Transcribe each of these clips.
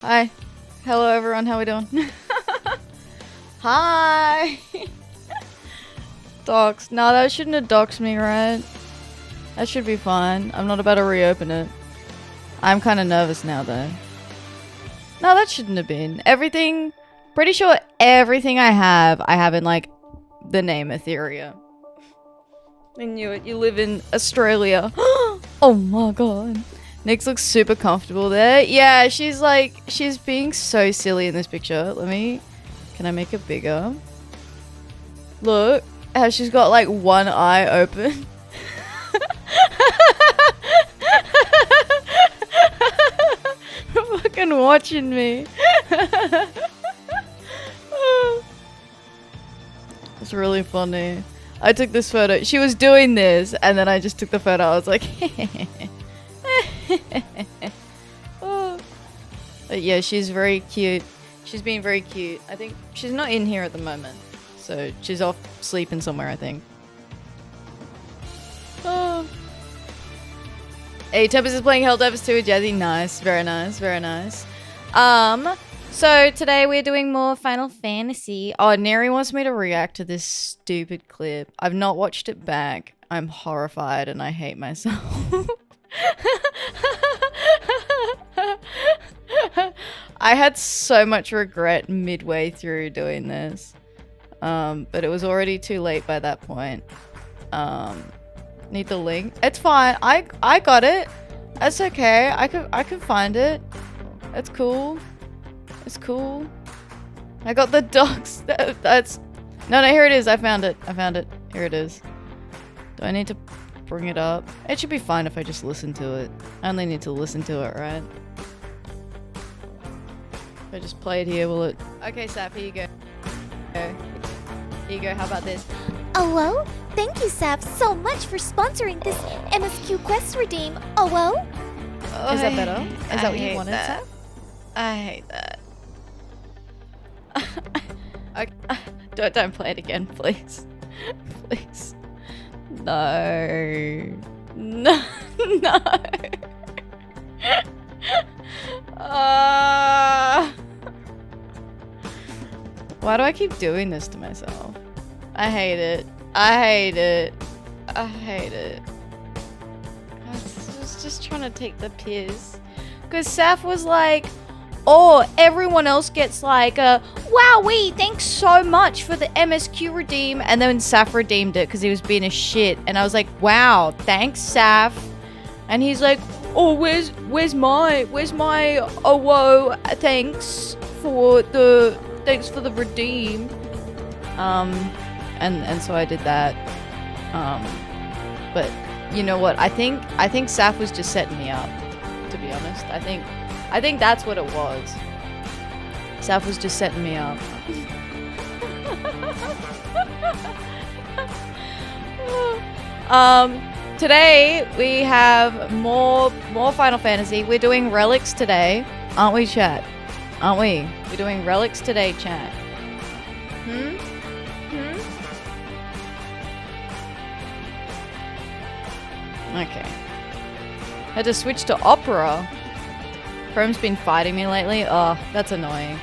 Hi. Hello everyone, how we doing? Hi! Docs. No, that shouldn't have doxed me, right? That should be fine. I'm not about to reopen it. I'm kind of nervous now, though. No, that shouldn't have been. Everything... Pretty sure everything I have in, like, the name Atheria. I knew it. You live in Australia. Oh my god. Nyx looks super comfortable there. Yeah, she's like... She's being so silly in this picture. Let me... Can I make it bigger? Look how she's got, like, one eye open. Fucking watching me. It's really funny. I took this photo. She was doing this, and then I just took the photo. I was like, oh. But yeah, she's very cute. She's being very cute. I think she's not in here at the moment, so she's off sleeping somewhere, I think. Oh. Hey, Tempest is playing Helldivers 2 with Jazzy. Nice, very nice, very nice. So today we're doing more Final Fantasy. Oh, Neri wants me to react to this stupid clip. I've not watched it back. I'm horrified and I hate myself. I had so much regret midway through doing this. But it was already too late by that point. Need the link? It's fine. I got it. That's okay. I could find it. That's cool. It's cool. I got the docs. That's... No, here it is. I found it. I found it. Here it is. Do I need to bring it up? It should be fine if I just listen to it. I only need to listen to it, right? If I just play it here, will it... Okay, Sap, here you go. Here you go. How about this? Hello? Thank you, Sap, so much for sponsoring this MSQ Quest Redeem. Hello? Oh, Is that better? Is that what you wanted, that. Sap? I hate that. Okay. Don't play it again, please. Please. No. No. No. Why do I keep doing this to myself? I hate it. I hate it. I hate it. I was just trying to take the piss. Because Saf was like, oh, everyone else gets like a, wowee, thanks so much for the MSQ redeem. And then Saf redeemed it because he was being a shit. And I was like, wow, thanks, Saf. And he's like, oh, where's my, oh, whoa, thanks for the redeem. And so I did that. But you know what? I think Saf was just setting me up, to be honest. I think that's what it was. Saf was just setting me up. Today we have more Final Fantasy. We're doing Relics today, aren't we, chat? Aren't we? We're doing Relics today, chat. Okay. Had to switch to Opera. Chrome's been fighting me lately. Oh, that's annoying.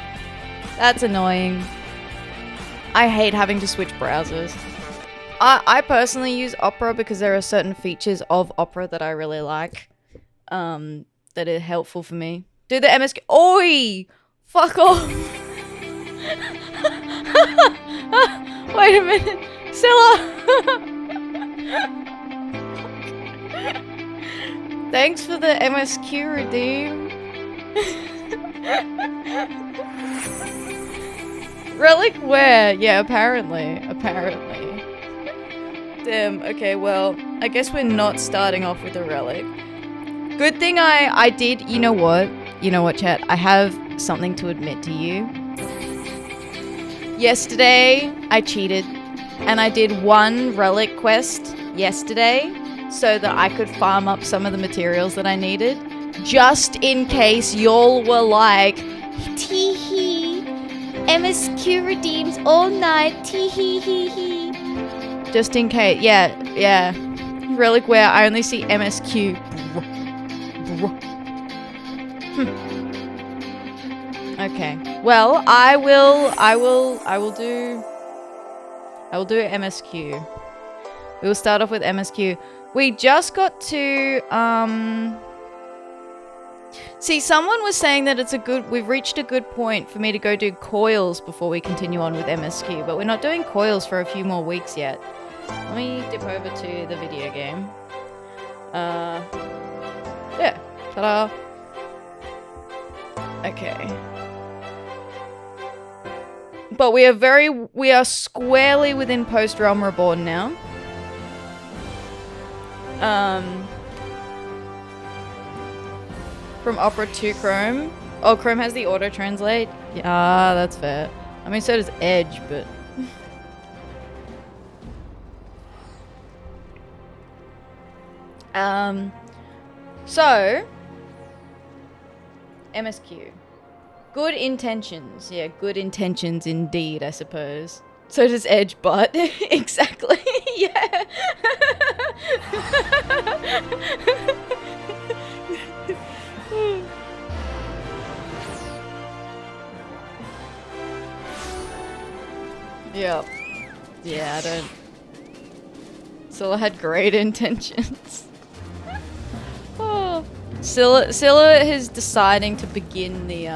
That's annoying. I hate having to switch browsers. I personally use Opera because there are certain features of Opera that I really like. That are helpful for me. Do the MSQ. Oi! Fuck off! Wait a minute. Scylla! Thanks for the MSQ redeem. Relic where? Yeah, apparently. Damn, okay, well, I guess we're not starting off with a relic. Good thing I did, you know what? You know what, chat? I have something to admit to you. Yesterday, I cheated. And I did one relic quest yesterday so that I could farm up some of the materials that I needed. Just in case y'all were like, Tee-hee. MSQ redeems all night. Tee-hee-hee-hee. just in case. Yeah. Relic where I only see MSQ. Okay. Well, I will do MSQ. We will start off with MSQ. We just got to see, someone was saying that we've reached a good point for me to go do coils before we continue on with MSQ, but we're not doing coils for a few more weeks yet. Let me dip over to the video game. Yeah. Ta-da. Okay. But we are squarely within post-Realm Reborn now. From Opera to Chrome. Oh, Chrome has the auto-translate? Yeah, that's fair. I mean, so does Edge, but... So... MSQ. Good intentions. Yeah, good intentions indeed, I suppose. So does Edge, but... exactly, yeah. Yep. Yeah, I don't... Scylla had great intentions. Oh. Scylla is deciding to begin the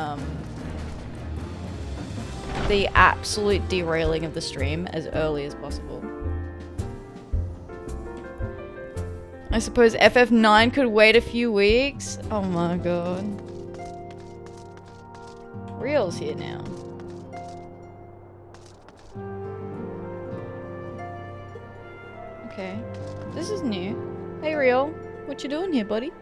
absolute derailing of the stream as early as possible. I suppose FF9 could wait a few weeks? Oh my god. Real's here now. Okay. This is new. Hey Real, what you doing here, buddy?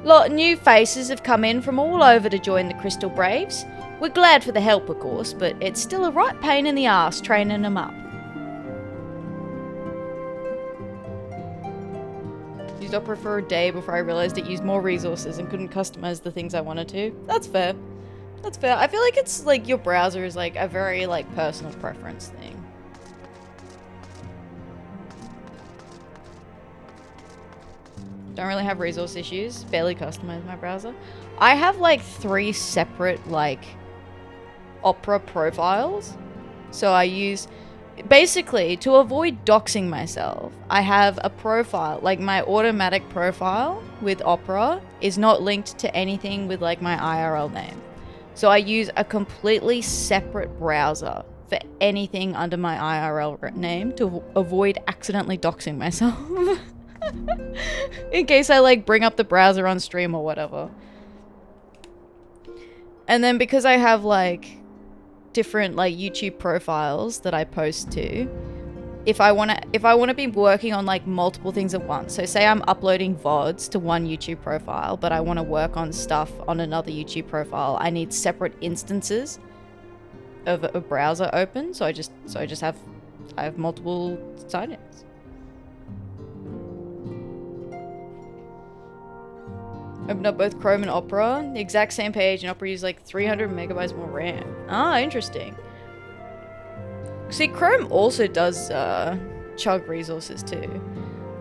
Lot of new faces have come in from all over to join the Crystal Braves. We're glad for the help, of course, but it's still a right pain in the arse training them up. Used Opera for a day before I realized it used more resources and couldn't customize the things I wanted to. That's fair. That's fair. I feel like it's like your browser is like a very like personal preference thing. Don't really have resource issues. Barely customize my browser. I have like 3 separate like Opera profiles. So I use, basically to avoid doxing myself, I have a profile, like my automatic profile with Opera is not linked to anything with like my IRL name. So I use a completely separate browser for anything under my IRL name to avoid accidentally doxing myself. In case I like bring up the browser on stream or whatever. And then because I have like different like YouTube profiles that I post to, if I want to be working on like multiple things at once, so say I'm uploading VODs to one YouTube profile, but I want to work on stuff on another YouTube profile, I need separate instances of a browser open. So I have multiple sign-ins. Opened up both Chrome and Opera, the exact same page, and Opera used like 300 megabytes more RAM. Ah, interesting. See, Chrome also does chug resources too.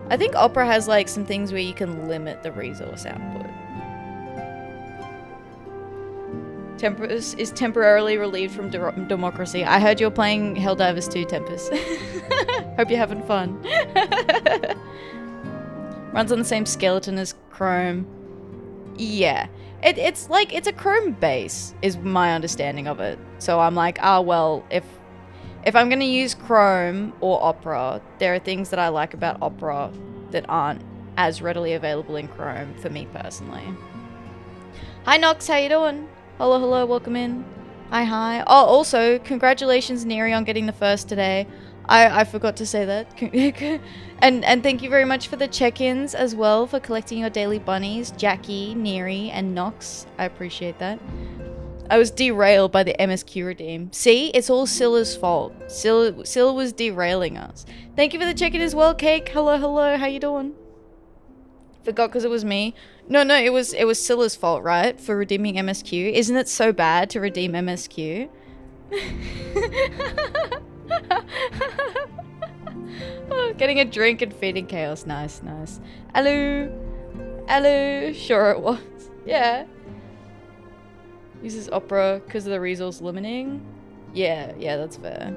I think Opera has like some things where you can limit the resource output. Tempest is temporarily relieved from democracy. I heard you're playing Helldivers 2, Tempest. Hope you're having fun. Runs on the same skeleton as Chrome. Yeah, it's like, it's a Chrome base, is my understanding of it. So I'm like, ah, well, if I'm going to use Chrome or Opera, there are things that I like about Opera that aren't as readily available in Chrome for me personally. Hi Nox, how you doing? Hello, hello, welcome in. Hi, hi. Oh, also, congratulations, Neri, on getting the first today. I forgot to say that. and thank you very much for the check-ins as well, for collecting your daily bunnies, Jackie, Neri, and Nox. I appreciate that. I was derailed by the MSQ redeem. See, it's all Scylla's fault. Scylla was derailing us. Thank you for the check-in as well, Cake. Hello, hello, how you doing? Forgot because it was me. No, it was Scylla's fault, right? For redeeming MSQ. Isn't it so bad to redeem MSQ? Oh, getting a drink and feeding chaos. Nice, nice. Hello. Hello. Sure it was. Yeah. Uses opera because of the resource limiting. Yeah, that's fair.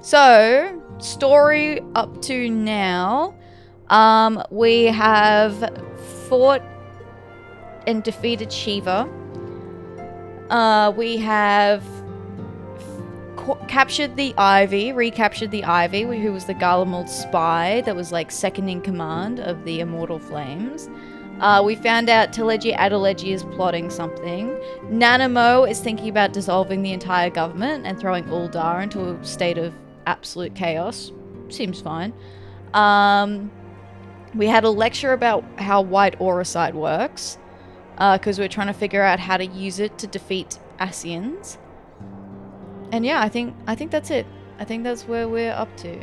So, story up to now. We have fought and defeated Shiva. We have captured the Ivy, recaptured the Ivy, who was the Garlemald spy that was like second in command of the Immortal Flames. We found out Teleji Adeleji is plotting something. Nanamo is thinking about dissolving the entire government and throwing Uldar into a state of absolute chaos. Seems fine. We had a lecture about how White Auracite works, because we're trying to figure out how to use it to defeat Ascians. And yeah, I think that's it. I think that's where we're up to.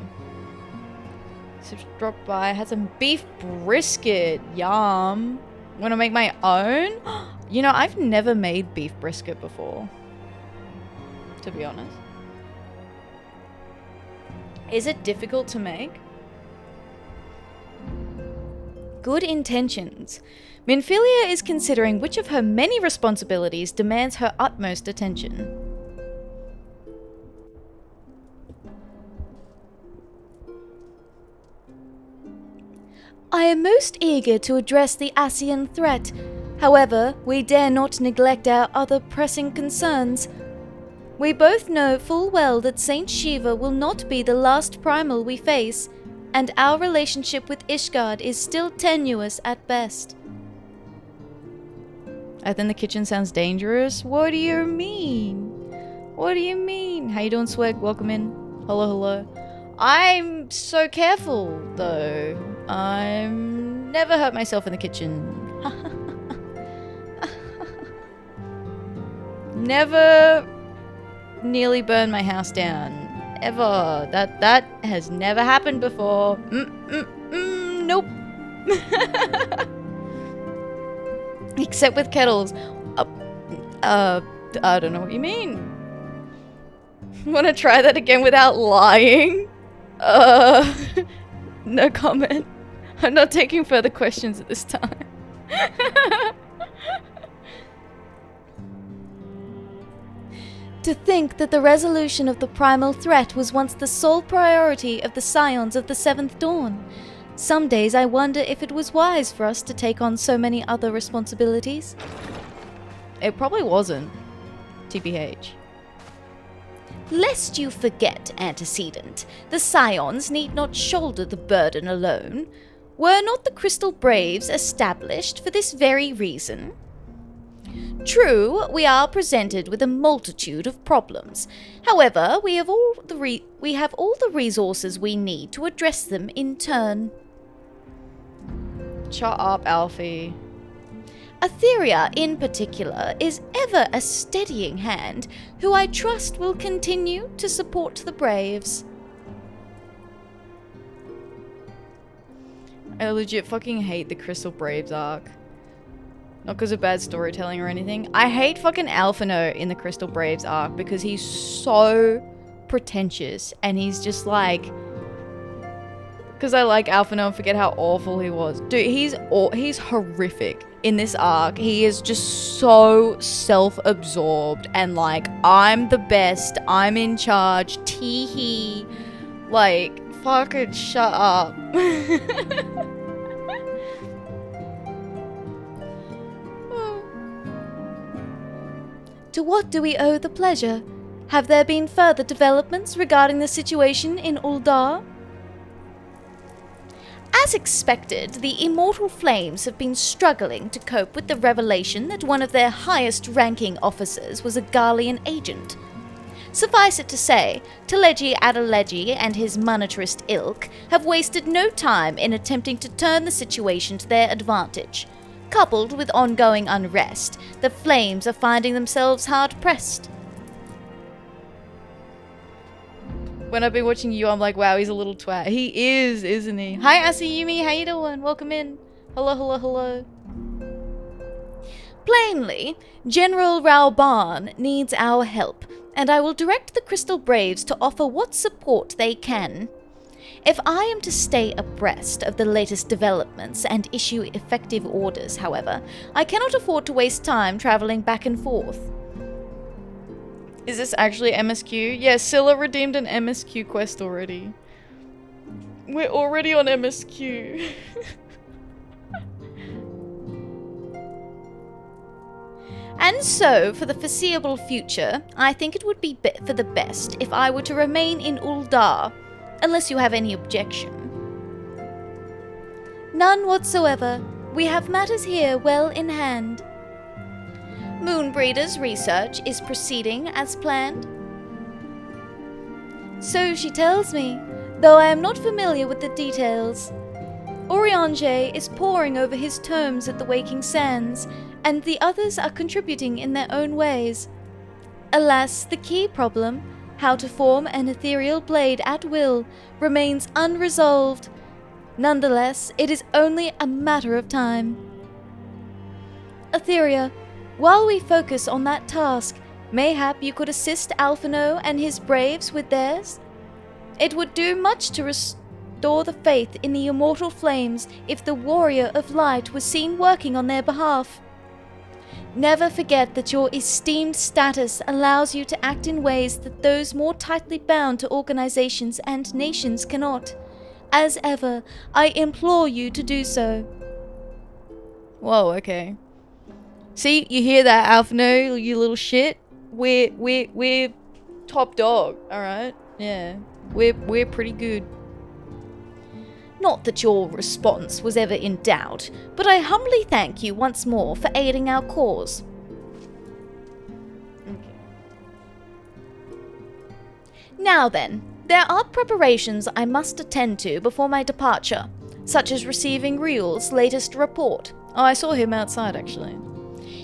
So just dropped by, had some beef brisket. Yum. Want to make my own? You know, I've never made beef brisket before, to be honest. Is it difficult to make? Good intentions. Minfilia is considering which of her many responsibilities demands her utmost attention. I am most eager to address the Ascian threat. However, we dare not neglect our other pressing concerns. We both know full well that Saint Shiva will not be the last primal we face, and our relationship with Ishgard is still tenuous at best. I think the kitchen sounds dangerous. What do you mean? What do you mean? How you doing, Swag? Welcome in. Hello. I'm so careful, though. I'm never hurt myself in the kitchen. Never nearly burned my house down. Ever. That has never happened before. Nope. Except with kettles. I don't know what you mean. Wanna try that again without lying? No comment. I'm not taking further questions at this time. To think that the resolution of the primal threat was once the sole priority of the Scions of the Seventh Dawn. Some days I wonder if it was wise for us to take on so many other responsibilities. It probably wasn't. TBH. Lest you forget, antecedent, the Scions need not shoulder the burden alone. Were not the Crystal Braves established for this very reason? True, we are presented with a multitude of problems. However, we have all the resources we need to address them in turn. Shut up, Alfie. Atheria, in particular, is ever a steadying hand, who I trust will continue to support the Braves. I legit fucking hate the Crystal Braves arc. Not because of bad storytelling or anything. I hate fucking Alphino in the Crystal Braves arc because he's so pretentious and he's just like... Because I like Alphino and forget how awful he was. Dude, he's horrific in this arc. He is just so self-absorbed and like, I'm the best, I'm in charge, tee-hee. Like, fucking shut up. To what do we owe the pleasure? Have there been further developments regarding the situation in Uldar? As expected, the Immortal Flames have been struggling to cope with the revelation that one of their highest-ranking officers was a Garlean agent. Suffice it to say, Teleji Adeleji and his monetarist ilk have wasted no time in attempting to turn the situation to their advantage. Coupled with ongoing unrest, the Flames are finding themselves hard-pressed. When I've been watching you, I'm like, wow, he's a little twat. He is, isn't he? Hi, Asayumi, how you doing? Welcome in. Hello. Plainly, General Raoban needs our help, and I will direct the Crystal Braves to offer what support they can. If I am to stay abreast of the latest developments and issue effective orders, however, I cannot afford to waste time traveling back and forth. Is this actually MSQ? Yeah, Scylla redeemed an MSQ quest already. We're already on MSQ. And so, for the foreseeable future, I think it would be for the best if I were to remain in Uldar, unless you have any objection. None whatsoever. We have matters here well in hand. Moonbreeder's research is proceeding as planned. So she tells me, though I am not familiar with the details. Oriange is poring over his tomes at the Waking Sands, and the others are contributing in their own ways. Alas, the key problem, how to form an ethereal blade at will, remains unresolved. Nonetheless, it is only a matter of time. Atheria, while we focus on that task, mayhap you could assist Alphino and his braves with theirs? It would do much to restore the faith in the immortal flames if the Warrior of Light was seen working on their behalf. Never forget that your esteemed status allows you to act in ways that those more tightly bound to organizations and nations cannot. As ever, I implore you to do so. Whoa, okay. See, you hear that, Alphino, you little shit? We're top dog, alright? Yeah. We're pretty good. Not that your response was ever in doubt, but I humbly thank you once more for aiding our cause. Okay. Now then, there are preparations I must attend to before my departure, such as receiving Riel's latest report. Oh, I saw him outside, actually.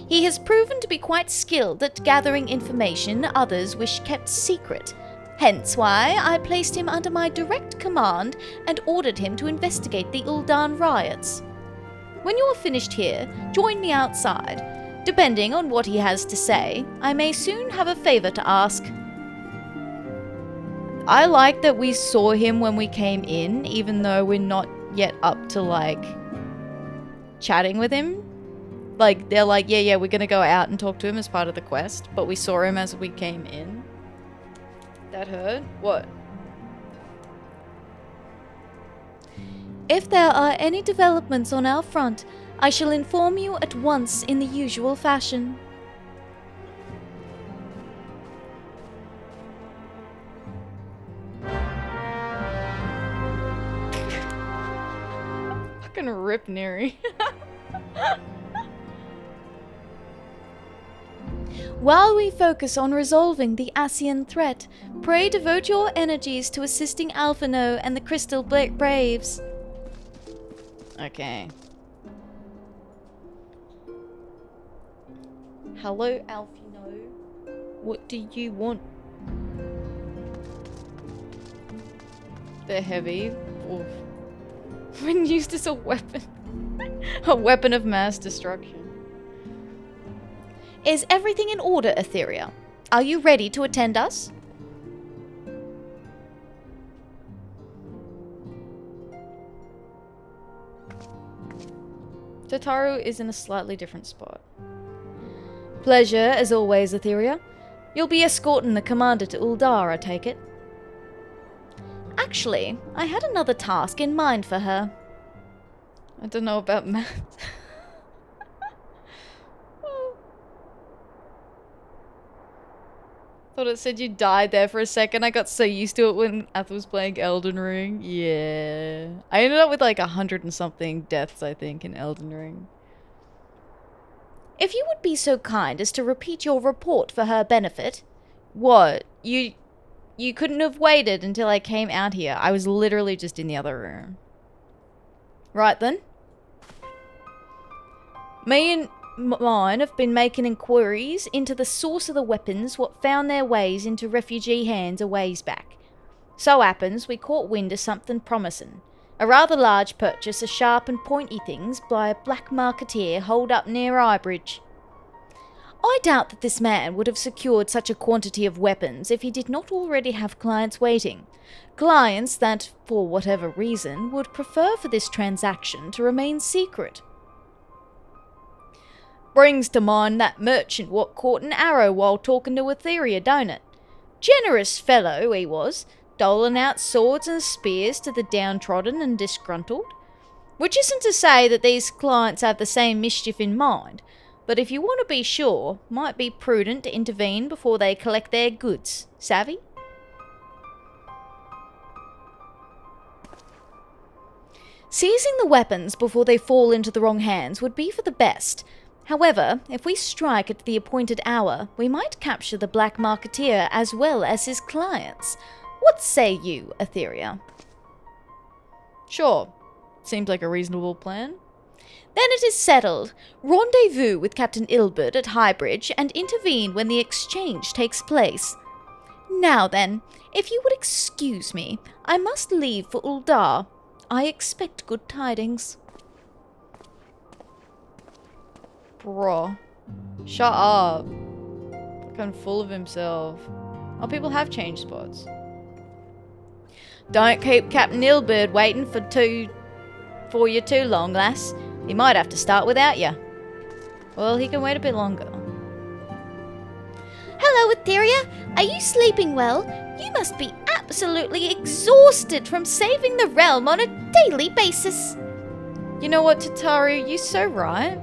He has proven to be quite skilled at gathering information others wish kept secret. Hence why I placed him under my direct command and ordered him to investigate the Uldan riots. When you are finished here, join me outside. Depending on what he has to say, I may soon have a favor to ask. I like that we saw him when we came in, even though we're not yet up to, like, chatting with him. Like, they're like, yeah, we're gonna go out and talk to him as part of the quest, but we saw him as we came in. That hurt? What? If there are any developments on our front, I shall inform you at once in the usual fashion. Fucking rip Neri. While we focus on resolving the Asian threat, pray devote your energies to assisting Alphino and the Crystal Braves. Okay. Hello, Alphino. What do you want? They're heavy. Oof. When used as a weapon. A weapon of mass destruction. Is everything in order, Atheria? Are you ready to attend us? Tataru is in a slightly different spot. Pleasure, as always, Atheria. You'll be escorting the commander to Uldar, I take it. Actually, I had another task in mind for her. I don't know about math. Thought it said you died there for a second. I got so used to it when Ath was playing Elden Ring. Yeah. I ended up with like 100 and something deaths, I think, in Elden Ring. If you would be so kind as to repeat your report for her benefit. What? You couldn't have waited until I came out here. I was literally just in the other room. Right then. Me and mine have been making inquiries into the source of the weapons what found their ways into refugee hands a ways back. So happens we caught wind of something promising. A rather large purchase of sharp and pointy things by a black marketeer holed up near Eyebridge. I doubt that this man would have secured such a quantity of weapons if he did not already have clients waiting. Clients that, for whatever reason, would prefer for this transaction to remain secret. Brings to mind that merchant what caught an arrow while talking to Atheria, don't it? Generous fellow he was, doling out swords and spears to the downtrodden and disgruntled. Which isn't to say that these clients have the same mischief in mind, but if you want to be sure, might be prudent to intervene before they collect their goods. Savvy? Seizing the weapons before they fall into the wrong hands would be for the best. However, if we strike at the appointed hour, we might capture the black marketeer as well as his clients. What say you, Atheria? Sure. Seems like a reasonable plan. Then it is settled. Rendezvous with Captain Ilbert at Highbridge and intervene when the exchange takes place. Now then, if you would excuse me, I must leave for Uldar. I expect good tidings. Bro. Shut up. Fucking full of himself. Oh, people have changed spots. Don't keep Captain Ilbert waiting for you too long, lass. He might have to start without you. Well, he can wait a bit longer. Hello, Atheria. Are you sleeping well? You must be absolutely exhausted from saving the realm on a daily basis. You know what, Tataru? You're so right.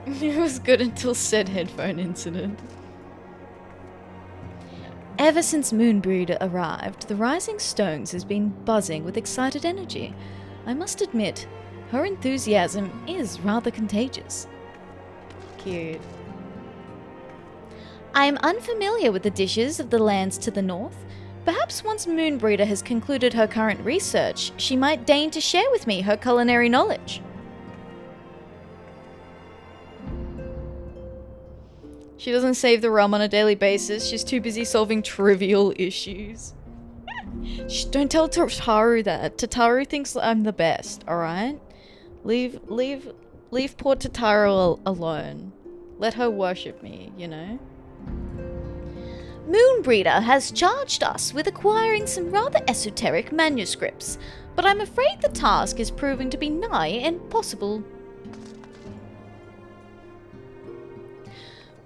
It was good until said headphone incident. Ever since Moonbreeder arrived, the Rising Stones has been buzzing with excited energy. I must admit, her enthusiasm is rather contagious. Cute. I am unfamiliar with the dishes of the lands to the north. Perhaps once Moonbreeder has concluded her current research, she might deign to share with me her culinary knowledge. She doesn't save the realm on a daily basis. She's too busy solving trivial issues. Shh, don't tell Tataru that. Tataru thinks I'm the best, alright? Leave poor Tataru alone. Let her worship me, you know? Moonbreeder has charged us with acquiring some rather esoteric manuscripts, but I'm afraid the task is proving to be nigh impossible.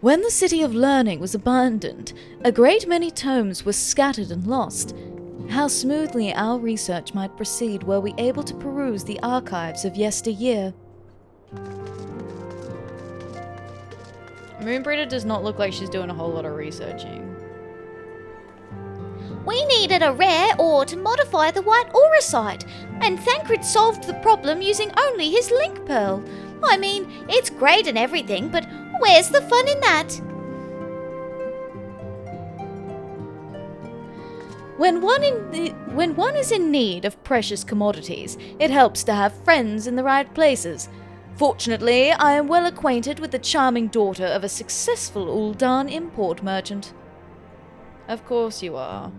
When the City of Learning was abandoned, a great many tomes were scattered and lost. How smoothly our research might proceed were we able to peruse the archives of yesteryear. Moonbreeder does not look like she's doing a whole lot of researching. We needed a rare ore to modify the white auracite, and Thancred solved the problem using only his link pearl. I mean, it's great and everything, but where's the fun in that? When one is in need of precious commodities, it helps to have friends in the right places. Fortunately, I am well acquainted with the charming daughter of a successful Uldan import merchant. Of course you are.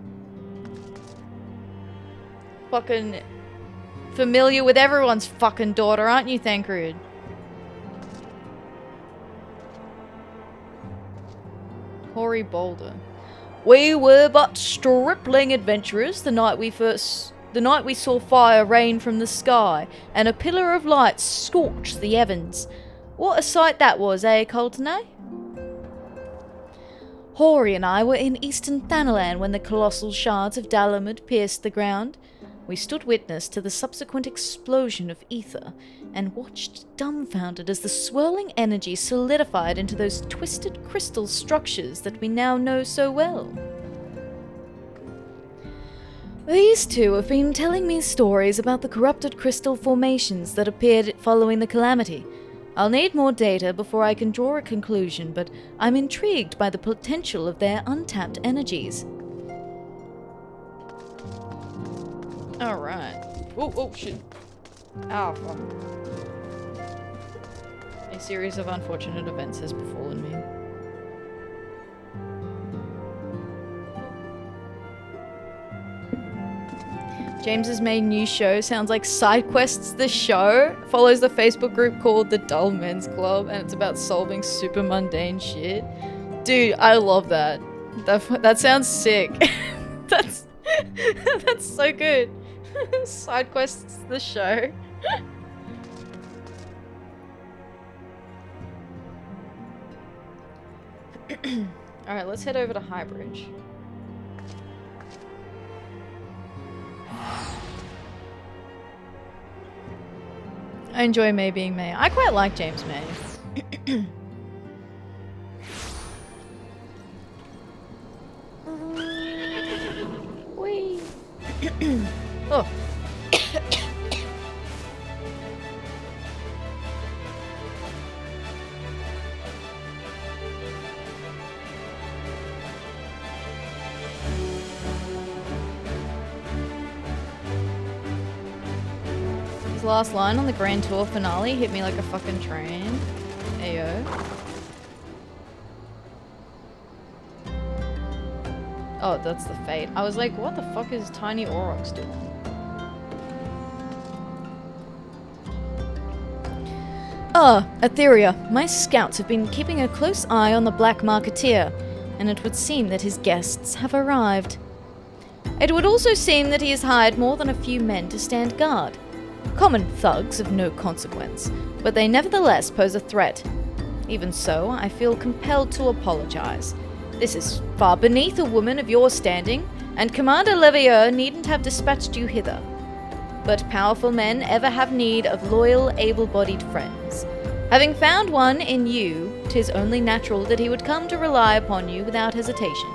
Fucking familiar with everyone's fucking daughter, aren't you, Thancred? Hoary Boulder. We were but stripling adventurers the night we saw fire rain from the sky, and a pillar of light scorched the heavens. What a sight that was, eh, Coltonay? Hoary and I were in eastern Thanalan when the colossal shards of Dalamud pierced the ground. We stood witness to the subsequent explosion of Aether, and watched dumbfounded as the swirling energy solidified into those twisted crystal structures that we now know so well. These two have been telling me stories about the corrupted crystal formations that appeared following the calamity. I'll need more data before I can draw a conclusion, but I'm intrigued by the potential of their untapped energies. Alright. Oh, shit. Ow, fuck. A series of unfortunate events has befallen me. James's main new show sounds like Side Quests the show. Follows the Facebook group called the Dull Men's Club, and it's about solving super mundane shit. Dude, I love that. That sounds sick. that's so good. Side Quests the show. Alright, let's head over to Highbridge. I enjoy May being May. I quite like James May. Whee! Oh. His last line on the Grand Tour finale hit me like a fucking train. Ayo. Oh, that's the fate. I was like, what the fuck is Tiny Aurochs doing? Atheria. My scouts have been keeping a close eye on the Black Marketeer, and it would seem that his guests have arrived. It would also seem that he has hired more than a few men to stand guard. Common thugs of no consequence, but they nevertheless pose a threat. Even so, I feel compelled to apologize. This is far beneath a woman of your standing, and Commander Levier needn't have dispatched you hither. But powerful men ever have need of loyal, able-bodied friends. Having found one in you, 'tis only natural that he would come to rely upon you without hesitation.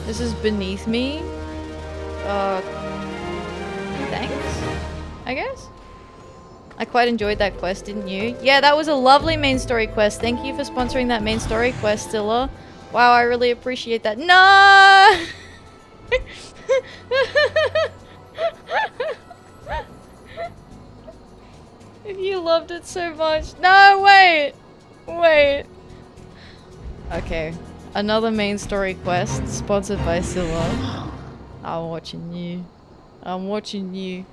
This is beneath me? Thanks, I guess? I quite enjoyed that quest, didn't you? Yeah, that was a lovely main story quest. Thank you for sponsoring that main story quest, Zilla. Wow, I really appreciate that. No! If you loved it so much. No, wait! Wait. Okay. Another main story quest sponsored by Zilla. I'm watching you. I'm watching you.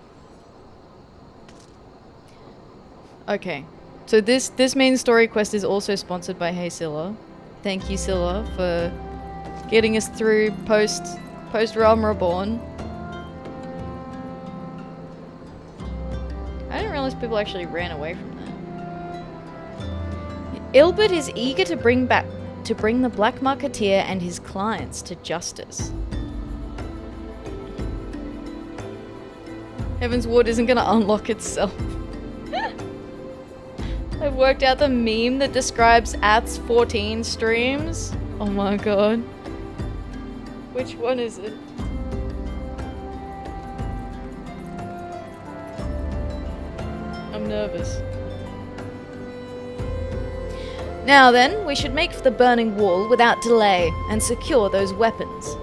Okay, so this main story quest is also sponsored by Hey Scylla. Thank you, Scylla, for getting us through post Realm Reborn. I didn't realize people actually ran away from that. Ilbert is eager to bring the Black Marketeer and his clients to justice. Heaven's Ward isn't gonna unlock itself. I've worked out the meme that describes Ath's 14 streams. Oh my god. Which one is it? I'm nervous. Now then, we should make for the burning wall without delay and secure those weapons.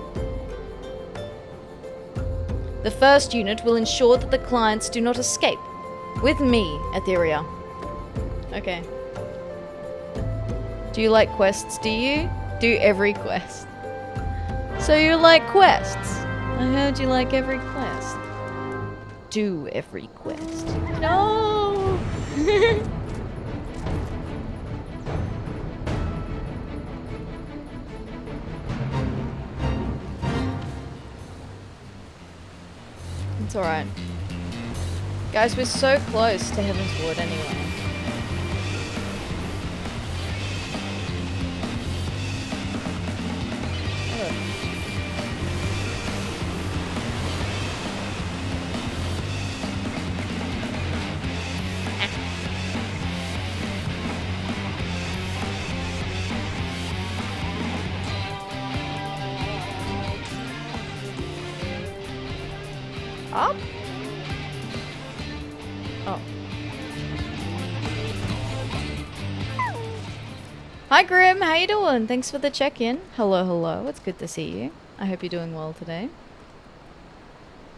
The first unit will ensure that the clients do not escape. With me, Atheria. Okay. Do you like quests, do you? Do every quest. So you like quests? I heard you like every quest. Do every quest. No! It's alright. Guys, we're so close to Heaven's Ward anyway. Up? Oh. Hi Grim, how you doing? Thanks for the check-in. Hello, hello. It's good to see you. I hope you're doing well today.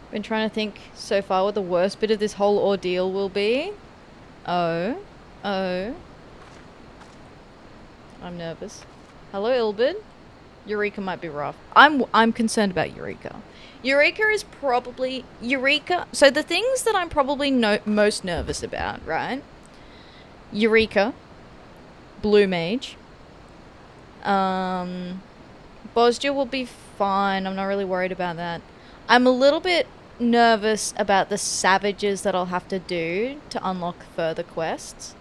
Been trying to think so far what the worst bit of this whole ordeal will be. Oh. I'm nervous. Hello, Ilbid. Eureka might be rough. I'm concerned about Eureka. Eureka is probably Eureka. So the things that I'm probably most nervous about, right? Eureka, Blue Mage. Bosja will be fine. I'm not really worried about that. I'm a little bit nervous about the savages that I'll have to do to unlock further quests.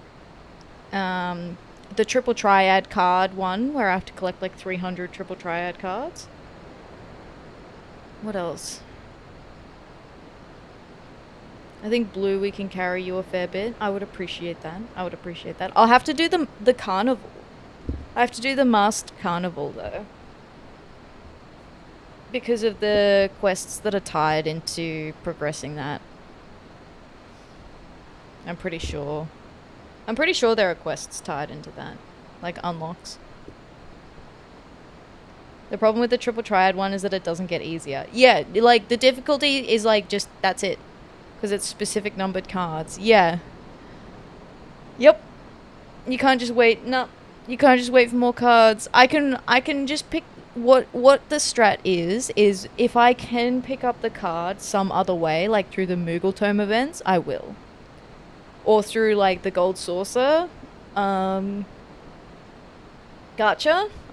The triple triad card one, where I have to collect like 300 triple triad cards. What else? I think blue, we can carry you a fair bit. I would appreciate that. I would appreciate that. I'll have to do the carnival. I have to do the masked carnival though, because of the quests that are tied into progressing that. I'm pretty sure there are quests tied into that, like unlocks. The problem with the triple triad one is that it doesn't get easier. Yeah, like the difficulty is like just, that's it, because it's specific numbered cards. Yeah. Yep. You can't just wait. No, you can't just wait for more cards. I can just pick what the strat is if I can pick up the card some other way, like through the Moogle Tome events, I will. Or through, like, the Gold Saucer. Gotcha.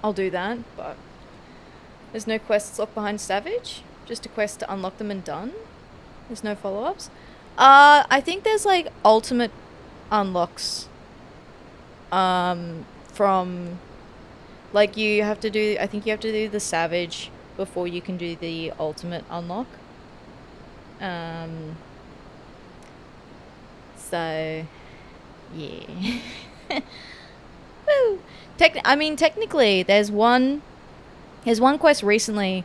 I'll do that, but there's no quests locked behind Savage. Just a quest to unlock them and done. There's no follow-ups. I think there's, like, ultimate unlocks. From... Like, you have to do... I think you have to do the Savage before you can do the ultimate unlock. So, yeah. Woo! Technically, there's one quest recently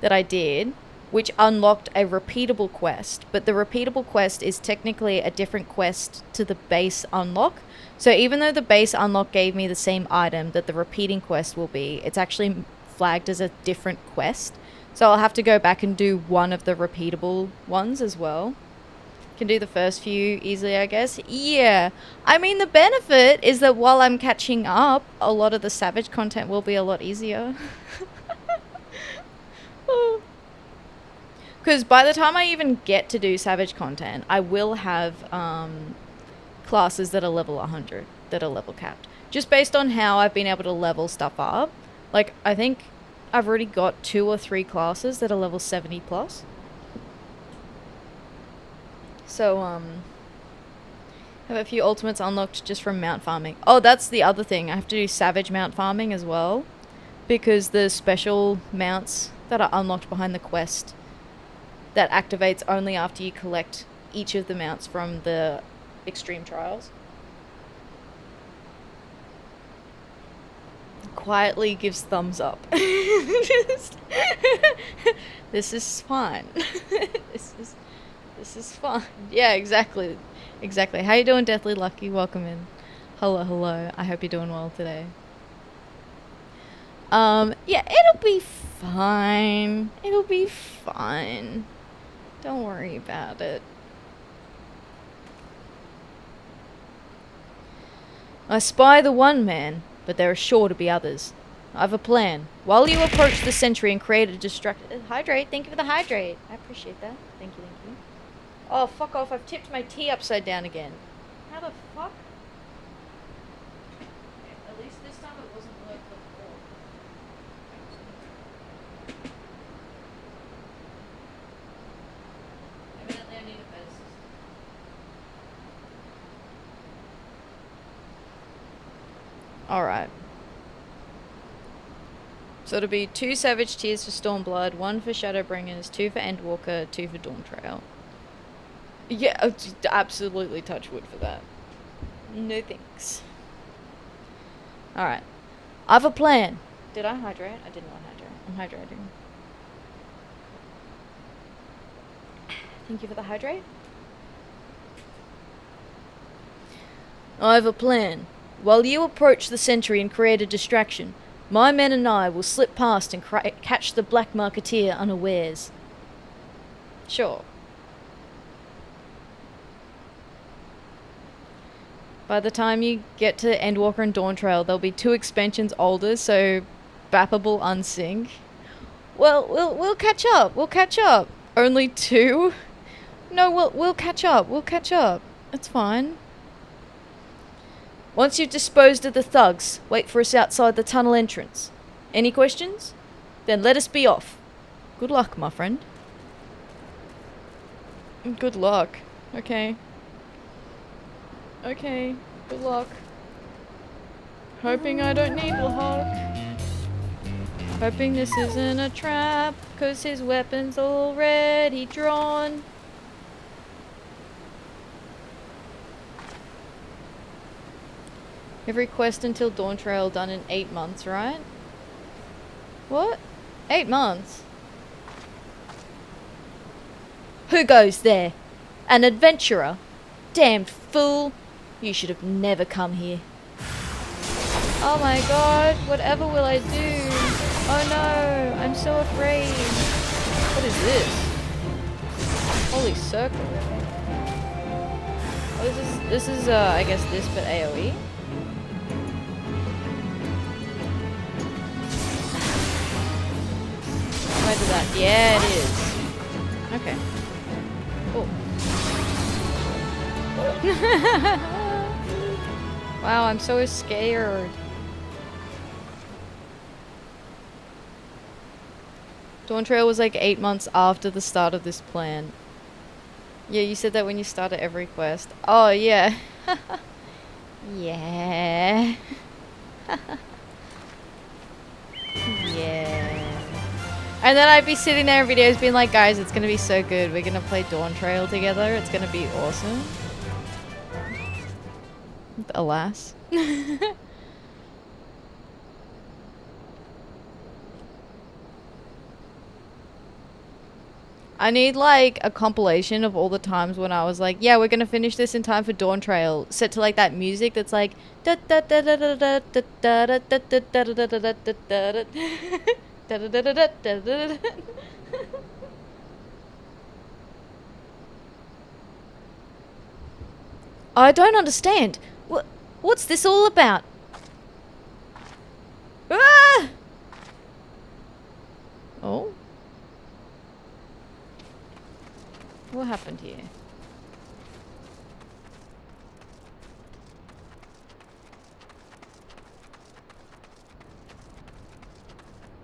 that I did, which unlocked a repeatable quest, but the repeatable quest is technically a different quest to the base unlock. So even though the base unlock gave me the same item that the repeating quest will be, it's actually flagged as a different quest. So I'll have to go back and do one of the repeatable ones as well. Can do the first few easily, I guess. Yeah. I mean, the benefit is that while I'm catching up, a lot of the Savage content will be a lot easier. Because by the time I even get to do Savage content, I will have classes that are level 100, that are level capped. Just based on how I've been able to level stuff up. Like, I think I've already got 2 or 3 classes that are level 70 plus. So, have a few ultimates unlocked just from mount farming. Oh, that's the other thing. I have to do Savage mount farming as well, because the special mounts that are unlocked behind the quest that activates only after you collect each of the mounts from the extreme trials. Quietly gives thumbs up. This is fine. This is fun. Yeah, exactly. Exactly. How you doing, Deathly Lucky? Welcome in. Hello, hello. I hope you're doing well today. Yeah, it'll be fine. It'll be fine. Don't worry about it. I spy the one man, but there are sure to be others. I've a plan. While you approach the sentry and create a hydrate. Thank you for the hydrate. I appreciate that. Thank you, thank you. Oh, fuck off. I've tipped my tea upside down again. How the fuck? At least this time it wasn't like before. Evidently I need a better system. Alright. So it'll be 2 Savage Tears for Stormblood, 1 for Shadowbringers, 2 for Endwalker, 2 for Dawntrail. Yeah, absolutely touch wood for that. No thanks. Alright. I've a plan. Did I hydrate? I did not hydrate. I'm hydrating. Thank you for the hydrate. I have a plan. While you approach the sentry and create a distraction, my men and I will slip past and catch the Black Marketeer unawares. Sure. By the time you get to Endwalker and Dawntrail, they'll be 2 expansions older, so Bappable unsync. Well, we'll catch up. We'll catch up. Only 2? No, we'll catch up. We'll catch up. It's fine. Once you've disposed of the thugs, wait for us outside the tunnel entrance. Any questions? Then let us be off. Good luck, my friend. Good luck. Okay. Okay. Good luck. Hoping I don't need luck. Hoping this isn't a trap, 'cause his weapon's already drawn. Every quest until Dawn Trail done in 8 months, right? What? 8 months? Who goes there? An adventurer? Damned fool! You should have never come here. Oh my god, whatever will I do? Oh no, I'm so afraid. What is this? Holy circle. What is this? This is, I guess this, but AoE? Where did that? Yeah, it is. Okay. Cool. Wow, I'm so scared. Dawn Trail was like 8 months after the start of this plan. Yeah, you said that when you started every quest. Oh, yeah. Yeah. Yeah. And then I'd be sitting there in videos being like, guys, it's gonna be so good. We're gonna play Dawn Trail together. It's gonna be awesome. Alas. I need like a compilation of all the times when I was like, yeah, we're gonna finish this in time for Dawn Trail, set to like that music that's like I don't understand. What's this all about? Ah! Oh? What happened here?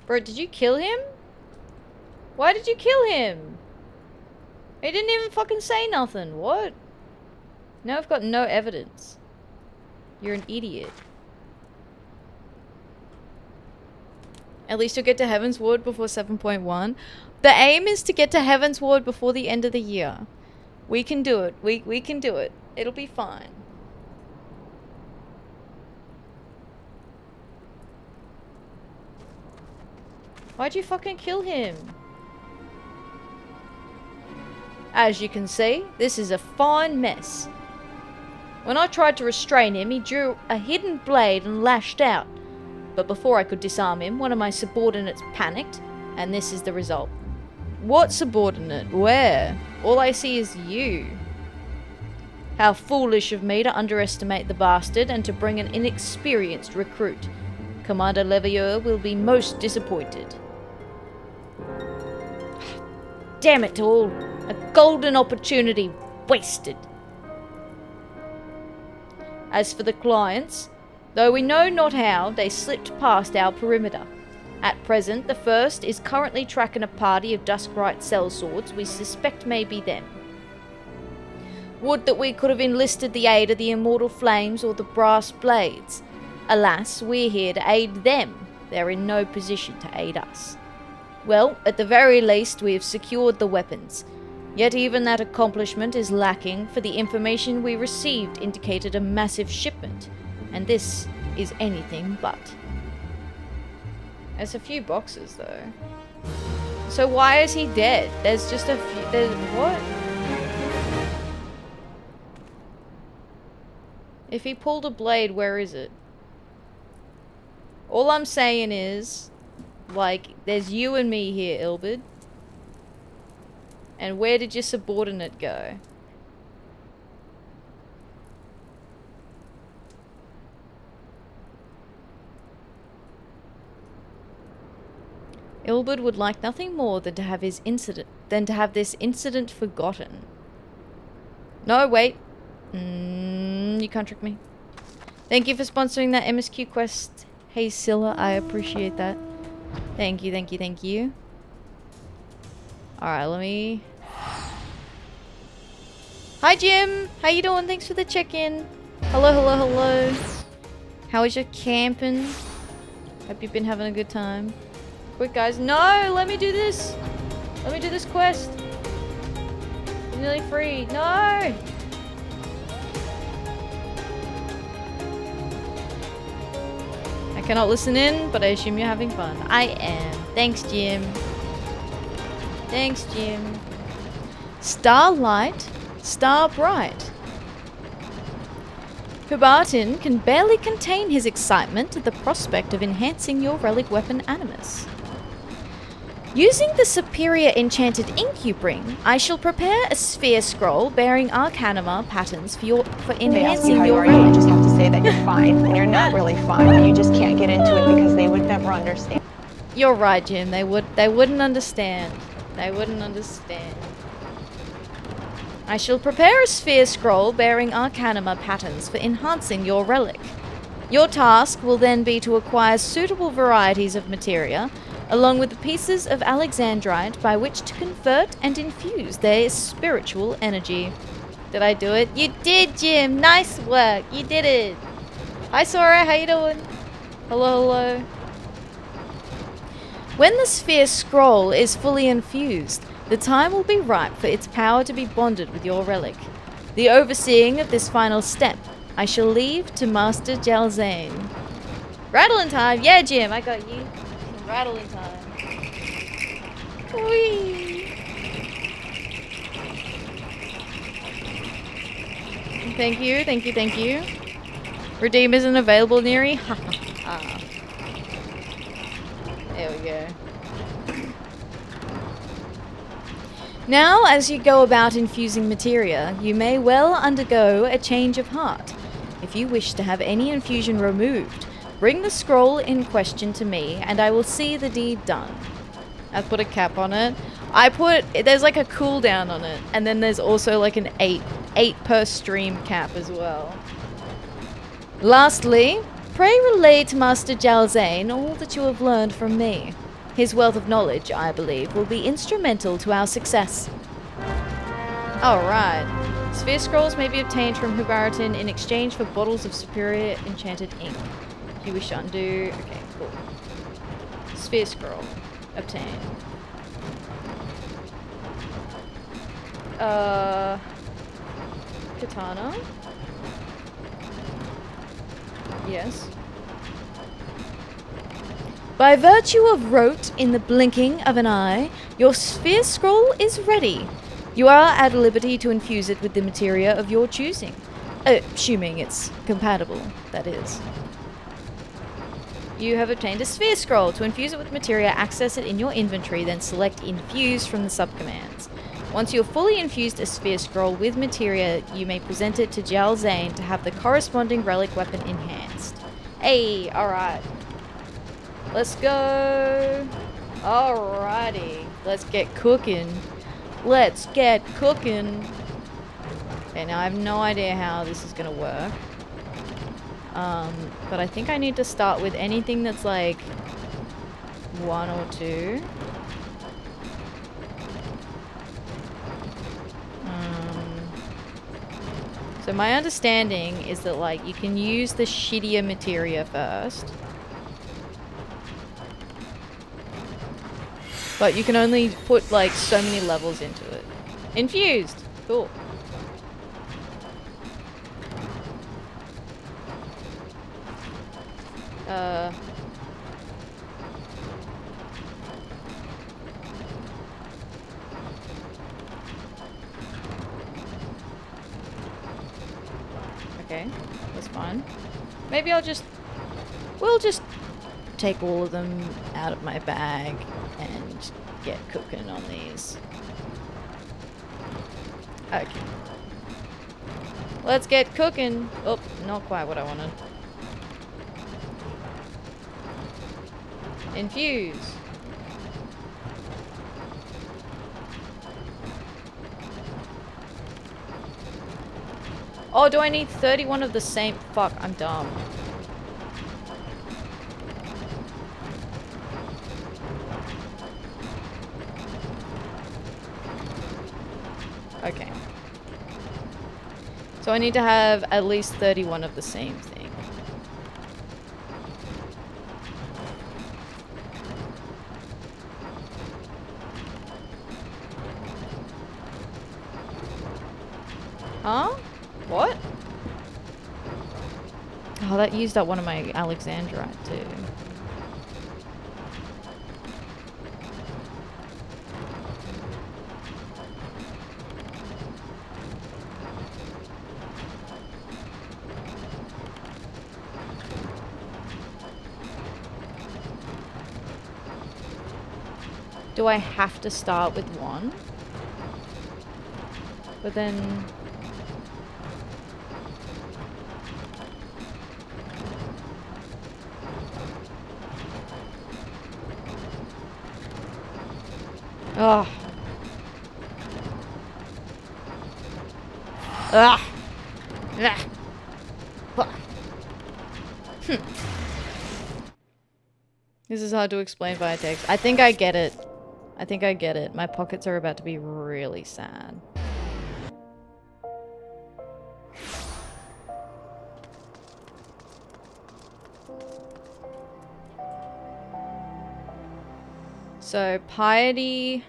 Bro, did you kill him? Why did you kill him? He didn't even fucking say nothing. What? Now I've got no evidence. You're an idiot. At least you'll get to Heaven's Ward before 7.1. The aim is to get to Heaven's Ward before the end of the year. We can do it. We can do it. It'll be fine. Why'd you fucking kill him? As you can see, this is a fine mess. When I tried to restrain him, he drew a hidden blade and lashed out. But before I could disarm him, one of my subordinates panicked, and this is the result. What subordinate? Where? All I see is you. How foolish of me to underestimate the bastard and to bring an inexperienced recruit. Commander Levieux will be most disappointed. Damn it all! A golden opportunity wasted. As for the clients, though we know not how, they slipped past our perimeter. At present, the first is currently tracking a party of Duskrite sellswords we suspect may be them. Would that we could have enlisted the aid of the Immortal Flames or the Brass Blades. Alas, we're here to aid them. They're in no position to aid us. Well, at the very least, we have secured the weapons. Yet even that accomplishment is lacking, for the information we received indicated a massive shipment, and this is anything but. There's a few boxes, though. So why is he dead? There's just a few... There's... What? If he pulled a blade, where is it? All I'm saying is... Like, there's you and me here, Ilbid. And where did your subordinate go? Ilbud would like nothing more than to have this incident forgotten. No, wait. You can't trick me. Thank you for sponsoring that MSQ quest. Hey, Scylla, I appreciate that. Thank you, thank you, thank you. Alright, let me... Hi, Jim! How you doing? Thanks for the check-in. Hello, hello, hello. How was your camping? Hope you've been having a good time. Quick, guys. No! Let me do this! Let me do this quest. I'm nearly free. No! I cannot listen in, but I assume you're having fun. I am. Thanks, Jim. Thanks, Jim. Starlight, star bright. Hubartin can barely contain his excitement at the prospect of enhancing your relic weapon Animus. Using the superior enchanted ink you bring, I shall prepare a sphere scroll bearing Arcanima patterns for enhancing your relic. You just have to say that you're fine when you're not really fine, and you just can't get into it because they would never understand. You're right, Jim. They wouldn't understand. They wouldn't understand. I shall prepare a sphere scroll bearing Arcanima patterns for enhancing your relic. Your task will then be to acquire suitable varieties of materia, along with the pieces of Alexandrite by which to convert and infuse their spiritual energy. Did I do it? You did, Jim! Nice work! You did it! Hi, Sora! How you doing? Hello, hello. When the sphere scroll is fully infused, the time will be ripe for its power to be bonded with your relic. The overseeing of this final step I shall leave to Master Jalzane. Rattling time! Yeah, Jim, I got you. Rattling time. Whee! Thank you, thank you, thank you. Redeem isn't available, Neri. Ah. There we go. Now, as you go about infusing materia, you may well undergo a change of heart. If you wish to have any infusion removed, bring the scroll in question to me, and I will see the deed done. I put a cap on it. There's like a cooldown on it, and then there's also like an 8 per stream cap as well. Lastly, pray relay to Master Jalzane all that you have learned from me. His wealth of knowledge, I believe, will be instrumental to our success. Alright. Sphere scrolls may be obtained from Hubaratin in exchange for bottles of superior enchanted ink. If you wish to undo... Okay, cool. Sphere scroll. Obtain. Katana. Yes. By virtue of rote in the blinking of an eye, your sphere scroll is ready. You are at liberty to infuse it with the materia of your choosing. Assuming it's compatible, that is. You have obtained a sphere scroll. To infuse it with materia, access it in your inventory, then select Infuse from the subcommands. Once you have fully infused a sphere scroll with materia, you may present it to Jalzane to have the corresponding relic weapon enhanced. Hey, alright. Let's go. Alrighty. Let's get cooking. Let's get cooking. Okay, now I have no idea how this is gonna work. But I think I need to start with anything that's like 1 or 2. So my understanding is that like you can use the shittier materia first. But you can only put like so many levels into it. Infused! Cool. Okay, that's fine. Maybe we'll just take all of them out of my bag and get cooking on these. Okay. Let's get cooking. Oh, not quite what I wanted. Infuse. Oh, do I need 31 of the same? Fuck, I'm dumb. Okay. So I need to have at least 31 of the same thing. Huh? What? Oh, that used up one of my Alexandrite too. Do I have to start with one? But then... Ugh. Ugh. Ugh. This is hard to explain via text. I think I get it. I think I get it. My pockets are about to be really sad. So, piety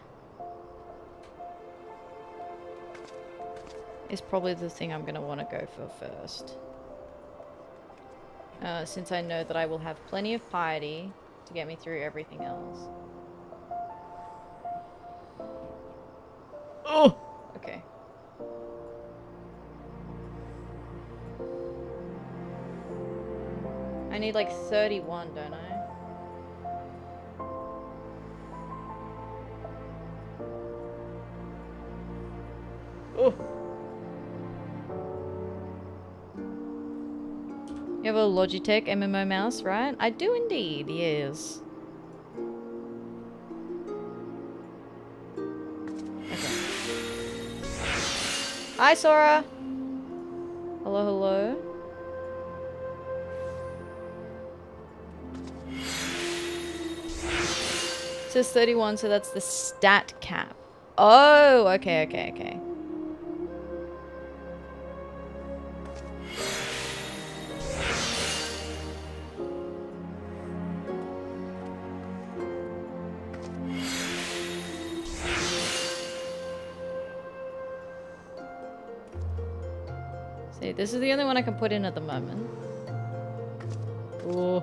is probably the thing I'm gonna want to go for first. Since I know that I will have plenty of piety to get me through everything else. Oh! Okay. I need like 31, don't I? Oh! You have a Logitech MMO mouse, right? I do indeed, yes. Okay. Hi, Sora! Hello, hello. It says 31, so that's the stat cap. Oh, okay, okay, okay. See, this is the only one I can put in at the moment. Ooh.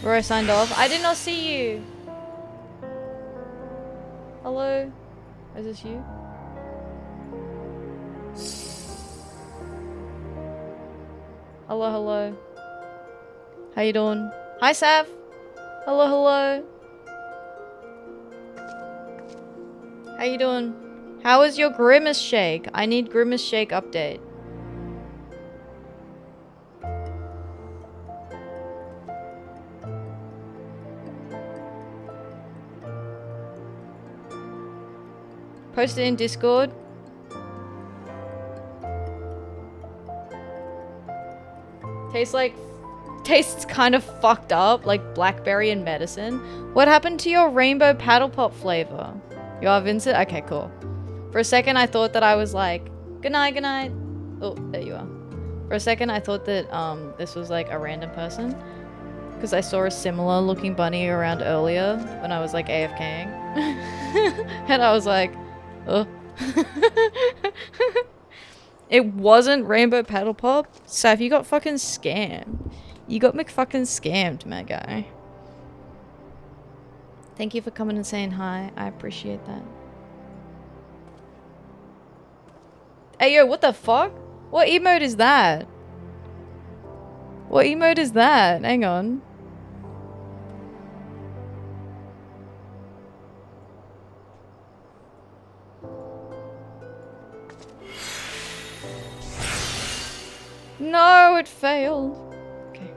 Where I signed off? I did not see you. Hello? Is this you? Hello, hello. How you doing? Hi, Sav. Hello, hello. How you doing? How is your Grimace Shake? I need Grimace Shake update. Post it in Discord. Tastes kind of fucked up, like blackberry and medicine. What happened to your rainbow paddle pop flavor? You are Vincent? Okay, cool. For a second I thought that I was like, good night, good night. Oh, there you are. For a second I thought that this was like a random person. Because I saw a similar looking bunny around earlier when I was like AFKing. And I was like, oh. It wasn't Rainbow Paddle Pop. Saf, you got fucking scammed. You got McFucking scammed, my guy. Thank you for coming and saying hi. I appreciate that. Hey, yo, what the fuck? What emote is that? What emote is that? Hang on. No, it failed. Okay.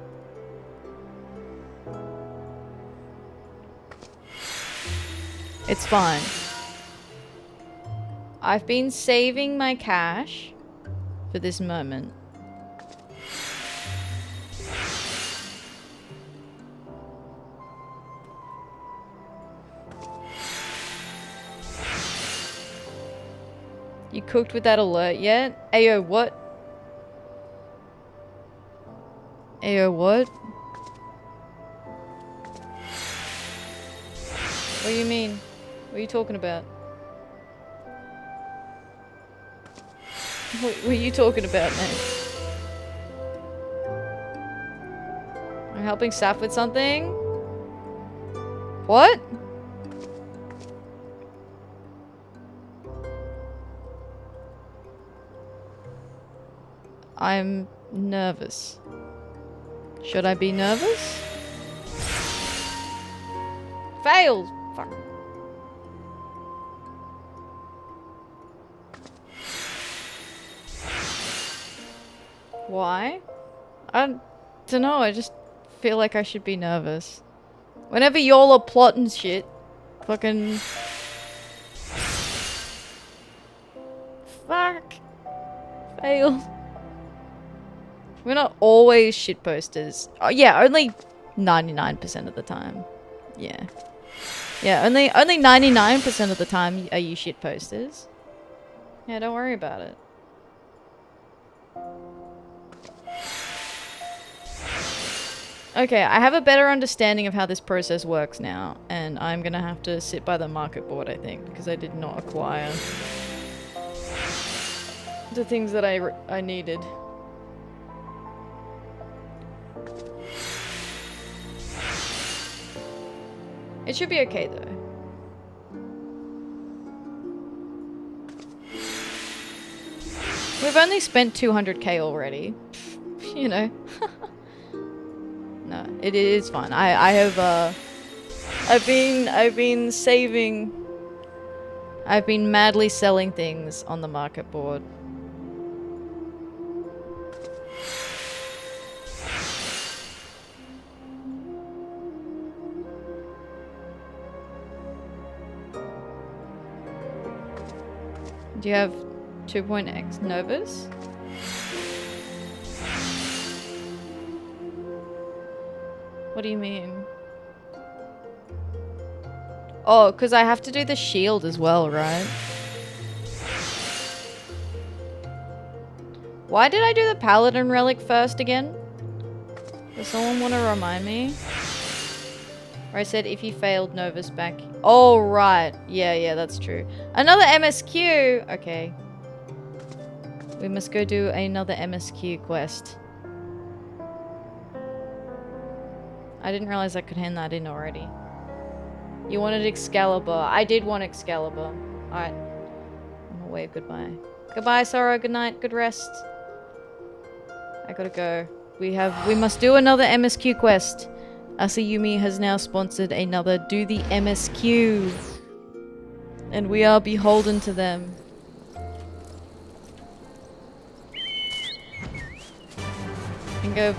It's fine. I've been saving my cash for this moment. You cooked with that alert yet? Ayo, what? Ayo, what? What do you mean? What are you talking about? What are you talking about, mate? I'm helping Saf with something? What? I'm nervous. Should I be nervous? Failed! Fuck. Why? I don't know, I just feel like I should be nervous. Whenever y'all are plotting shit, fucking... Fuck. Failed. We're not always shitposters. Oh, yeah, only 99% of the time. Yeah. Yeah, only 99% of the time are you shitposters. Yeah, don't worry about it. Okay, I have a better understanding of how this process works now, and I'm gonna have to sit by the market board, I think, because I did not acquire the things that I needed. It should be okay, though. We've only spent 200k already. You know. No, it is fine. I've been saving. I've been madly selling things on the market board. Do you have 2.x Novus? What do you mean? Oh, because I have to do the shield as well, right? Why did I do the Paladin Relic first again? Does someone want to remind me? Or I said if you failed Novus back. Oh, right. Yeah, that's true. Another MSQ! Okay. We must go do another MSQ quest. I didn't realize I could hand that in already. You wanted Excalibur. I did want Excalibur. Alright. I'm gonna wave goodbye. Goodbye, Sorrow. Good night. Good rest. I gotta go. We must do another MSQ quest. Asayumi has now sponsored another Do the MSQ. And we are beholden to them. Can go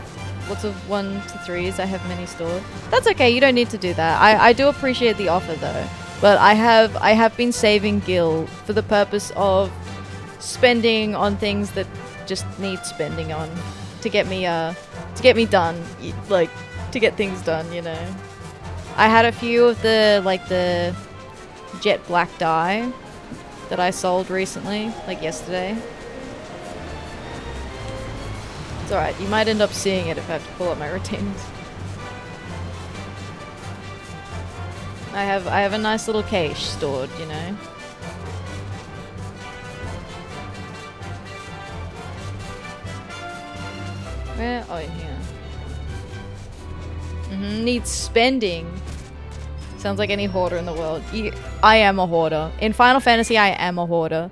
lots of 1 to 3s. I have many stored. That's okay, you don't need to do that. I do appreciate the offer though. But I have been saving Gil for the purpose of spending on things that just need spending on to get me done. Like, to get things done, you know. I had a few of the jet black dye that I sold recently, like yesterday. It's alright, you might end up seeing it if I have to pull up my retainers. I have a nice little cache stored, you know. Where? Oh, in here. Needs spending. Sounds like any hoarder in the world. I am a hoarder. In Final Fantasy, I am a hoarder.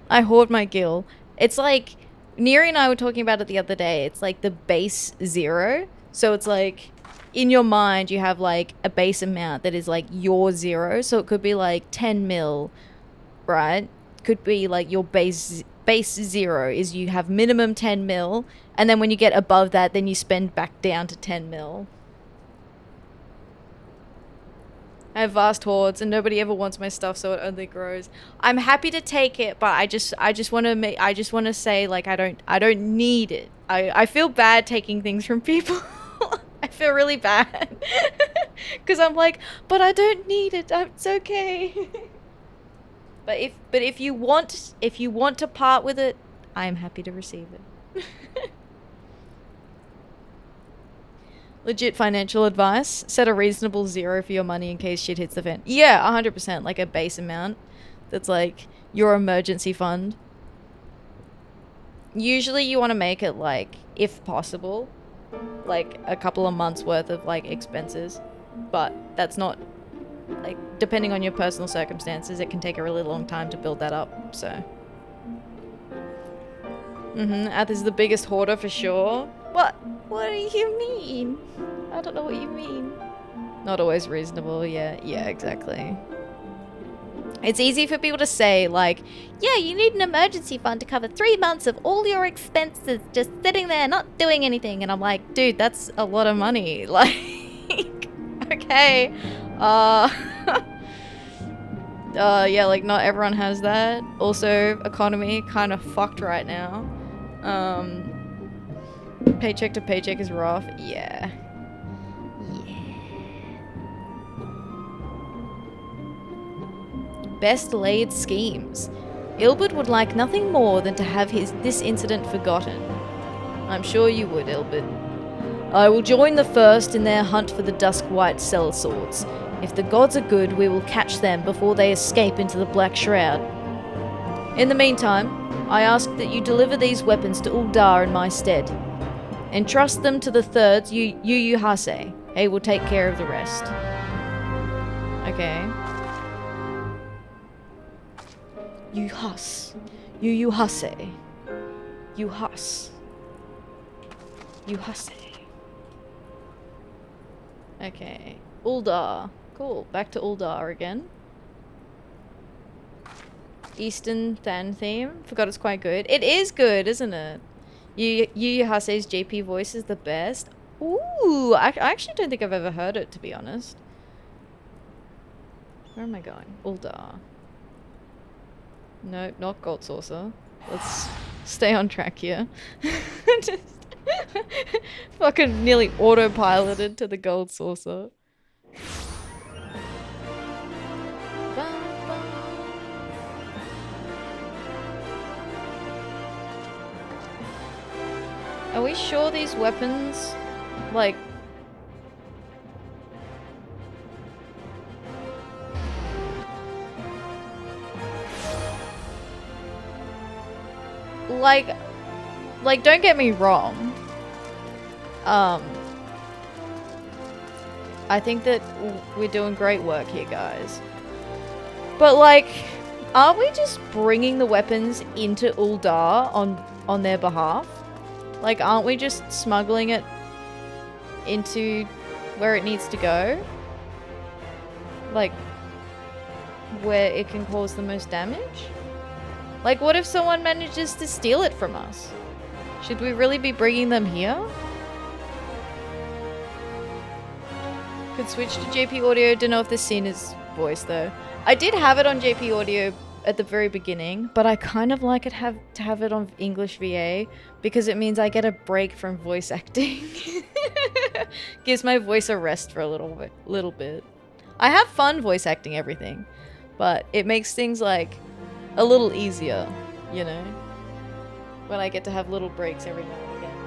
I hoard my gil. It's like, Neri and I were talking about it the other day. It's like the base 0. So it's like, in your mind, you have like a base amount that is like your 0. So it could be like 10 mil, right? Could be like your base base 0 is you have minimum 10 mil, and then when you get above that, then you spend back down to 10 mil. I have vast hoards, and nobody ever wants my stuff, so it only grows. I'm happy to take it, but I just want to say, like, I don't need it. I feel bad taking things from people. I feel really bad because I'm like, but I don't need it. It's okay. but if you want to part with it, I am happy to receive it. Legit financial advice. Set a reasonable 0 for your money in case shit hits the fan. Yeah, 100%. Like a base amount. That's like your emergency fund. Usually you want to make it like, if possible, like a couple of months worth of like expenses. But that's not, like, depending on your personal circumstances, it can take a really long time to build that up, so. Aether's the biggest hoarder for sure. What do you mean? I don't know what you mean. Not always reasonable, yeah, exactly. It's easy for people to say, like, yeah, you need an emergency fund to cover 3 months of all your expenses just sitting there not doing anything. And I'm like, dude, that's a lot of money. Like, okay. Yeah, like, not everyone has that. Also, economy kind of fucked right now. Paycheck to paycheck is rough. Yeah. Best laid schemes. Ilbert would like nothing more than to have this incident forgotten. I'm sure you would, Ilbert. I will join the first in their hunt for the dusk-white sellswords. If the gods are good, we will catch them before they escape into the Black Shroud. In the meantime, I ask that you deliver these weapons to Uldar in my stead. Entrust them to the third Yuyuhase. He will take care of the rest. Okay. Yuyuhase. Okay. Uldar. Cool. Back to Uldar again. Eastern Than theme. Forgot it's quite good. It is good, isn't it? Yuyuhase's JP voice is the best. Ooh, I actually don't think I've ever heard it, to be honest. Where am I going? Uldar. Nope, not Gold Saucer. Let's stay on track here. Just fucking nearly autopiloted to the Gold Saucer. Are we sure these weapons, like... Like, don't get me wrong. I think that we're doing great work here, guys. But, like, aren't we just bringing the weapons into Uldar on their behalf? Like, aren't we just smuggling it into where it needs to go? Like, where it can cause the most damage? Like, what if someone manages to steal it from us? Should we really be bringing them here? Could switch to JP Audio. Don't know if this scene is voice, though. I did have it on JP Audio at the very beginning, but I kind of like it to have it on English VA because it means I get a break from voice acting. Gives my voice a rest for a little bit. I have fun voice acting everything, but it makes things like a little easier, you know, when I get to have little breaks every now and again.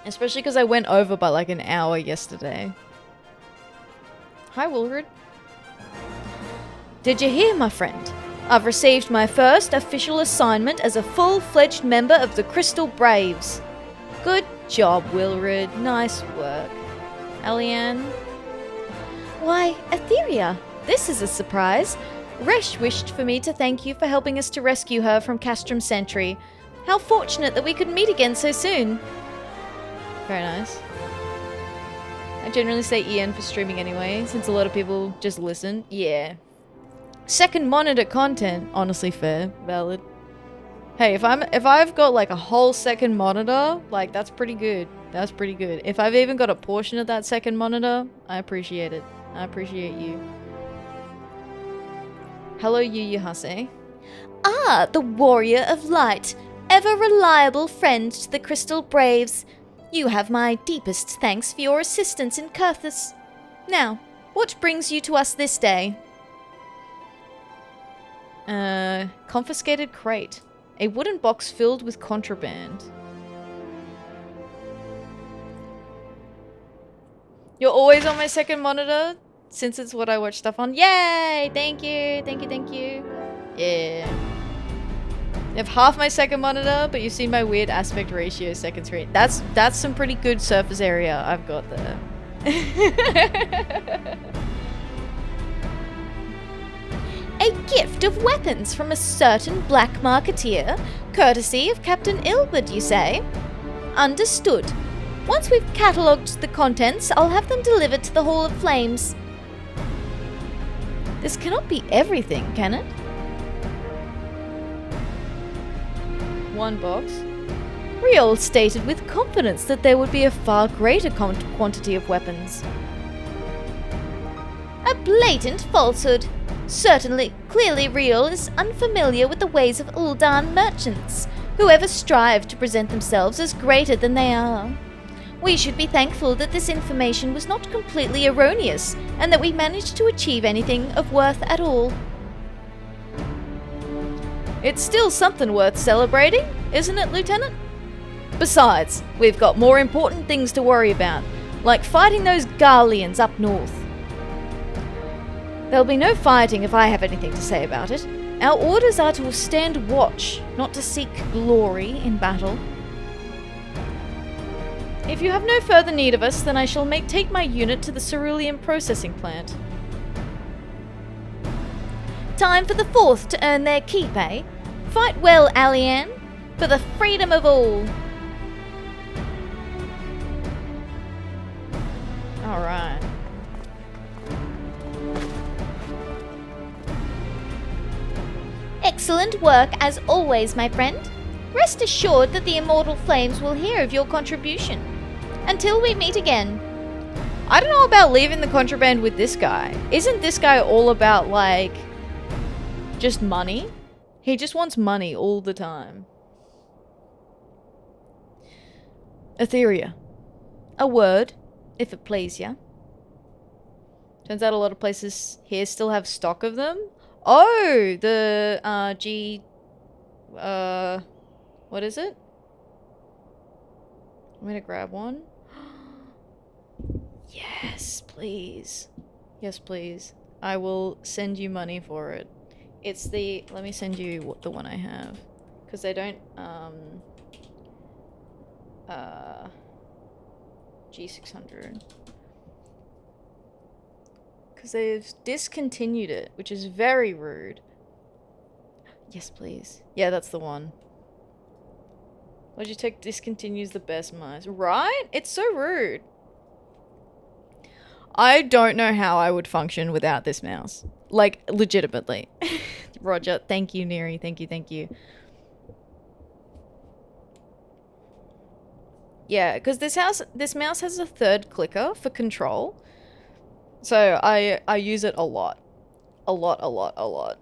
Especially because I went over by like an hour yesterday. Hi, Wilrid. Did you hear, my friend? I've received my first official assignment as a full-fledged member of the Crystal Braves. Good job, Wilrid. Nice work. Eliane? Why, Atheria, this is a surprise. Resh wished for me to thank you for helping us to rescue her from Castrum Sentry. How fortunate that we could meet again so soon. Very nice. I generally say Ian for streaming anyway, since a lot of people just listen. Yeah. Second monitor content, honestly fair, valid. Hey, if I've got like a whole second monitor, like that's pretty good. That's pretty good. If I've even got a portion of that second monitor, I appreciate it. I appreciate you. Hello, Yu Hase. Ah, the Warrior of Light, ever reliable friend to the Crystal Braves. You have my deepest thanks for your assistance in Kurthus. Now, what brings you to us this day? Confiscated crate. A wooden box filled with contraband. You're always on my second monitor, since it's what I watch stuff on. Yay! Thank you, thank you, thank you. Yeah. You have half my second monitor, but you've seen my weird aspect ratio second screen. That's some pretty good surface area I've got there. A gift of weapons from a certain black marketeer, courtesy of Captain Ilbert, you say? Understood. Once we've catalogued the contents, I'll have them delivered to the Hall of Flames. This cannot be everything, can it? One box. Riol stated with confidence that there would be a far greater quantity of weapons. A blatant falsehood. Certainly, clearly Riol is unfamiliar with the ways of Ul'dan merchants, who ever strive to present themselves as greater than they are. We should be thankful that this information was not completely erroneous, and that we managed to achieve anything of worth at all. It's still something worth celebrating, isn't it, Lieutenant? Besides, we've got more important things to worry about, like fighting those Garleans up north. There'll be no fighting if I have anything to say about it. Our orders are to stand watch, not to seek glory in battle. If you have no further need of us, then I shall take my unit to the cerulean processing plant. Time for the fourth to earn their keep, eh? Fight well, Alianne, for the freedom of all. Alright. Excellent work as always, my friend. Rest assured that the Immortal Flames will hear of your contribution. Until we meet again. I don't know about leaving the contraband with this guy. Isn't this guy all about, like, just money? He just wants money all the time. Atheria. A word, if it please ya. Turns out a lot of places here still have stock of them. Oh, the what is it? I'm gonna grab one. Yes, please. Yes, please. I will send you money for it. It's the, let me send you the one I have. Because they don't, G600. Because they've discontinued it, which is very rude. Yes, please. Yeah, that's the one. Logitech discontinues the best mice. Right? It's so rude. I don't know how I would function without this mouse. Like, legitimately. Roger. Thank you, Neri. Thank you, thank you. Yeah, because this mouse has a third clicker for control. So I use it a lot. A lot.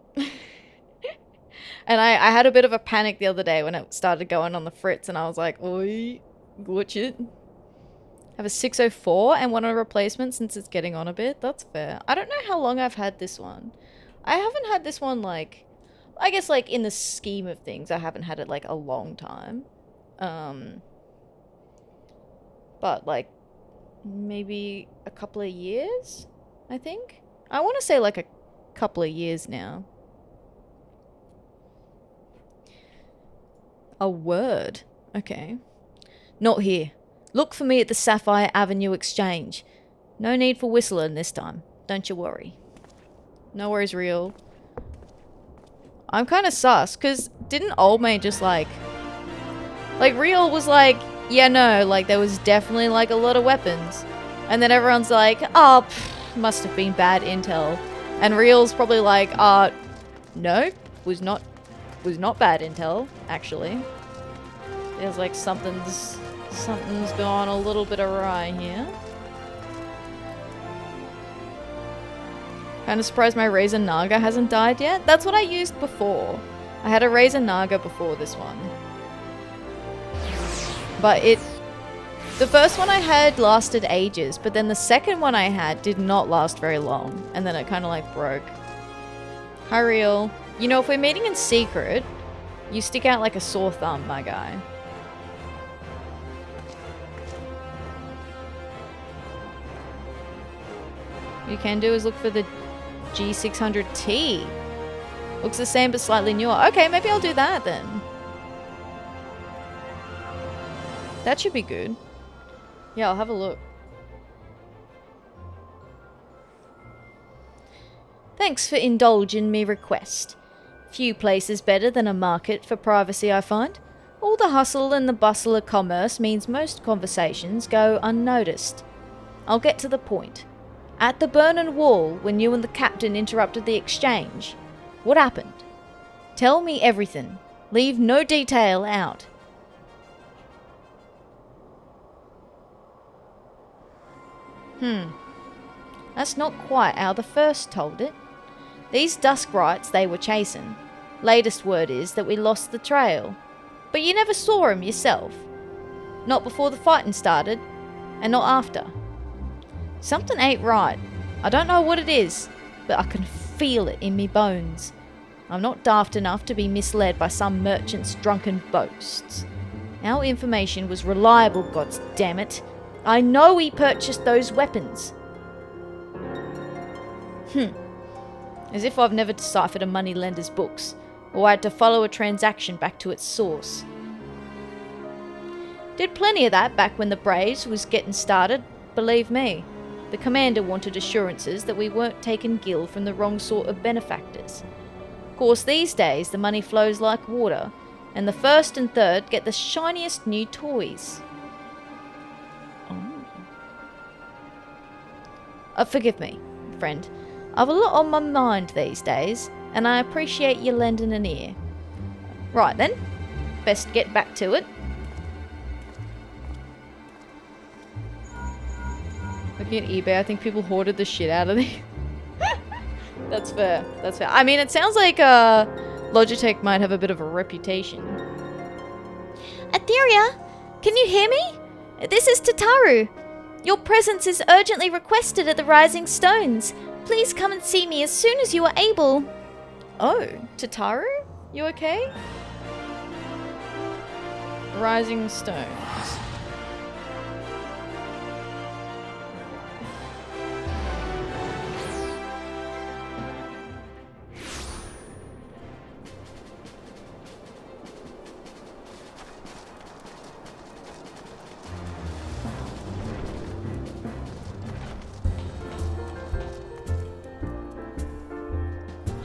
And I had a bit of a panic the other day when it started going on the fritz, and I was like, oi, watch it. I have a 604 and want a replacement since it's getting on a bit. That's fair. I don't know how long I've had this one. I haven't had this one, like, I guess, like, in the scheme of things, I haven't had it, like, a long time. But, like, maybe a couple of years, I think. I want to say, like, a couple of years now. A word. Okay. Not here. Look for me at the Sapphire Avenue Exchange. No need for whistling this time. Don't you worry. No worries, Real. I'm kind of sus, because didn't Old Mate just, like, Real was like, yeah, no, like, there was definitely, like, a lot of weapons. And then everyone's like, oh, must have been bad intel. And Real's probably like, no, was not bad intel, actually. There's like something's gone a little bit awry here. Kind of surprised my Razor Naga hasn't died yet. That's what I used before. I had a Razor Naga before this one. But the first one I had lasted ages, but then the second one I had did not last very long. And then it kind of like broke. Hi, Real. You know, if we're meeting in secret, you stick out like a sore thumb, my guy. What you can do is look for the G600T. Looks the same but slightly newer. Okay, maybe I'll do that then. That should be good. Yeah, I'll have a look. Thanks for indulging me request. Few places better than a market for privacy, I find. All the hustle and the bustle of commerce means most conversations go unnoticed. I'll get to the point. At the Burnin' Wall, when you and the captain interrupted the exchange, what happened? Tell me everything. Leave no detail out. That's not quite how the first told it. These Duskrights they were chasing. Latest word is that we lost the trail. But you never saw him yourself. Not before the fighting started, and not after. Something ain't right. I don't know what it is, but I can feel it in me bones. I'm not daft enough to be misled by some merchant's drunken boasts. Our information was reliable, goddammit. I know he purchased those weapons. As if I've never deciphered a moneylender's books, or had to follow a transaction back to its source. Did plenty of that back when the Braves was getting started, believe me. The commander wanted assurances that we weren't taking gil from the wrong sort of benefactors. Of course, these days the money flows like water, and the first and third get the shiniest new toys. Forgive me, friend. I've a lot on my mind these days, and I appreciate you lending an ear. Right then, best get back to it. Looking at eBay, I think people hoarded the shit out of these. That's fair. That's fair. I mean, it sounds like Logitech might have a bit of a reputation. Atheria, can you hear me? This is Tataru. Your presence is urgently requested at the Rising Stones. Please come and see me as soon as you are able. Oh, Tataru? You okay? Rising Stones.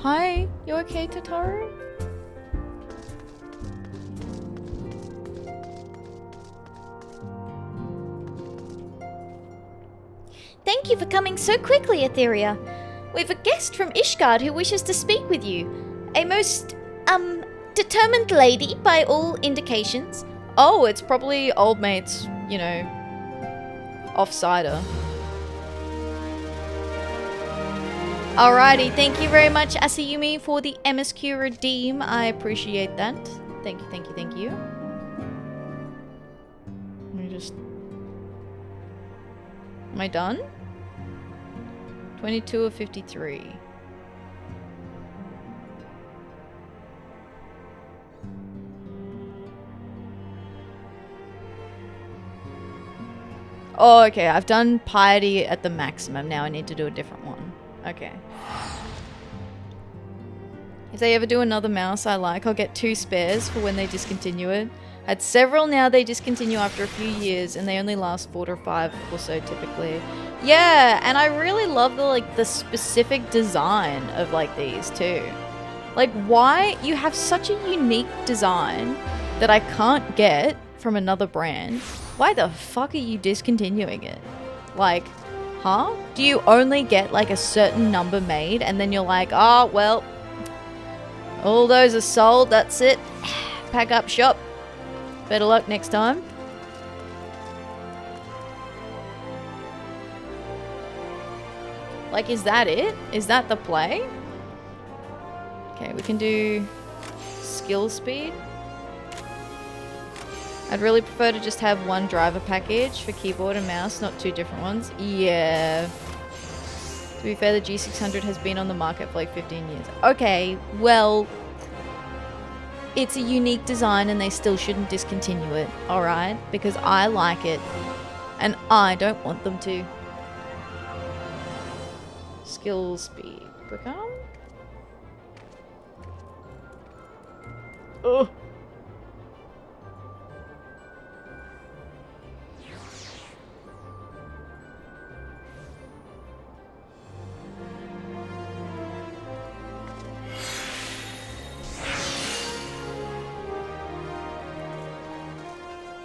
Hi, you okay, Tataru? Thank you for coming so quickly, Atheria. We've a guest from Ishgard who wishes to speak with you. A most, determined lady by all indications. Oh, it's probably old mate's, you know, offsider. Alrighty, thank you very much, Asayumi, for the MSQ redeem. I appreciate that. Thank you, thank you, thank you. Let me just... Am I done? 22 of 53. Oh, okay, I've done piety at the maximum. Now I need to do a different one. Okay. If they ever do another mouse I like, I'll get 2 spares for when they discontinue it. Had several, now they discontinue after a few years, and they only last 4 to 5 or so typically. Yeah, and I really love the specific design of like these too. Like, why you have such a unique design that I can't get from another brand? Why the fuck are you discontinuing it? Like, Huh? Do you only get like a certain number made and then you're like, oh, well, all those are sold, that's it. Pack up shop. Better luck next time. Like, is that it? Is that the play? Okay, we can do skill speed. I'd really prefer to just have one driver package for keyboard and mouse, not two different ones. Yeah. To be fair, the G600 has been on the market for like 15 years. Okay, well, it's a unique design and they still shouldn't discontinue it, alright? Because I like it and I don't want them to. Skill speed. Quicker. Ugh.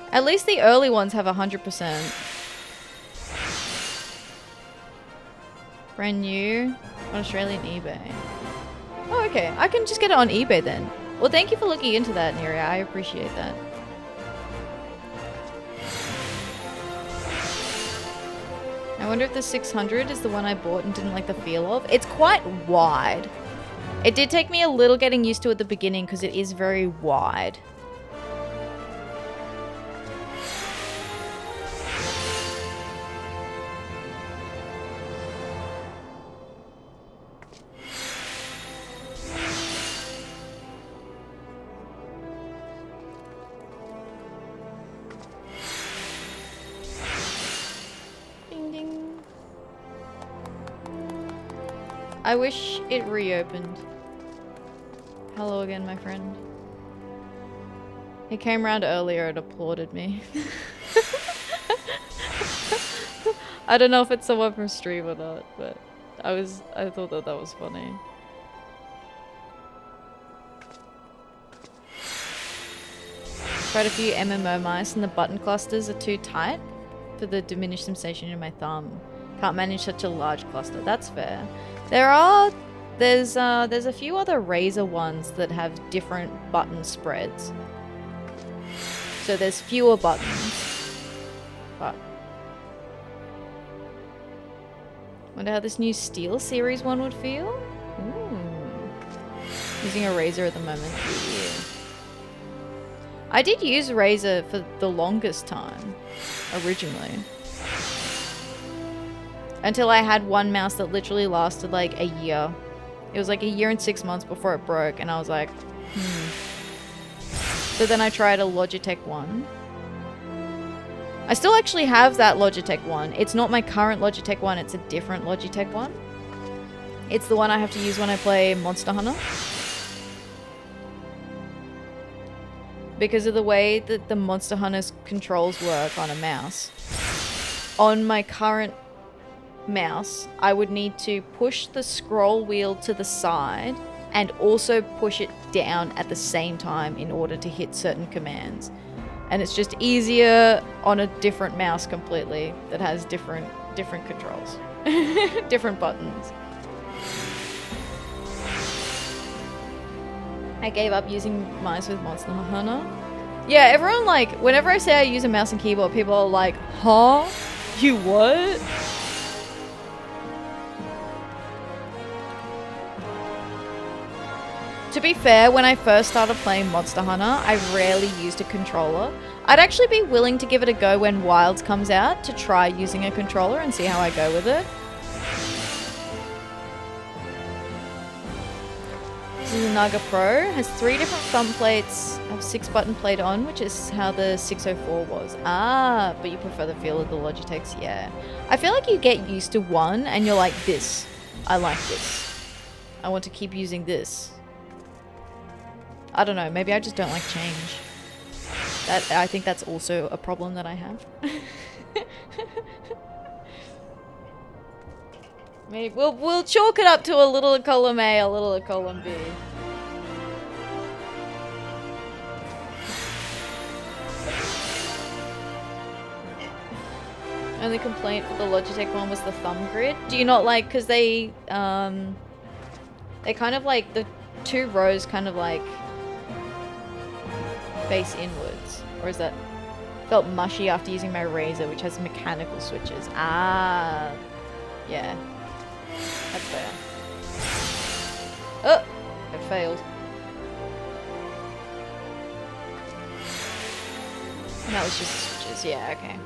At least the early ones have 100%. Brand new on Australian eBay. Oh, okay. I can just get it on eBay then. Well, thank you for looking into that, Neria. I appreciate that. I wonder if the 600 is the one I bought and didn't like the feel of. It's quite wide. It did take me a little getting used to at the beginning because it is very wide. I wish it reopened. Hello again, my friend. He came around earlier and applauded me. I don't know if it's someone from stream or not, but I thought that was funny. Tried a few MMO mice and the button clusters are too tight for the diminished sensation in my thumb. Can't manage such a large cluster. That's fair. There's a few other Razer ones that have different button spreads. So there's fewer buttons. But wonder how this new Steel Series one would feel? Ooh. Using a Razer at the moment. Yeah. I did use Razer for the longest time, originally. Until I had one mouse that literally lasted like a year. It was like a year and 6 months before it broke, and I was like, So then I tried a Logitech one. I still actually have that Logitech one. It's not my current Logitech one, it's a different Logitech one. It's the one I have to use when I play Monster Hunter. Because of the way that the Monster Hunter's controls work on a mouse. On my current mouse, I would need to push the scroll wheel to the side and also push it down at the same time in order to hit certain commands. And it's just easier on a different mouse completely that has different controls. Different buttons. I gave up using mice with Monster Hunter. Yeah, everyone like, whenever I say I use a mouse and keyboard, people are like, huh? You what? To be fair, when I first started playing Monster Hunter, I rarely used a controller. I'd actually be willing to give it a go when Wilds comes out to try using a controller and see how I go with it. This is a Naga Pro. Has 3 different thumb plates. I have 6 button plate on, which is how the 604 was. Ah, but you prefer the feel of the Logitechs? Yeah. I feel like you get used to one and you're like, this. I like this. I want to keep using this. I don't know, maybe I just don't like change. I think that's also a problem that I have. Maybe we'll chalk it up to a little column A, a little column B. Only complaint with the Logitech one was the thumb grid. Do you not like, because they kind of like, the 2 rows kind of like face inwards, or is that felt mushy after using my razor, which has mechanical switches. Ah, yeah, that's fair. Oh, it failed. And that was just the switches. Yeah, okay.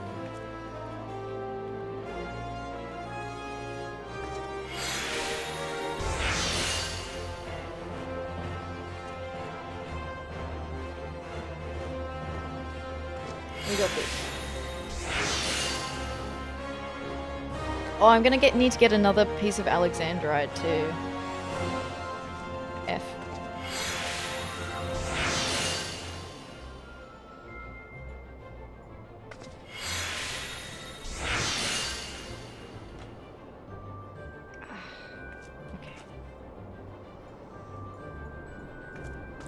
We got this. Oh, I'm gonna need to get another piece of Alexandrite too. F. Okay.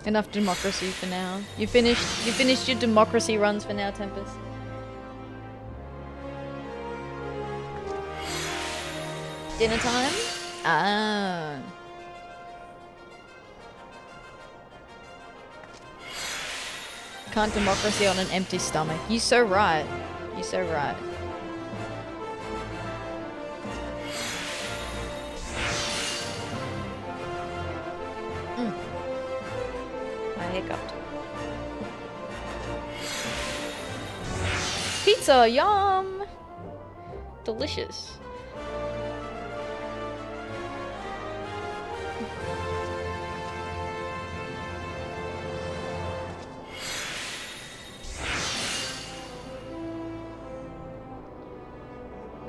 Enough democracy for now. You finished your democracy runs for now, Tempest. Dinner time? Ah. Can't democracy on an empty stomach. You're so right. You're so right. I hiccuped. Pizza, yum! Delicious.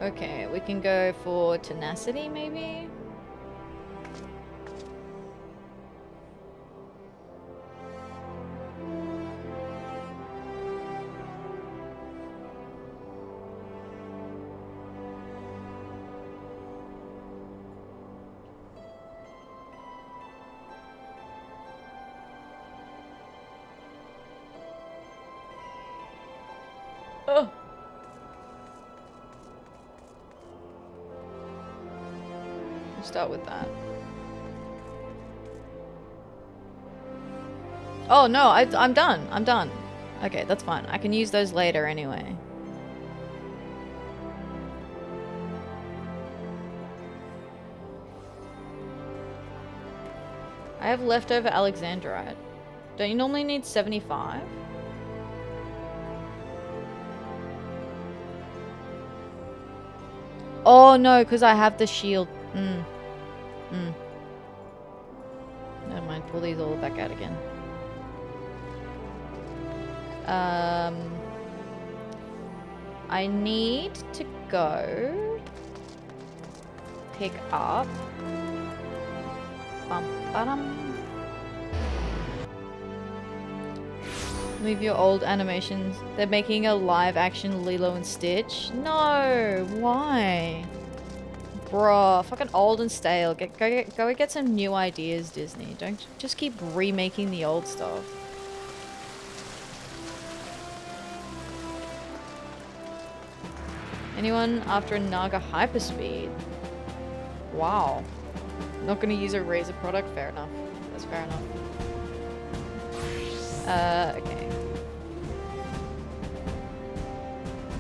Okay, we can go for tenacity, maybe? Oh! Start with that. Oh no, I'm done. I'm done. Okay, that's fine. I can use those later anyway. I have leftover Alexandrite. Don't you normally need 75? Oh no, because I have the shield. Never mind, pull these all back out again. I need to go pick up Leave your old animations. They're making a live action Lilo and Stitch. No, why? Bruh, fucking old and stale. Go get some new ideas, Disney. Don't just keep remaking the old stuff. Anyone after a Naga hyperspeed? Wow. Not gonna use a Razor product? Fair enough. That's fair enough. Okay.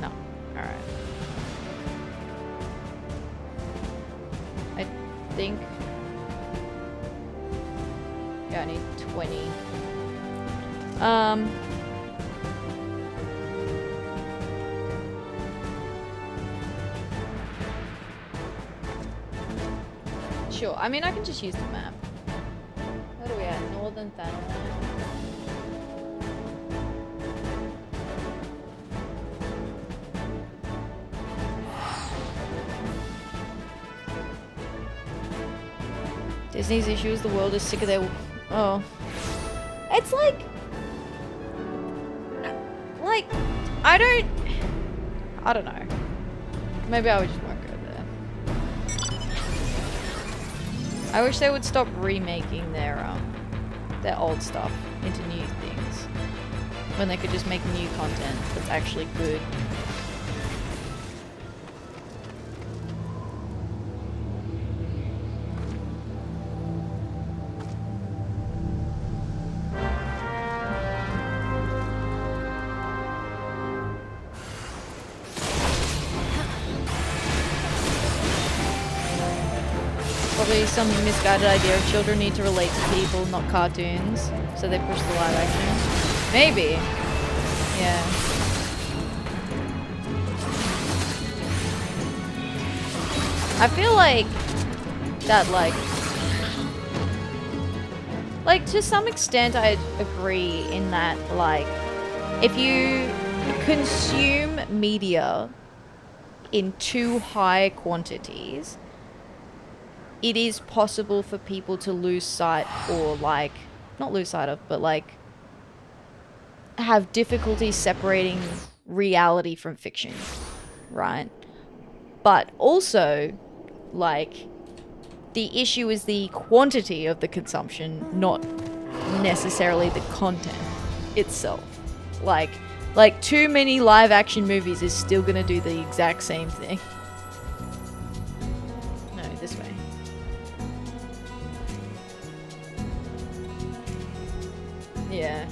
No. Alright. I think... Yeah, I need 20. Sure, I mean I can just use the map. Where are we at? Northern Thanos. Disney's issue is the world is sick of their... Oh. It's like... I don't know. Maybe I would just won't go there. I wish they would stop remaking their old stuff into new things. When they could just make new content that's actually good. Probably some misguided idea of children need to relate to people, not cartoons. So they push the live action. Maybe. Yeah. I feel like that, like to some extent I agree in that, like, if you consume media in too high quantities, it is possible for people to lose sight, or like, not lose sight of, but like have difficulty separating reality from fiction, right? But also, like, the issue is the quantity of the consumption, not necessarily the content itself. Like too many live action movies is still gonna do the exact same thing. No, this way. Yeah.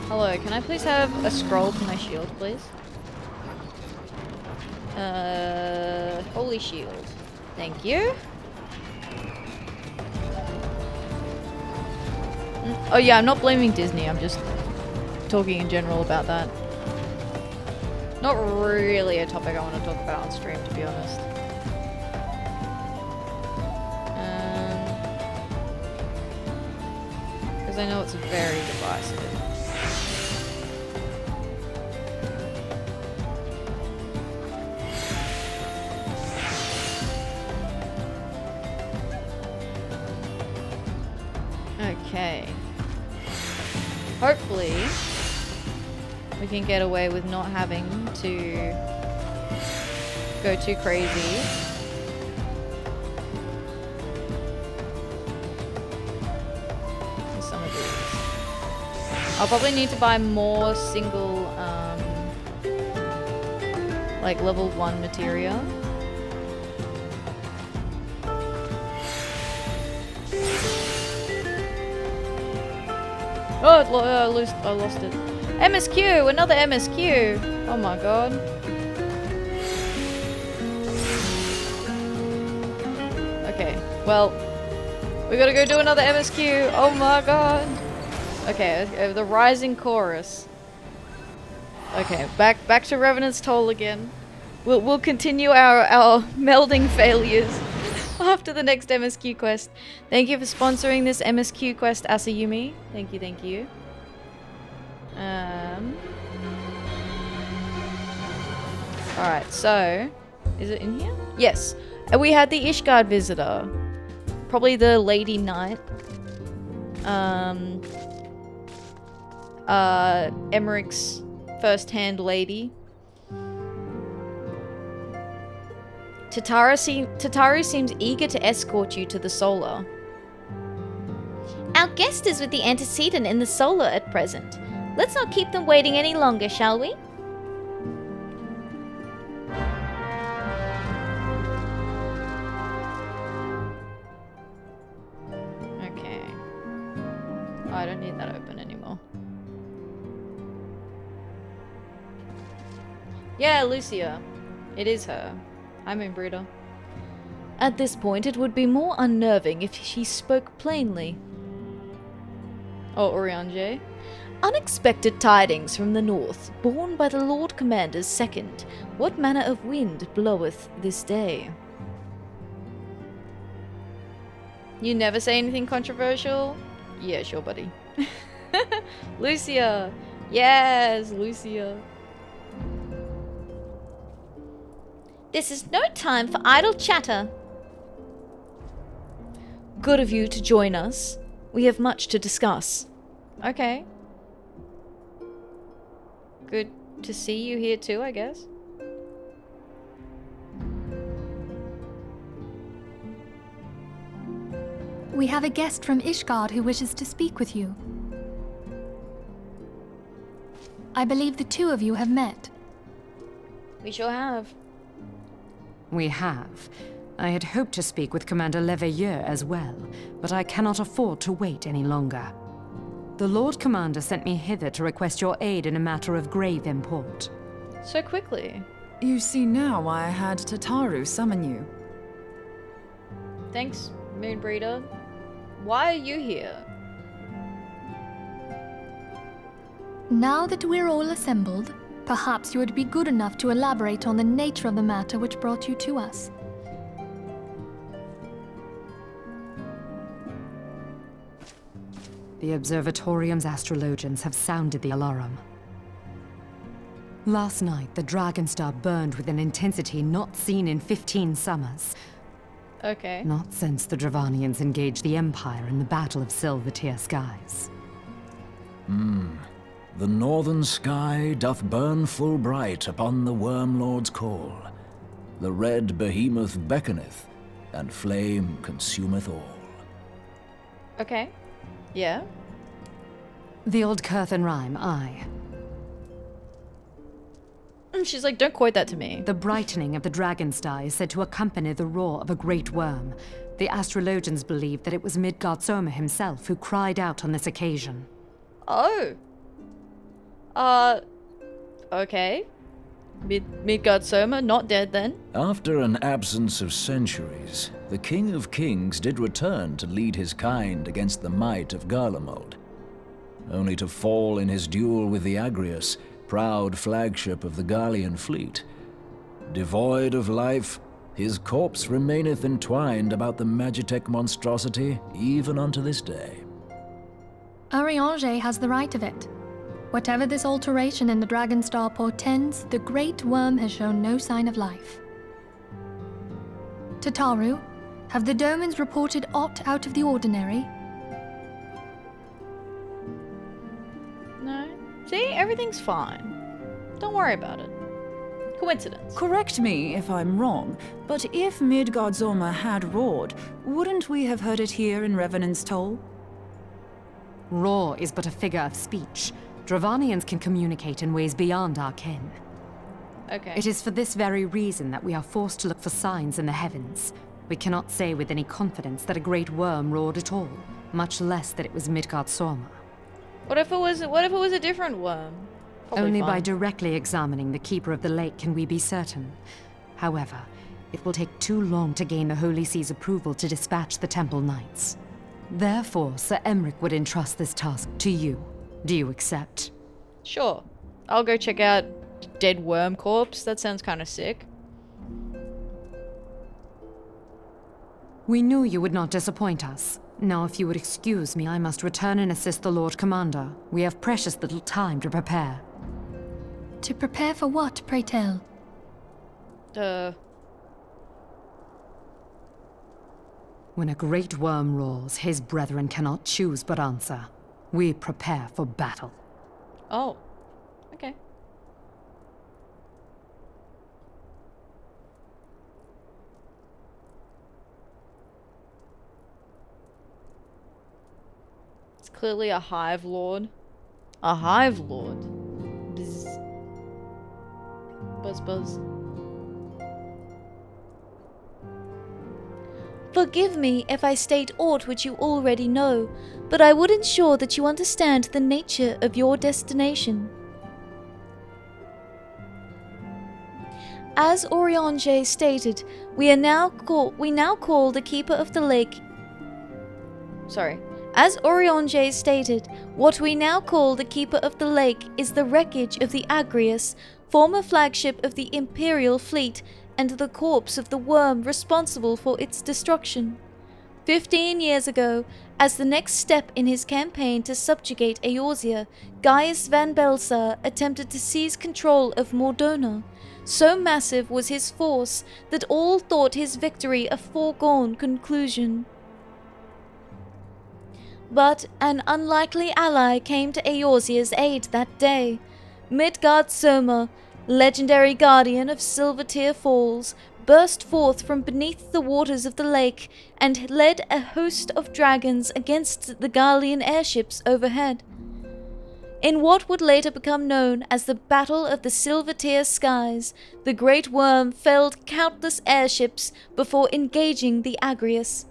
Hello, can I please have a scroll for my shield, please? Holy shield. Thank you. Oh yeah, I'm not blaming Disney, I'm just talking in general about that. Not really a topic I want to talk about on stream, to be honest. Because I know it's very divisive. Okay. Hopefully, we can get away with not having to go too crazy. With some of these. I'll probably need to buy more single, like level 1 materia. Oh, I lost it. MSQ! Another MSQ! Oh my god. Okay, well, we gotta go do another MSQ. Oh my god. Okay, the rising chorus. Okay, back to Revenant's Toll again. We'll continue our melding failures after the next MSQ quest. Thank you for sponsoring this MSQ quest, Asayumi. Thank you, thank you. Alright, so... is it in here? Yes. We had the Ishgard visitor. Probably the Lady Knight. Emmerich's first-hand lady. Tataru seems eager to escort you to the Solar. Our guest is with the antecedent in the Solar at present. Let's not keep them waiting any longer, shall we? Okay. Oh, I don't need that open anymore. Yeah, Lucia. It is her. I'm Inbreeder. At this point, it would be more unnerving if she spoke plainly. Oh, Oriange. Unexpected tidings from the north, borne by the Lord Commander's second. What manner of wind bloweth this day? You never say anything controversial? Yeah, sure, buddy. Lucia! Yes, Lucia. This is no time for idle chatter. Good of you to join us. We have much to discuss. Okay. Good to see you here too, I guess. We have a guest from Ishgard who wishes to speak with you. I believe the two of you have met. We sure have. We have. I had hoped to speak with Commander Leveilleur as well, but I cannot afford to wait any longer. The Lord Commander sent me hither to request your aid in a matter of grave import. So quickly. You see now why I had Tataru summon you. Thanks, Moonbreeder. Why are you here? Now that we're all assembled, perhaps you would be good enough to elaborate on the nature of the matter which brought you to us. The Observatorium's astrologians have sounded the alarm. Last night, the Dragonstar burned with an intensity not seen in 15 summers. Okay. Not since the Dravanians engaged the Empire in the Battle of Silvertear Skies. The northern sky doth burn full bright upon the Wormlord's call. The red behemoth beckoneth, and flame consumeth all. Okay. Yeah. The old Curthan rhyme, aye. And she's like, don't quote that to me. The brightening of the Dragonstar is said to accompany the roar of a great worm. The astrologians believe that it was Midgard Soma himself who cried out on this occasion. Oh. Okay. Midgard Soma, not dead then? After an absence of centuries, the King of Kings did return to lead his kind against the might of Garlemald, only to fall in his duel with the Agrius, proud flagship of the Gallian fleet. Devoid of life, his corpse remaineth entwined about the Magitech monstrosity even unto this day. Ariange has the right of it. Whatever this alteration in the Dragonstar portends, the Great Worm has shown no sign of life. Tataru, have the Domans reported aught out of the ordinary? No. See, everything's fine. Don't worry about it. Coincidence. Correct me if I'm wrong, but if Midgard Soma had roared, wouldn't we have heard it here in Revenant's Toll? Roar is but a figure of speech. Dravanians can communicate in ways beyond our ken. Okay. It is for this very reason that we are forced to look for signs in the heavens. We cannot say with any confidence that a great worm roared at all, much less that it was Midgard Soma. What if it was a different worm? Probably Only by fine. directly examining the Keeper of the Lake can we be certain. However, it will take too long to gain the Holy See's approval to dispatch the Temple Knights. Therefore, Sir Emric would entrust this task to you. Do you accept? Sure. I'll go check out dead worm corpse. That sounds kind of sick. We knew you would not disappoint us. Now, if you would excuse me, I must return and assist the Lord Commander. We have precious little time to prepare. To prepare for what, pray tell? When a great worm roars, his brethren cannot choose but answer. We prepare for battle. Oh. Okay. It's clearly a hive lord. A hive lord. Bzz. Buzz buzz. Forgive me if I state aught which you already know, but I would ensure that you understand the nature of your destination. As Oriange stated, we now call the Keeper of the Lake. Sorry. As Oriange stated, what we now call the Keeper of the Lake is the wreckage of the Agrius, former flagship of the Imperial fleet, and the corpse of the worm responsible for its destruction. 15 years ago, as the next step in his campaign to subjugate Eorzea, Gaius van Belsar attempted to seize control of Mordona. So massive was his force that all thought his victory a foregone conclusion. But an unlikely ally came to Eorzea's aid that day. Midgard Soma, legendary guardian of Silvertear Falls, burst forth from beneath the waters of the lake and led a host of dragons against the Gallian airships overhead. In what would later become known as the Battle of the Silvertear Skies, the Great Worm felled countless airships before engaging the Agrius.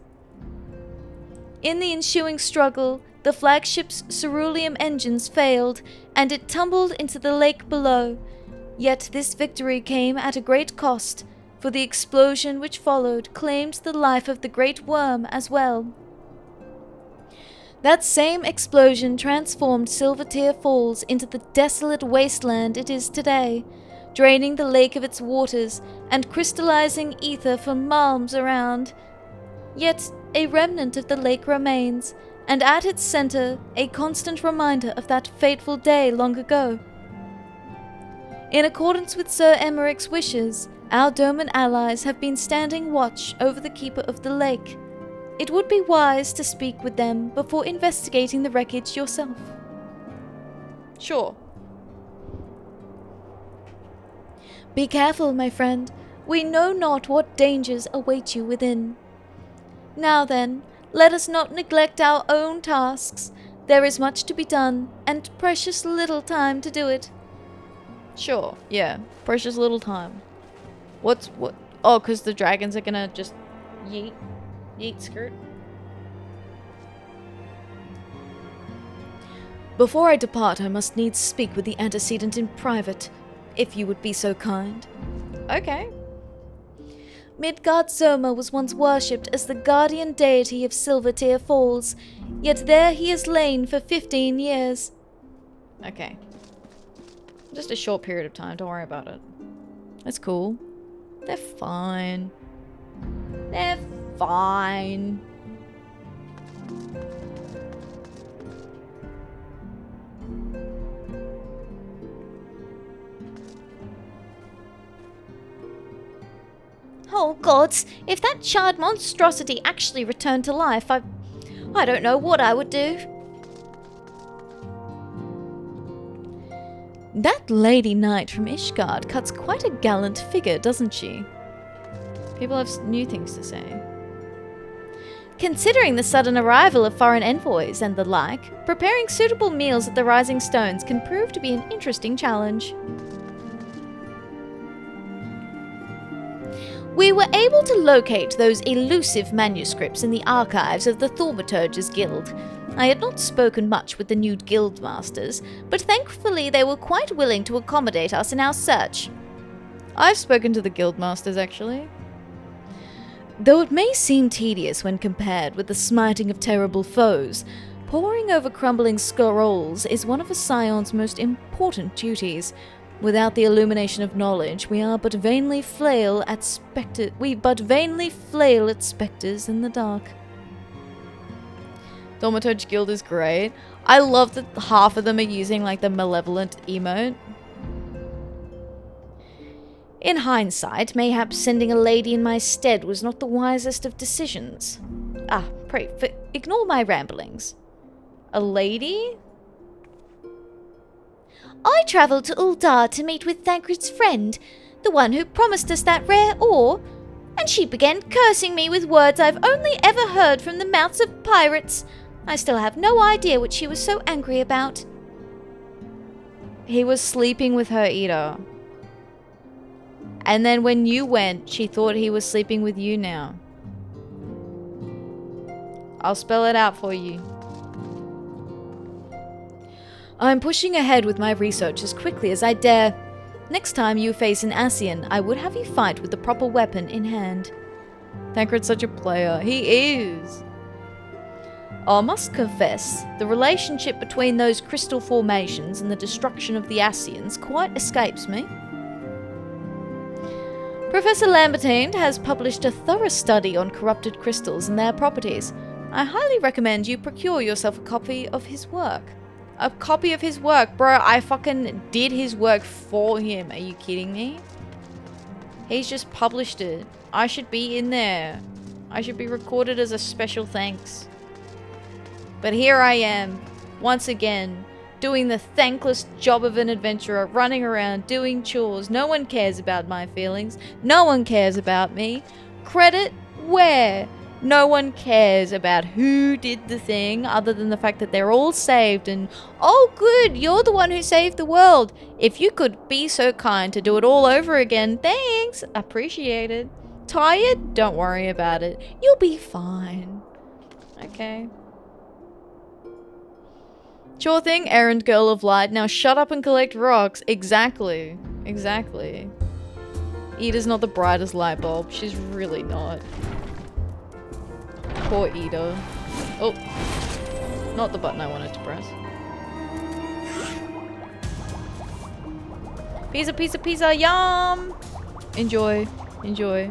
In the ensuing struggle, the flagship's cerulean engines failed, and it tumbled into the lake below. Yet this victory came at a great cost, for the explosion which followed claimed the life of the great worm as well. That same explosion transformed Silvertear Falls into the desolate wasteland it is today, draining the lake of its waters and crystallizing ether for miles around. Yet a remnant of the lake remains, and at its center a constant reminder of that fateful day long ago. In accordance with Sir Emmerich's wishes, our Doman allies have been standing watch over the keeper of the lake. It would be wise to speak with them before investigating the wreckage yourself. Sure. Be careful, my friend. We know not what dangers await you within. Now then, let us not neglect our own tasks. There is much to be done, and precious little time to do it. Sure, yeah. Precious little time. What? Oh, because the dragons are gonna just yeet skirt. Before I depart, I must needs speak with the antecedent in private, if you would be so kind. Okay. Midgard Zoma was once worshipped as the guardian deity of Silvertear Falls, yet there he has lain for 15 years. Okay. Just a short period of time, don't worry about it. That's cool. They're fine. They're fine. Oh gods, if that charred monstrosity actually returned to life, I don't know what I would do. That Lady Knight from Ishgard cuts quite a gallant figure, doesn't she? People have new things to say. Considering the sudden arrival of foreign envoys and the like, preparing suitable meals at the Rising Stones can prove to be an interesting challenge. We were able to locate those elusive manuscripts in the archives of the Thaumaturges Guild. I had not spoken much with the new guild masters, but thankfully they were quite willing to accommodate us in our search. I've spoken to the guild masters, actually. Though it may seem tedious when compared with the smiting of terrible foes, poring over crumbling scrolls is one of a scion's most important duties. Without the illumination of knowledge, we but vainly flail at spectres in the dark. Thaumaturge Guild is great. I love that half of them are using like the malevolent emote. In hindsight, mayhap sending a lady in my stead was not the wisest of decisions. Pray, ignore my ramblings. A lady? I travelled to Uldar to meet with Thancred's friend, the one who promised us that rare ore, and she began cursing me with words I've only ever heard from the mouths of pirates. I still have no idea what she was so angry about. He was sleeping with her, Ida. And then when you went, she thought he was sleeping with you now. I'll spell it out for you. I'm pushing ahead with my research as quickly as I dare. Next time you face an Ascian, I would have you fight with the proper weapon in hand. Thancred's such a player. He is. I must confess, the relationship between those crystal formations and the destruction of the Ascians quite escapes me. Professor Lambertine has published a thorough study on corrupted crystals and their properties. I highly recommend you procure yourself a copy of his work. A copy of his work? Bro, I fucking did his work for him. Are you kidding me? He's just published it. I should be in there. I should be recorded as a special thanks. But here I am, once again, doing the thankless job of an adventurer, running around, doing chores. No one cares about my feelings. No one cares about me. Credit where? No one cares about who did the thing other than the fact that they're all saved and, oh good, you're the one who saved the world. If you could be so kind to do it all over again, thanks. Appreciate it. Tired? Don't worry about it. You'll be fine. Okay. Sure thing, errand girl of light. Now shut up and collect rocks. Exactly. Exactly. Eda's not the brightest light bulb. She's really not. Poor Eda. Oh. Not the button I wanted to press. Pizza, pizza, pizza, yum! Enjoy. Enjoy.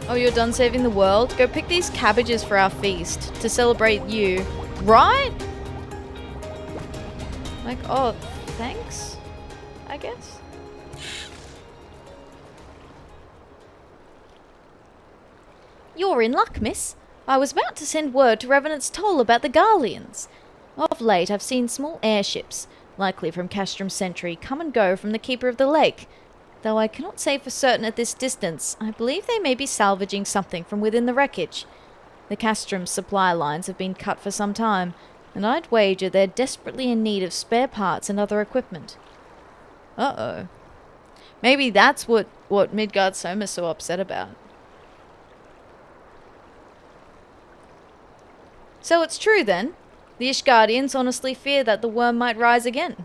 Oh, you're done saving the world? Go pick these cabbages for our feast to celebrate you. Right? Like, oh, thanks? I guess? You're in luck, miss. I was about to send word to Revenant's Toll about the Garleans. Of late, I've seen small airships, likely from Castrum Sentry, come and go from the Keeper of the Lake. Though I cannot say for certain at this distance, I believe they may be salvaging something from within the wreckage. The Castrum's supply lines have been cut for some time, and I'd wager they're desperately in need of spare parts and other equipment. Uh-oh. Maybe that's what Midgard Soma's so upset about. So it's true then? The Ishgardians honestly fear that the worm might rise again.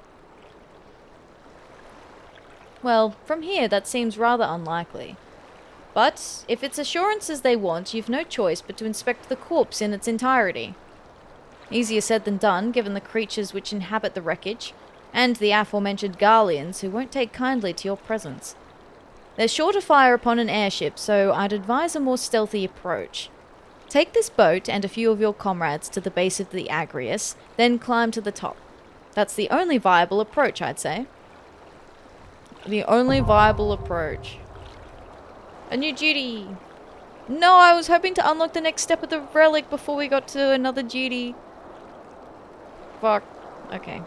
Well, from here that seems rather unlikely. But if it's assurances they want, you've no choice but to inspect the corpse in its entirety. Easier said than done, given the creatures which inhabit the wreckage, and the aforementioned Garleans who won't take kindly to your presence. They're sure to fire upon an airship, so I'd advise a more stealthy approach. Take this boat and a few of your comrades to the base of the Agrius, then climb to the top. That's the only viable approach, I'd say. The only viable approach. A new duty! No, I was hoping to unlock the next step of the relic before we got to another duty. Fuck. Okay.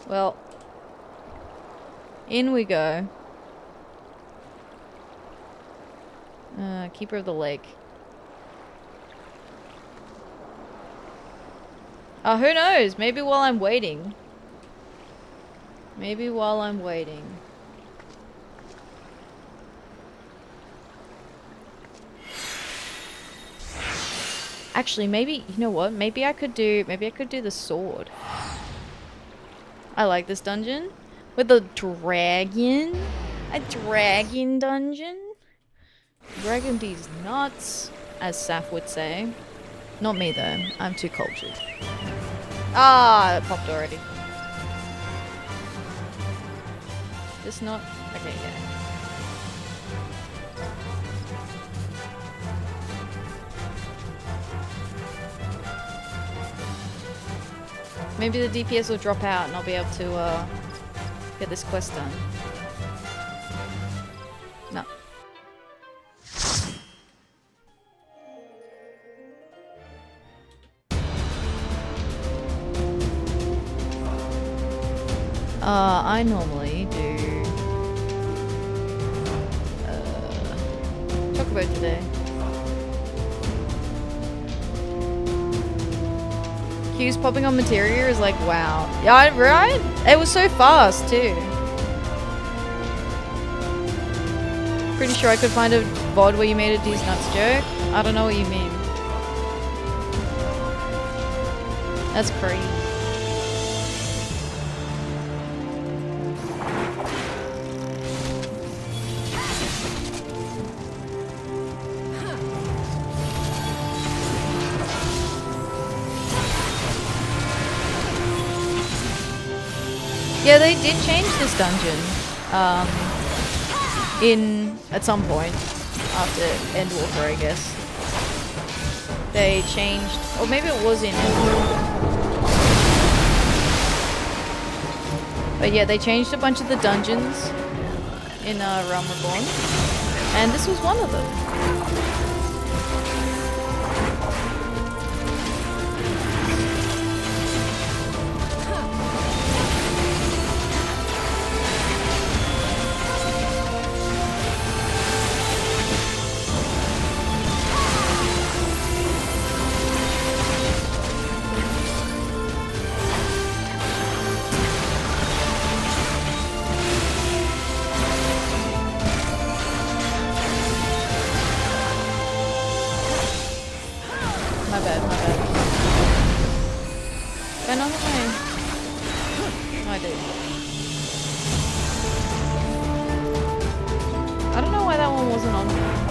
Well. In we go. Keeper of the Lake. Who knows? Maybe while I'm waiting. Maybe while I'm waiting. Actually, maybe, you know what? Maybe I could do the sword. I like this dungeon. With a dragon. A dragon dungeon. Dragon these nuts, as Saf would say. Not me though, I'm too cultured. Ah, it popped already. This not? Okay, yeah. Maybe the DPS will drop out and I'll be able to get this quest done. No. I normally do Chocobo today. Q's popping on Atheria is like, wow. Yeah, right? It was so fast too. Pretty sure I could find a VOD where you made a D's nuts joke. I don't know what you mean. That's crazy. Yeah, they did change this dungeon. At some point after Endwalker, I guess. They changed, or maybe it was in Endwalker. But yeah, they changed a bunch of the dungeons in Realm Reborn, and this was one of them. I know that way. No, I did. I don't know why that one wasn't on there.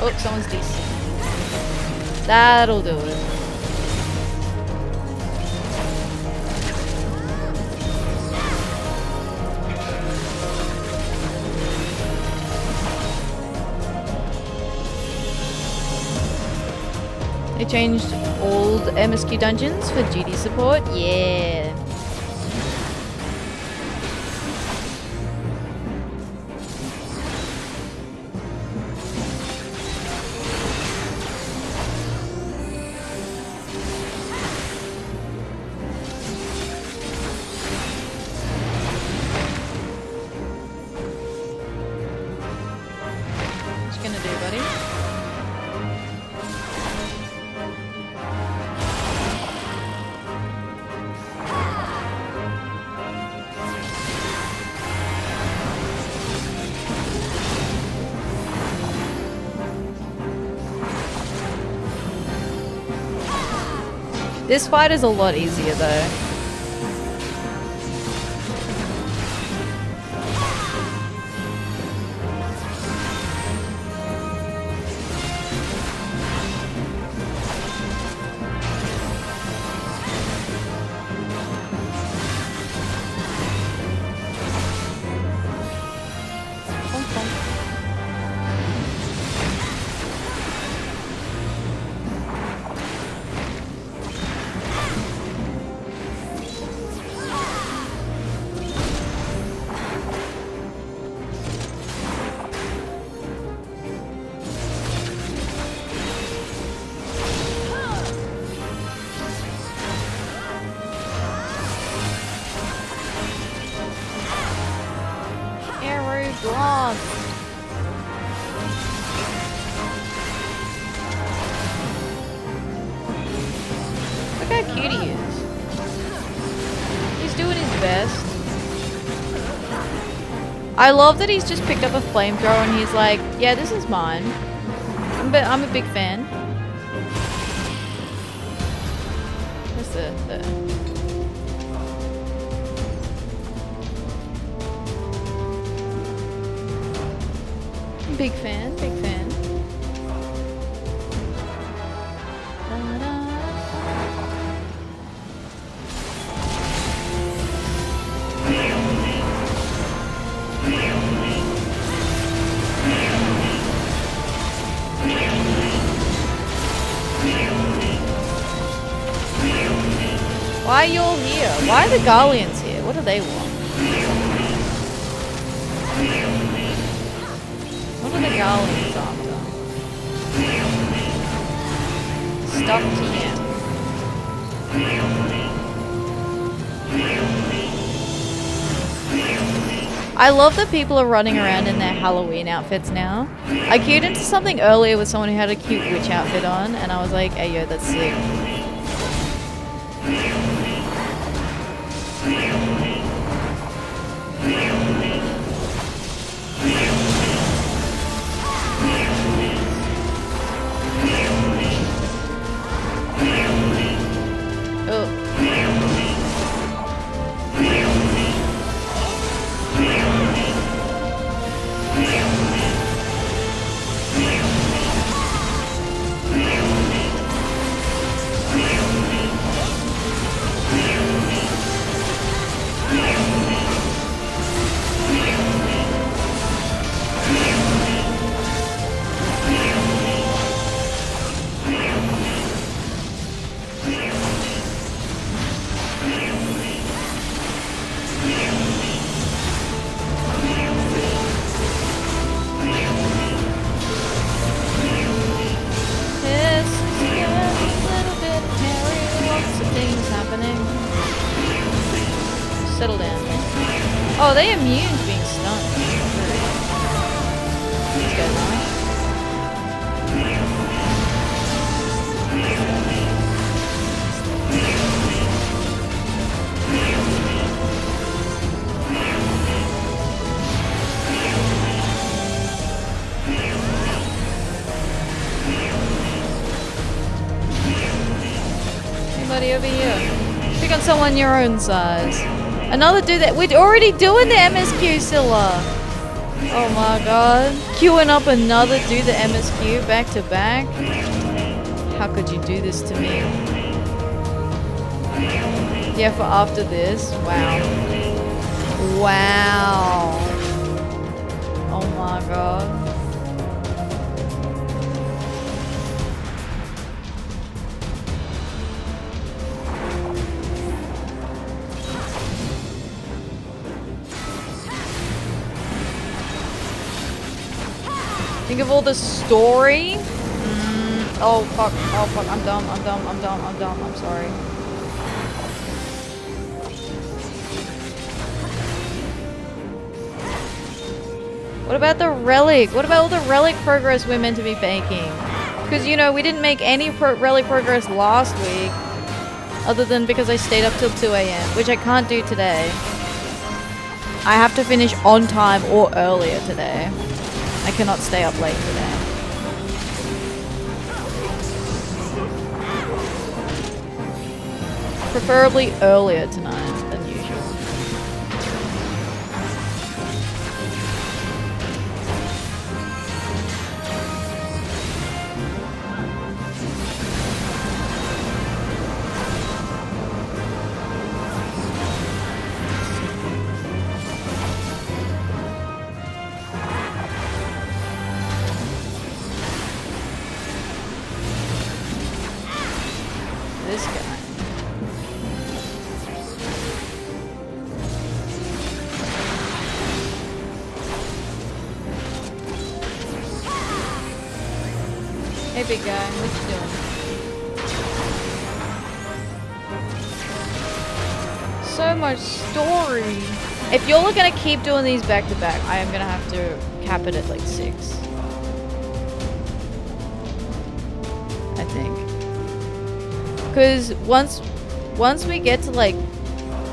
Oh, someone's decent. That'll do it. They changed old MSQ dungeons for GD support? Yeah. This fight is a lot easier though. Look how cute he is. He's doing his best. I love that he's just picked up a flamethrower and he's like, yeah, this is mine. But I'm a big fan. Where's the big fan, big fan. Why are you all here? Why are the Garleans here? What do they want? What are the Garleans after? Stuff TM. I love that people are running around in their Halloween outfits now. I queued into something earlier with someone who had a cute witch outfit on, and I was like, hey yo, that's sick. Settle down. Oh, are they immune to being stunned? These guys aren't. Anybody over here? Pick on someone your own size. Another dude that we're already doing the MSQ, Scylla. Oh my god. Queuing up another dude the MSQ back to back. How could you do this to me? Yeah, for after this. Wow. Wow. Oh my god. Think of all the story. Oh fuck, I'm dumb, I'm sorry. What about the relic? What about all the relic progress we're meant to be making? Because, you know, we didn't make any relic progress last week. Other than because I stayed up till 2 AM, which I can't do today. I have to finish on time or earlier today. I cannot stay up late today. Preferably earlier tonight than usual. This guy. Hey big guy, what you doing? So much story. If you're gonna keep doing these back to back, I am gonna have to cap it at like 6. I think. Because once we get to like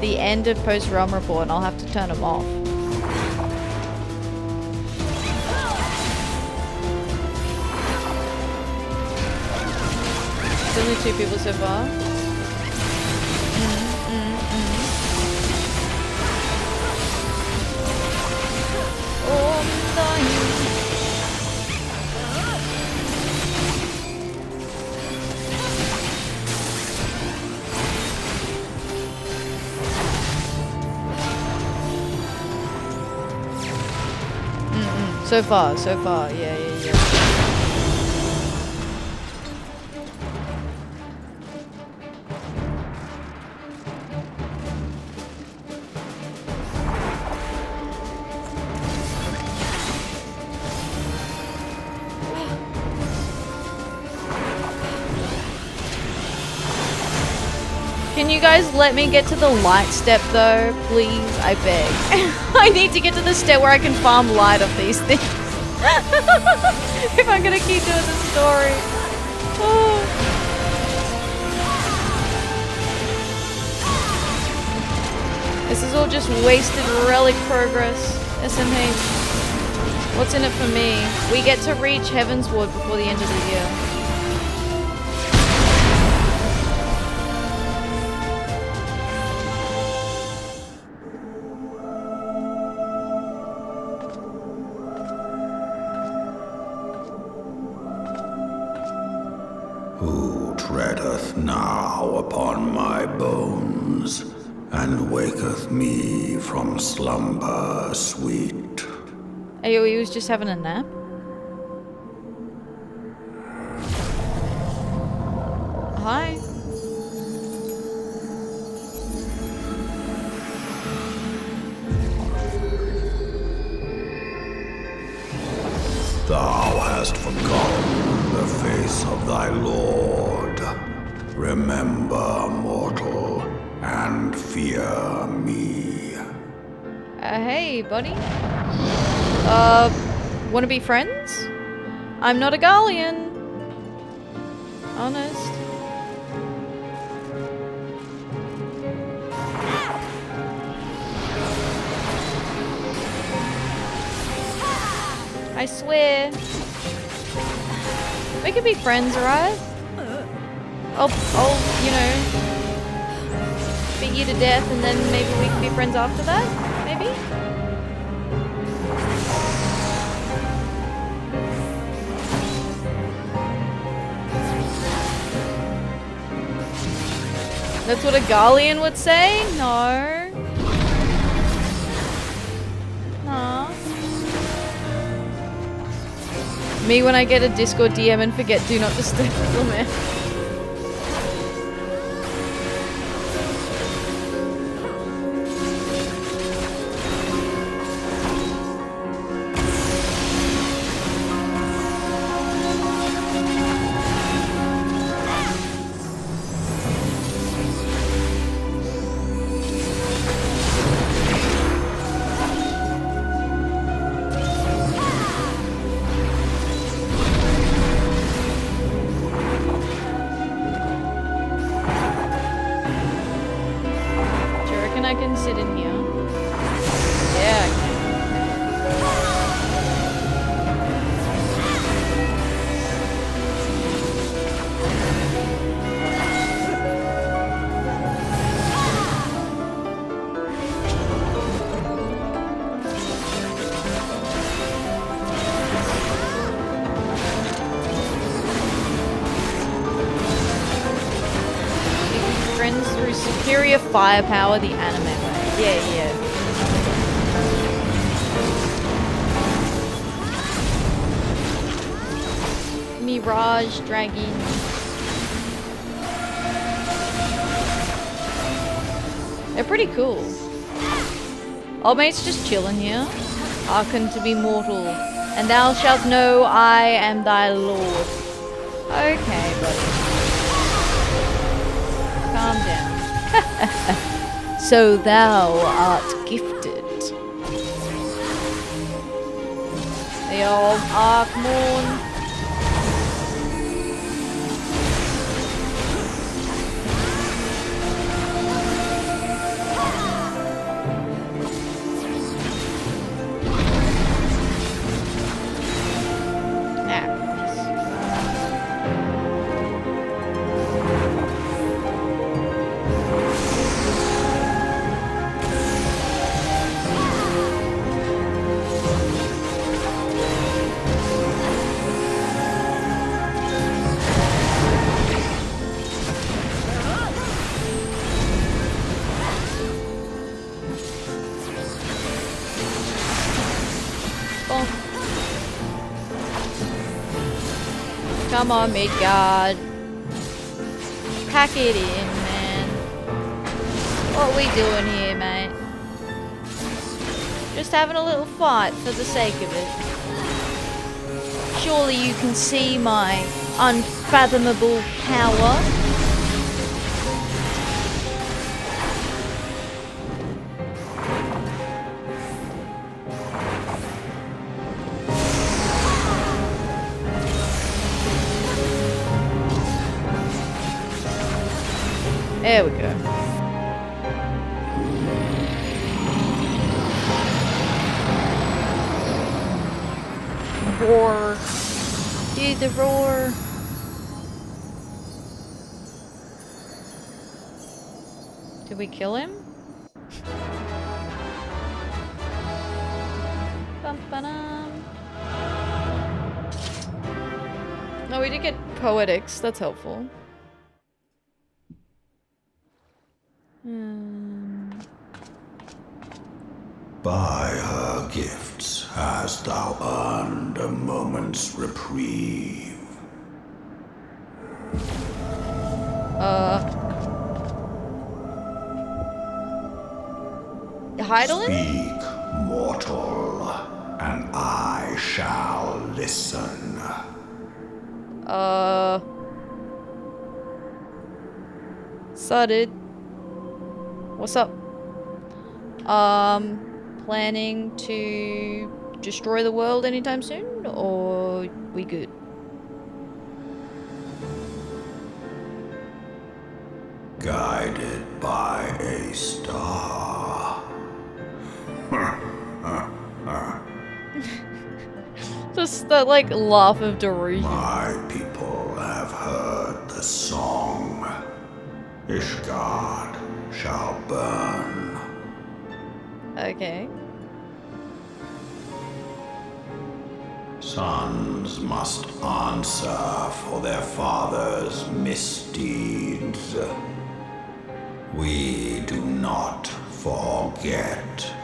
the end of post-realm report, I'll have to turn them off. It's only 2 people so far. Oh, I'm dying. So far, yeah. Can you guys let me get to the light step though, please? I beg. I need to get to the step where I can farm light off these things. If I'm gonna keep doing this story. Oh. This is all just wasted relic progress. SMH. What's in it for me? We get to reach Heavensward before the end of the year. Who treadeth now upon my bones, and waketh me from slumber sweet? Ayo, he was just having a nap? Hi. Thou hast forgotten the face of thy lord. Remember, mortal, and fear me. Hey, buddy. Wanna be friends? I'm not a Gallian. Honest. I swear. We could be friends, alright? I'll, you know, beat you to death and then maybe we can be friends after that? Maybe? That's what a Gallian would say? No. Nah. Me when I get a Discord DM and forget do not disturb. Oh man. Firepower the anime way. Yeah. Mirage Dragon. They're pretty cool. Old mate's just chilling here. Hearken to be mortal, and thou shalt know I am thy lord. Okay, buddy. Calm down. So thou art gifted. The old Arkmorn. Come on, Midgard. Pack it in, man. What are we doing here, mate? Just having a little fight for the sake of it. Surely you can see my unfathomable power. There we go. Roar. Do the roar. Did we kill him? Bum-ba-dum. No, we did get poetics. That's helpful. By her gifts hast thou earned a moment's reprieve. Heidelin? Speak, mortal, and I shall listen. Sudded. What's up? planning to destroy the world anytime soon, or we good? Guided by a star. Just that, like, laugh of derision. My people have heard the song. Ishgard shall burn. Okay. Sons must answer for their father's misdeeds. We do not forget.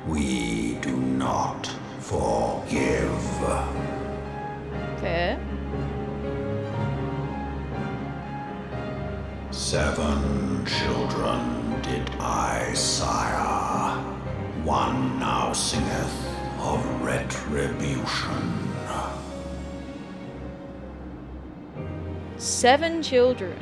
We do not forgive. Fair. 7 children did I sire. One now singeth of retribution. 7 children.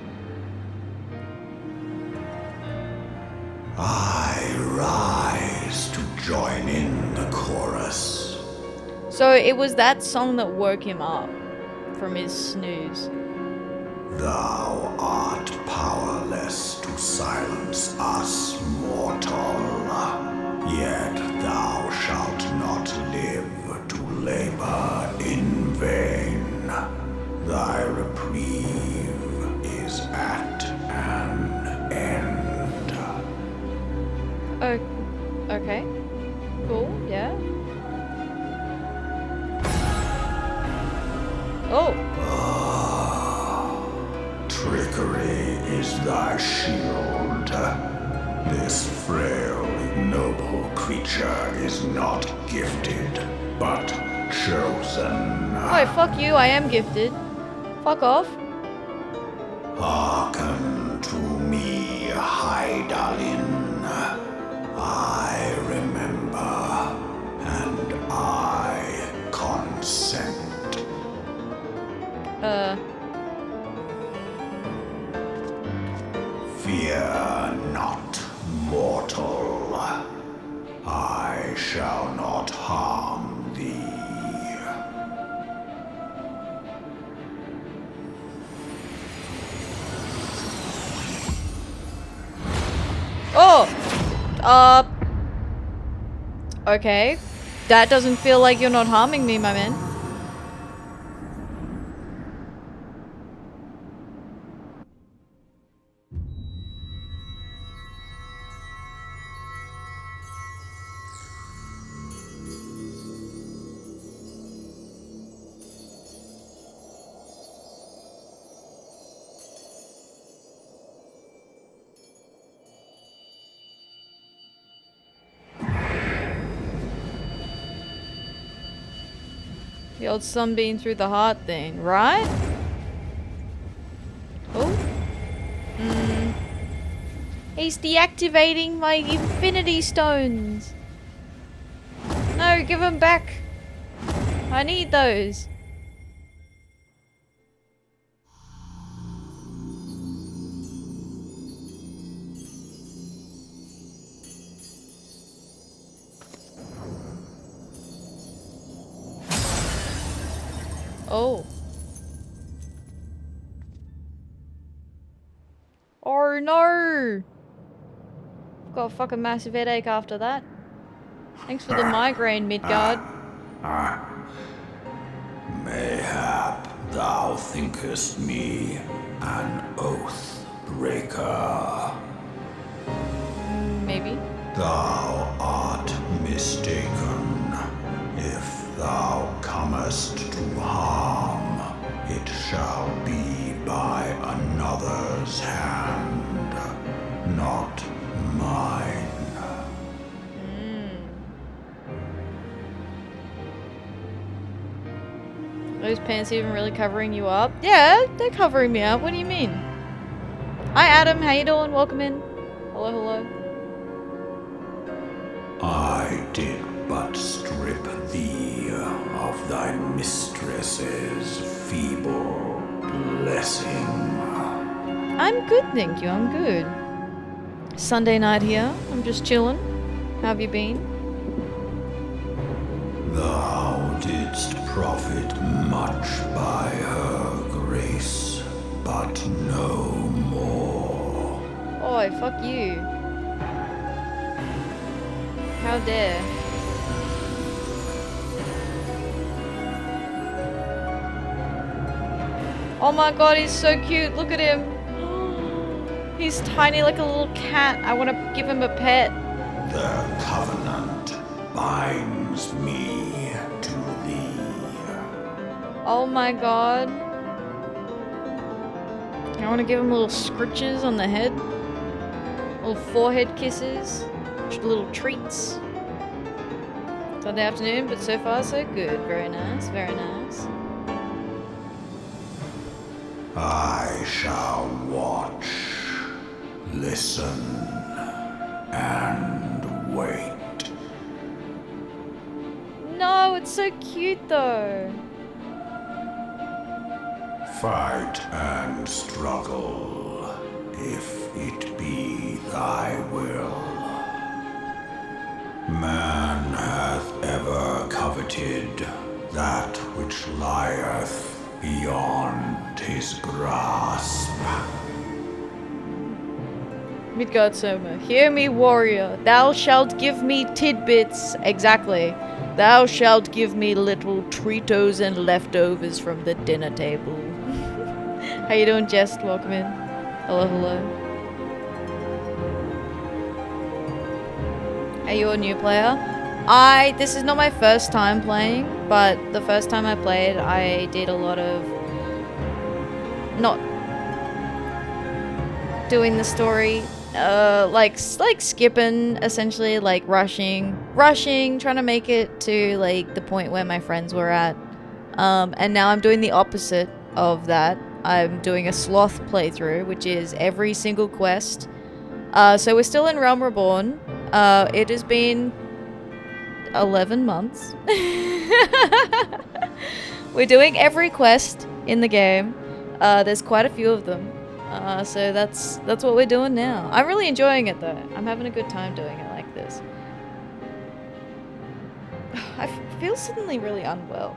I rise to join in the chorus. So it was that song that woke him up from his snooze. Thou art powerless to silence us, mortal. Yet thou shalt not live to labor in vain. Thy reprieve is at an end. Okay. Cool, yeah. Oh. Trickery is thy shield. This frail, ignoble creature is not gifted, but chosen. Oh, fuck you, I am gifted. Fuck off. Hearken to me, Hydaelyn. I remember, and I consent. Fear not, mortal. I shall not harm thee. Oh! Okay. That doesn't feel like you're not harming me, my man. The old sunbeam through the heart thing, right? Oh. He's deactivating my infinity stones. No, give them back. I need those. Oh. Oh no! Got a fucking massive headache after that. Thanks for the migraine, Midgard. Mayhap thou thinkest me an oath breaker. Maybe. Thou art mistaken. If thou comest to harm, it shall be by another's hand, not mine. Are those pants even really covering you up? Yeah, they're covering me up. What do you mean? Hi Adam, how you doing? Welcome in. Hello, hello. I did but strip thee of thy mistress's feeble blessing. I'm good, thank you. I'm good. Sunday night here. I'm just chilling. How have you been? Thou didst profit much by her grace, but no more. Oi, fuck you. How dare. Oh my god, he's so cute. Look at him. He's tiny like a little cat. I want to give him a pet. Their covenant binds me to thee. Oh my god. I want to give him little scritches on the head. Little forehead kisses. Little treats. Sunday afternoon, but so far so good. Very nice, very nice. I shall watch, listen, and wait. No, it's so cute though. Fight and struggle, if it be thy will. Man hath ever coveted that which lieth beyond his grasp. Midgard Soma, hear me, warrior. Thou shalt give me tidbits. Exactly. Thou shalt give me little treatos and leftovers from the dinner table. How you doing, Jest? Welcome in. Hello, hello. Are you a new player? This is not my first time playing, but the first time I played, I did a lot of not doing the story, like skipping, essentially, like rushing, trying to make it to like the point where my friends were at, and now I'm doing the opposite of that. I'm doing a sloth playthrough, which is every single quest. So we're still in Realm Reborn. It has been 11 months. We're doing every quest in the game. There's quite a few of them. So that's what we're doing now. I'm really enjoying it though. I'm having a good time doing it like this. I feel suddenly really unwell.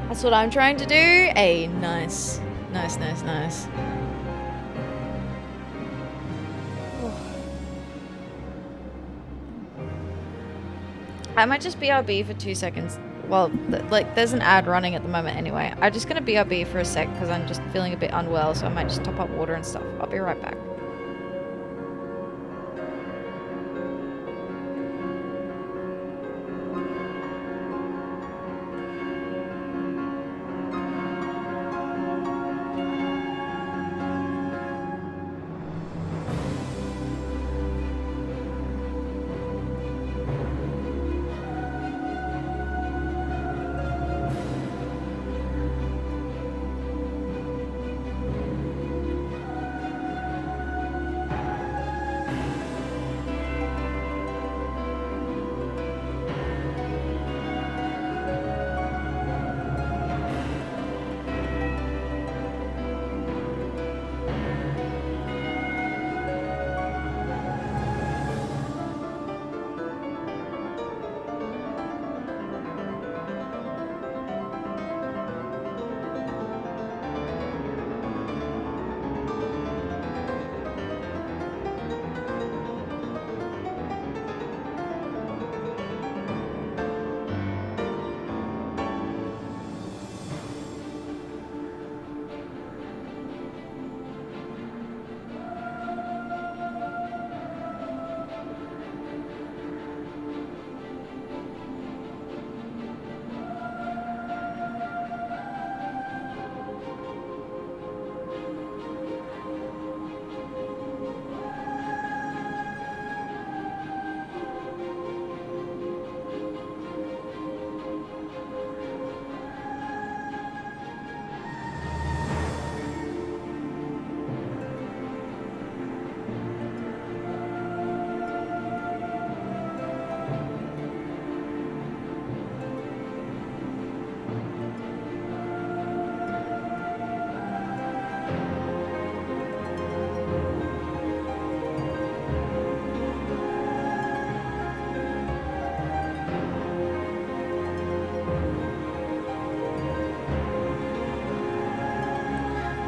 That's what I'm trying to do. Hey, nice. Nice. I might just BRB for 2 seconds. Well, like, there's an ad running at the moment anyway. I'm just gonna BRB for a sec because I'm just feeling a bit unwell, so I might just top up water and stuff. I'll be right back.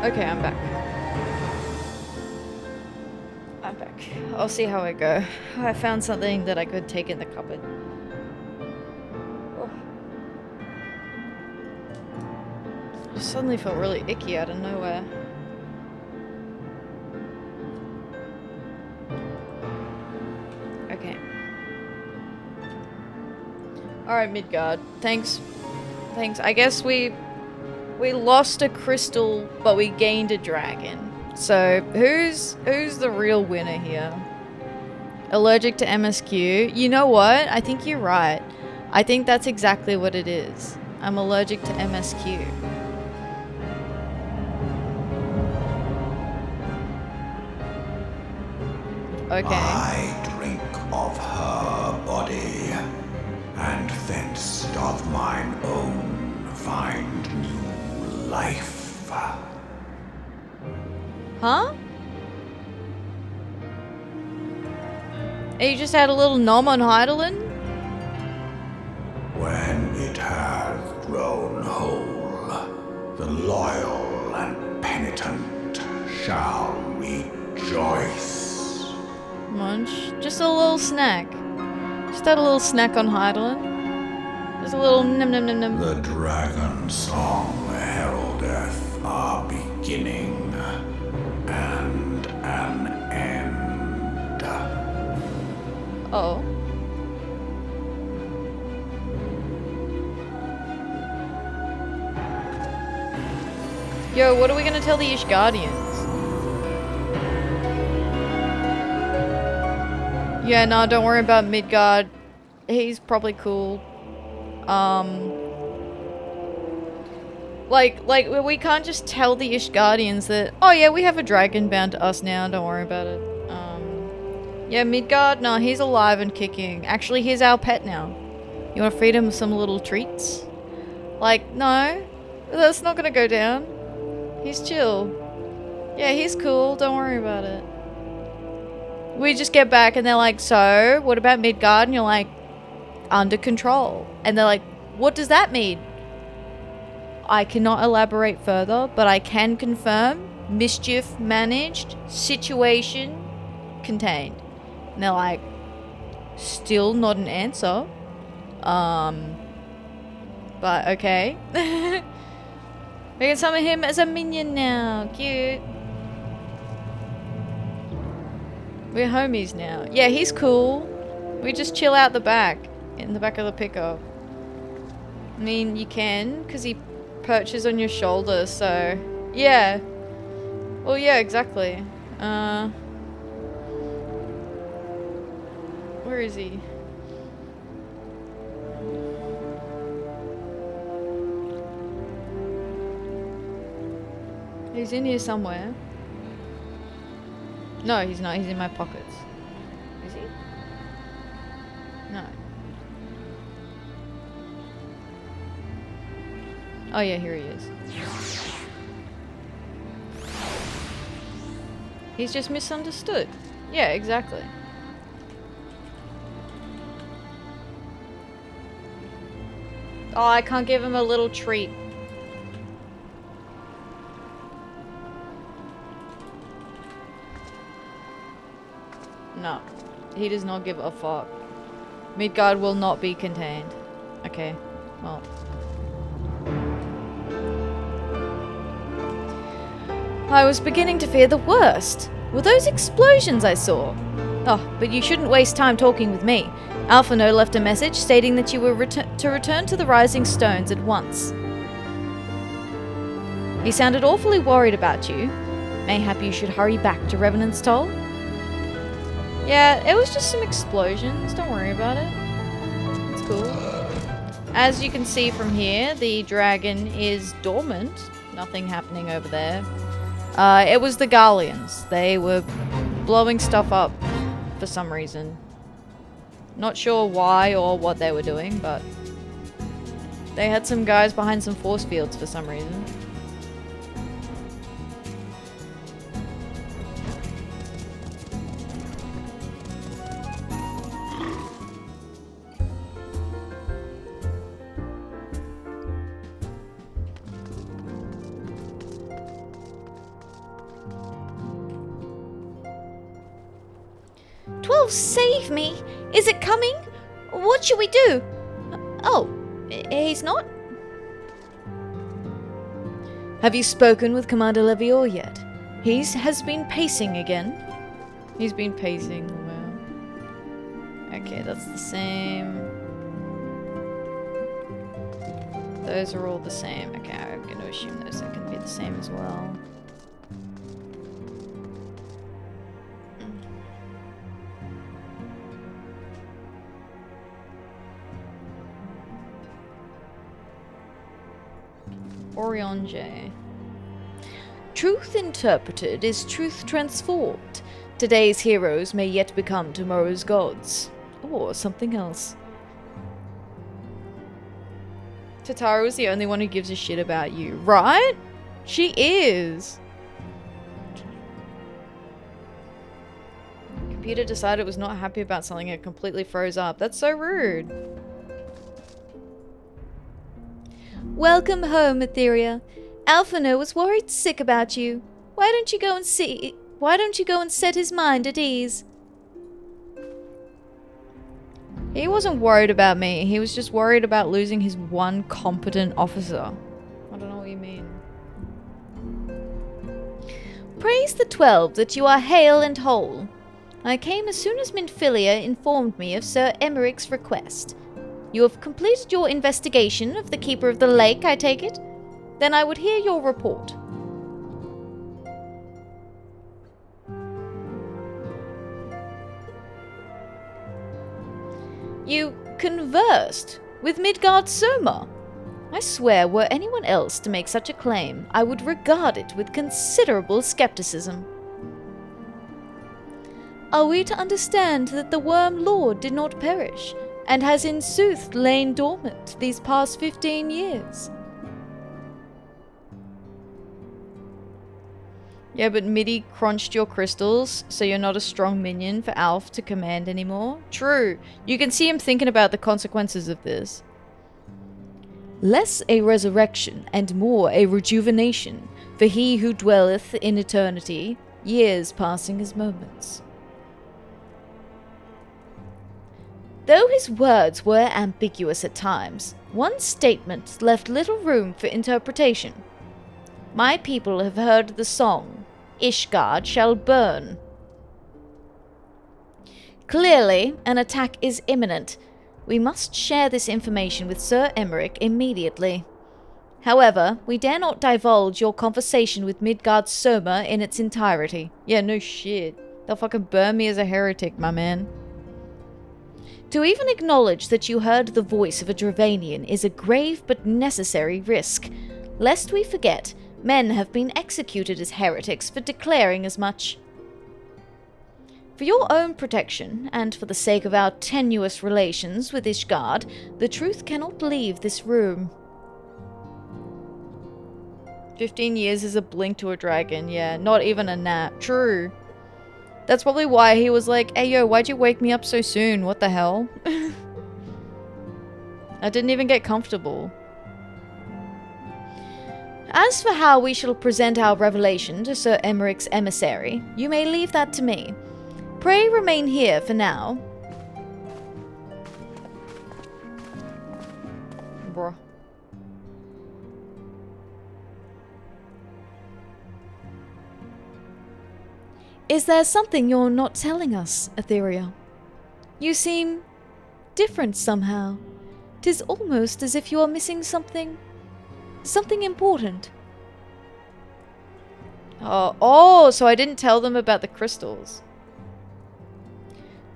Okay, I'm back. I'm back. I'll see how I go. I found something that I could take in the cupboard. Oh. Just suddenly felt really icky out of nowhere. Okay. Alright, Midgard. Thanks. Thanks. I guess we lost a crystal, but we gained a dragon. So, who's the real winner here? Allergic to MSQ? You know what? I think you're right. I think that's exactly what it is. I'm allergic to MSQ. Okay. I drink of her body, and thence doth mine own find new life. Huh? You just had a little nom on Heidelin? When it hath grown whole, the loyal and penitent shall rejoice. Munch. Just a little snack. Just had a little snack on Heidelin. Just a little num num num num. The dragon song heraldeth our beginning and an end. Oh. Yo, what are we gonna tell the Ishgardians? Yeah, no, don't worry about Midgard. He's probably cool. Like, we can't just tell the Ishgardians that, oh yeah, we have a dragon bound to us now, don't worry about it. Yeah, Midgard, no, he's alive and kicking. Actually, he's our pet now. You wanna feed him some little treats? Like, no, that's not gonna go down. He's chill. Yeah, he's cool, don't worry about it. We just get back and they're like, so, what about Midgard? And you're like, under control. And they're like, what does that mean? I cannot elaborate further, but I can confirm mischief managed, situation contained. And they're like, still not an answer. But okay. We can summon him as a minion now. Cute. We're homies now. Yeah, he's cool. We just chill out the back. In the back of the pickup. I mean, you can, because he perches on your shoulder, so... Yeah. Well, yeah, exactly. Where is he? He's in here somewhere. No, he's not. He's in my pockets. Is he? No. Oh yeah, here he is. He's just misunderstood. Yeah, exactly. Oh, I can't give him a little treat. No. He does not give a fuck. Midgard will not be contained. Okay. Well. I was beginning to fear the worst. Were those explosions I saw? Oh, but you shouldn't waste time talking with me. Alphino left a message stating that you were to return to the Rising Stones at once. He sounded awfully worried about you. Mayhap you should hurry back to Revenant's Toll? Yeah, it was just some explosions. Don't worry about it. It's cool. As you can see from here, the dragon is dormant. Nothing happening over there. It was the Garleans. They were blowing stuff up for some reason. Not sure why or what they were doing, but they had some guys behind some force fields for some reason. save me! Is it coming? What should we do? Oh, he's not? Have you spoken with Commander Levior yet? He has been pacing again. He's been pacing. Wow. Okay, that's the same. Those are all the same. Okay, I'm going to assume those are going to be the same as well. Orion J. Truth interpreted is truth transformed. Today's heroes may yet become tomorrow's gods. Or something else. Tataru is the only one who gives a shit about you, right? She is. Computer decided it was not happy about something and it completely froze up. That's so rude. Welcome home, Atheria. Alphino was worried sick about you. Why don't you go and set his mind at ease? He wasn't worried about me. He was just worried about losing his one competent officer. I don't know what you mean. Praise the 12 that you are hale and whole. I came as soon as Minfilia informed me of Sir Emmerich's request. You have completed your investigation of the Keeper of the Lake, I take it? Then I would hear your report. You conversed with Midgard Soma. I swear, were anyone else to make such a claim, I would regard it with considerable skepticism. Are we to understand that the Worm Lord did not perish, and has in sooth lain dormant these past 15 years? Yeah, but Midi crunched your crystals, so you're not a strong minion for Alf to command anymore. True. You can see him thinking about the consequences of this. Less a resurrection and more a rejuvenation, for he who dwelleth in eternity, years passing as moments. Though his words were ambiguous at times, one statement left little room for interpretation. My people have heard the song, Ishgard shall burn. Clearly, an attack is imminent. We must share this information with Sir Emmerich immediately. However, we dare not divulge your conversation with Midgard Soma in its entirety. Yeah, no shit. They'll fucking burn me as a heretic, my man. To even acknowledge that you heard the voice of a Dravanian is a grave but necessary risk. Lest we forget, men have been executed as heretics for declaring as much. For your own protection, and for the sake of our tenuous relations with Ishgard, the truth cannot leave this room. 15 years is a blink to a dragon, yeah, not even a nap. True. That's probably why he was like, hey yo, why'd you wake me up so soon? What the hell? I didn't even get comfortable. As for how we shall present our revelation to Sir Emmerich's emissary, you may leave that to me. Pray remain here for now. Bruh. Is there something you're not telling us, Atheria? You seem different somehow. 'Tis almost as if you are missing something important. Oh, so I didn't tell them about the crystals.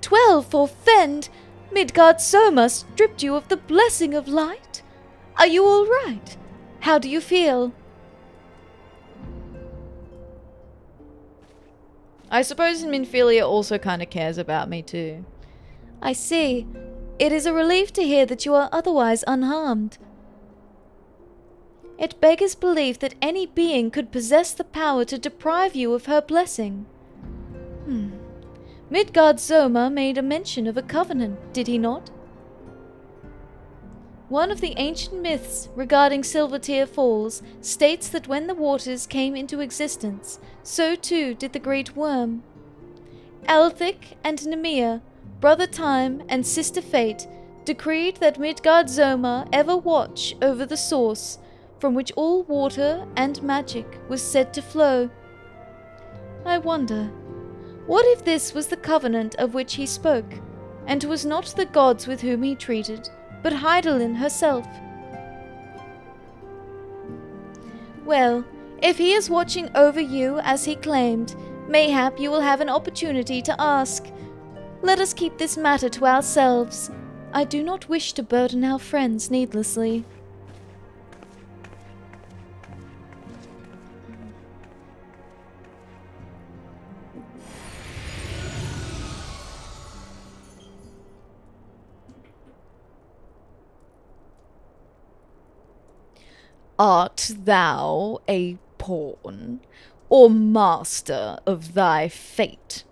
12 for Fend! Midgard Soma stripped you of the blessing of light? Are you all right? How do you feel? I suppose Minfilia also kind of cares about me too. I see. It is a relief to hear that you are otherwise unharmed. It beggars belief that any being could possess the power to deprive you of her blessing. Midgard Soma made a mention of a covenant, did he not? One of the ancient myths regarding Silvertear Falls states that when the waters came into existence, so too did the great worm. Elthic and Nemea, Brother Time and Sister Fate, decreed that Midgard Zoma ever watch over the source from which all water and magic was said to flow. I wonder, what if this was the covenant of which he spoke, and was not the gods with whom he treated, but Hydaelyn herself? Well, if he is watching over you as he claimed, mayhap you will have an opportunity to ask. Let us keep this matter to ourselves. I do not wish to burden our friends needlessly. Art thou a pawn, or master of thy fate?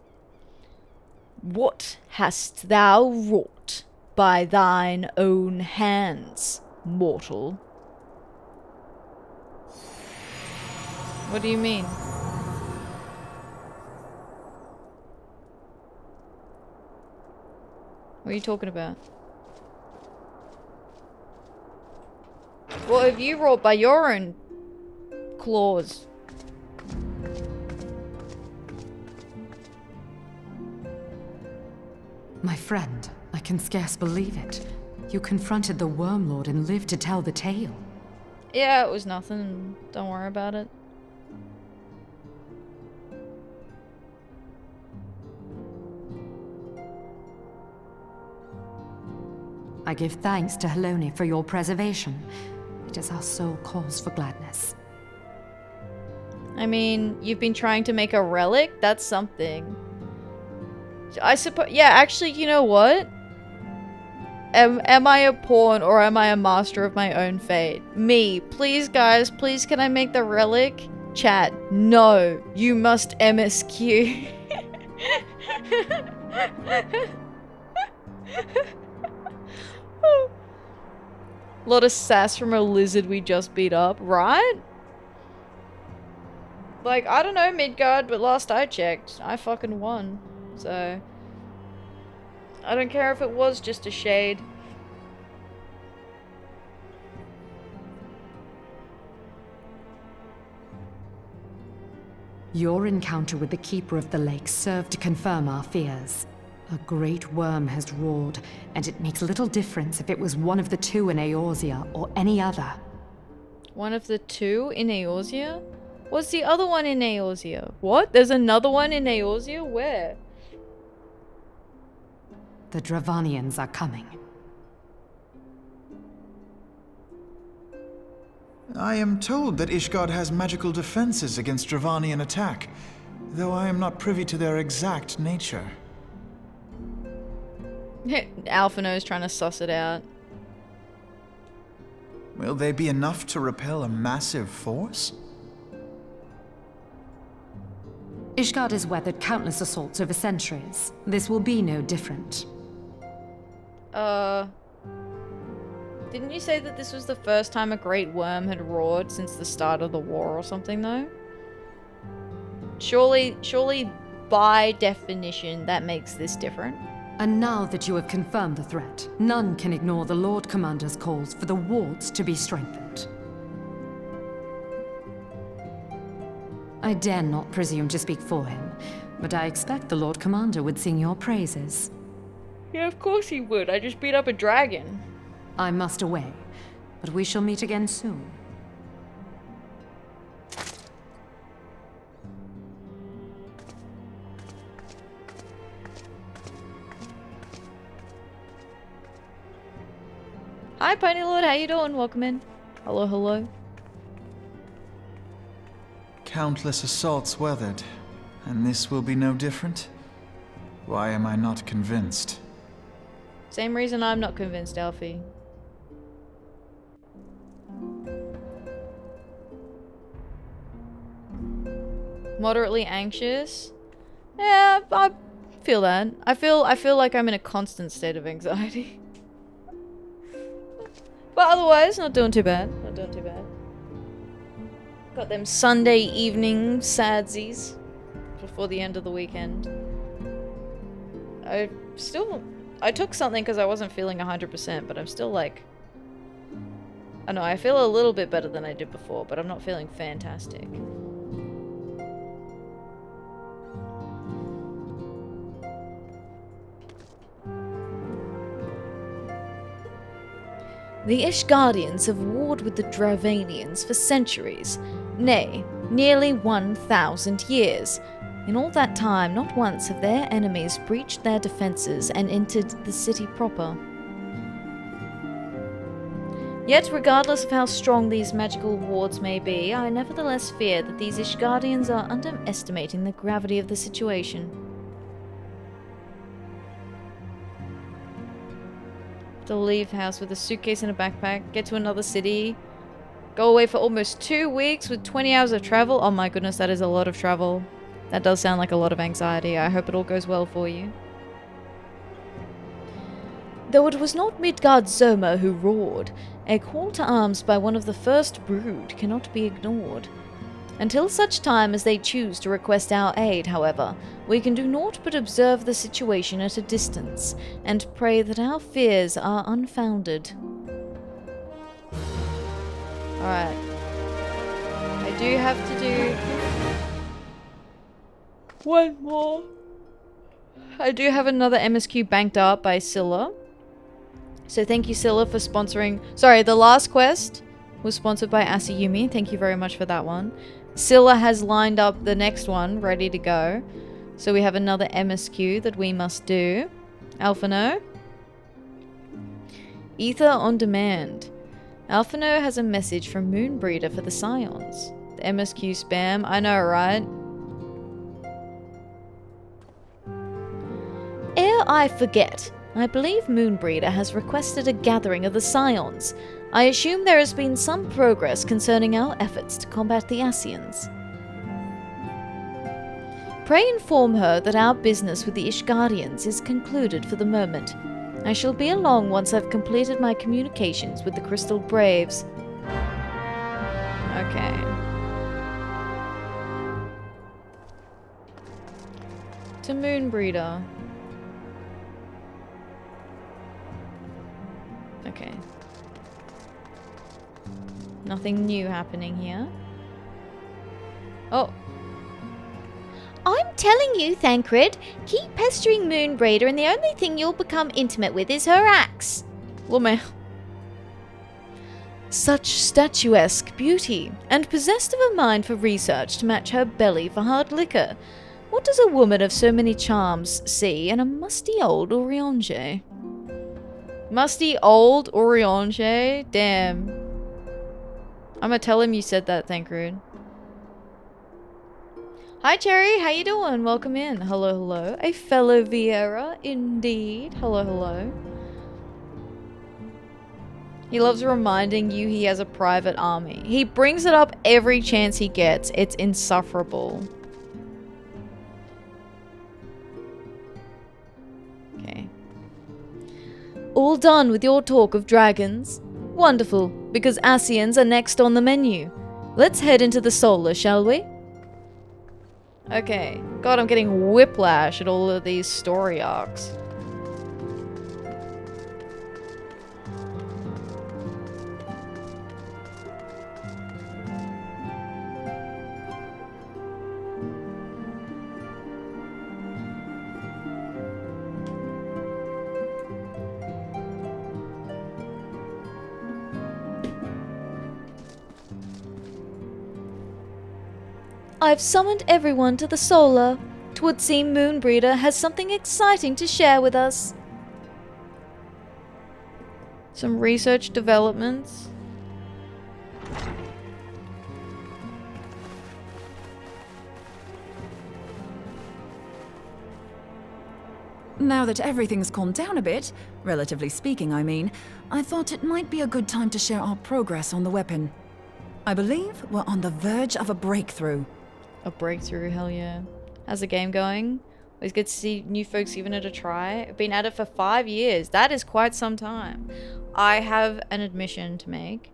What hast thou wrought by thine own hands, mortal? What do you mean? What are you talking about? What have you wrought by your own claws? My friend, I can scarce believe it. You confronted the Worm Lord and lived to tell the tale. Yeah, it was nothing. Don't worry about it. I give thanks to Helone for your preservation. It is our sole cause for gladness. I mean, you've been trying to make a relic? That's something. I suppose, yeah, actually, you know what? Am I a pawn or am I a master of my own fate? Me. Please, guys, please, can I make the relic? Chat. No. You must MSQ. Lot of sass from a lizard we just beat up, right? Like, I don't know, Midgard, but last I checked, I fucking won. So, I don't care if it was just a shade. Your encounter with the Keeper of the Lake served to confirm our fears. A great worm has roared, and it makes little difference if it was one of the two in Eorzea or any other. One of the two in Eorzea? What's the other one in Eorzea? What? There's another one in Eorzea? Where? The Dravanians are coming. I am told that Ishgard has magical defenses against Dravanian attack, though I am not privy to their exact nature. Alphino's trying to suss it out. Will they be enough to repel a massive force? Ishgard has weathered countless assaults over centuries. This will be no different. Didn't you say that this was the first time a great worm had roared since the start of the war or something, though? Surely by definition that makes this different. And now that you have confirmed the threat, none can ignore the Lord Commander's calls for the wards to be strengthened. I dare not presume to speak for him, but I expect the Lord Commander would sing your praises. Yeah, of course he would. I just beat up a dragon. I must away, but we shall meet again soon. Hi, Pony Lord. How you doing? Welcome in. Hello, hello. Countless assaults weathered, and this will be no different? Why am I not convinced? Same reason I'm not convinced, Alfie. Moderately anxious? Yeah, I feel that. I feel like I'm in a constant state of anxiety. But otherwise, not doing too bad. Not doing too bad. Got them Sunday evening sadsies before the end of the weekend. I took something because I wasn't feeling 100%, but I'm still like... I know, I feel a little bit better than I did before, but I'm not feeling fantastic. The Ishgardians have warred with the Dravanians for centuries, nay, nearly 1,000 years. In all that time, not once have their enemies breached their defenses and entered the city proper. Yet, regardless of how strong these magical wards may be, I nevertheless fear that these Ishgardians are underestimating the gravity of the situation. To leave house with a suitcase and a backpack, get to another city, go away for almost 2 weeks with 20 hours of travel. Oh my goodness, that is a lot of travel. That does sound like a lot of anxiety. I hope it all goes well for you. Though it was not Midgard Zoma who roared, a call to arms by one of the first brood cannot be ignored. Until such time as they choose to request our aid, however, we can do naught but observe the situation at a distance, and pray that our fears are unfounded. Alright. I do have to do... one more. I do have another MSQ banked up by Scylla. So thank you, Scylla, for sponsoring... Sorry, the last quest was sponsored by Asayumi. Thank you very much for that one. Scylla has lined up the next one, ready to go. So we have another MSQ that we must do. Alphino. Aether on demand. Alphino has a message from Moonbreeder for the Scions. The MSQ spam. I know, right? Ere I forget, I believe Moonbreeder has requested a gathering of the Scions. I assume there has been some progress concerning our efforts to combat the Ascians. Pray inform her that our business with the Ishgardians is concluded for the moment. I shall be along once I've completed my communications with the Crystal Braves. Okay. To Moonbreeder. Okay. Nothing new happening here. Oh. I'm telling you, Thancred, keep pestering Moonbreeder and the only thing you'll become intimate with is her axe. Woman. Such statuesque beauty, and possessed of a mind for research to match her belly for hard liquor. What does a woman of so many charms see in a musty old Oriange? Musty old Oriange? Damn. I'm gonna tell him you said that, Thancred. Hi Cherry, how you doing? Welcome in. Hello, hello. A fellow Viera, indeed. Hello, hello. He loves reminding you he has a private army. He brings it up every chance he gets. It's insufferable. Okay. All done with your talk of dragons? Wonderful, because Ascians are next on the menu. Let's head into the solar, shall we? Okay. God, I'm getting whiplash at all of these story arcs. I've summoned everyone to the solar. 'Twould seem Moonbreeder has something exciting to share with us. Some research developments. Now that everything's calmed down a bit, relatively speaking I mean, I thought it might be a good time to share our progress on the weapon. I believe we're on the verge of a breakthrough. A breakthrough, hell yeah. How's the game going? Always good to see new folks giving it a try. I've been at it for 5 years. That is quite some time. I have an admission to make.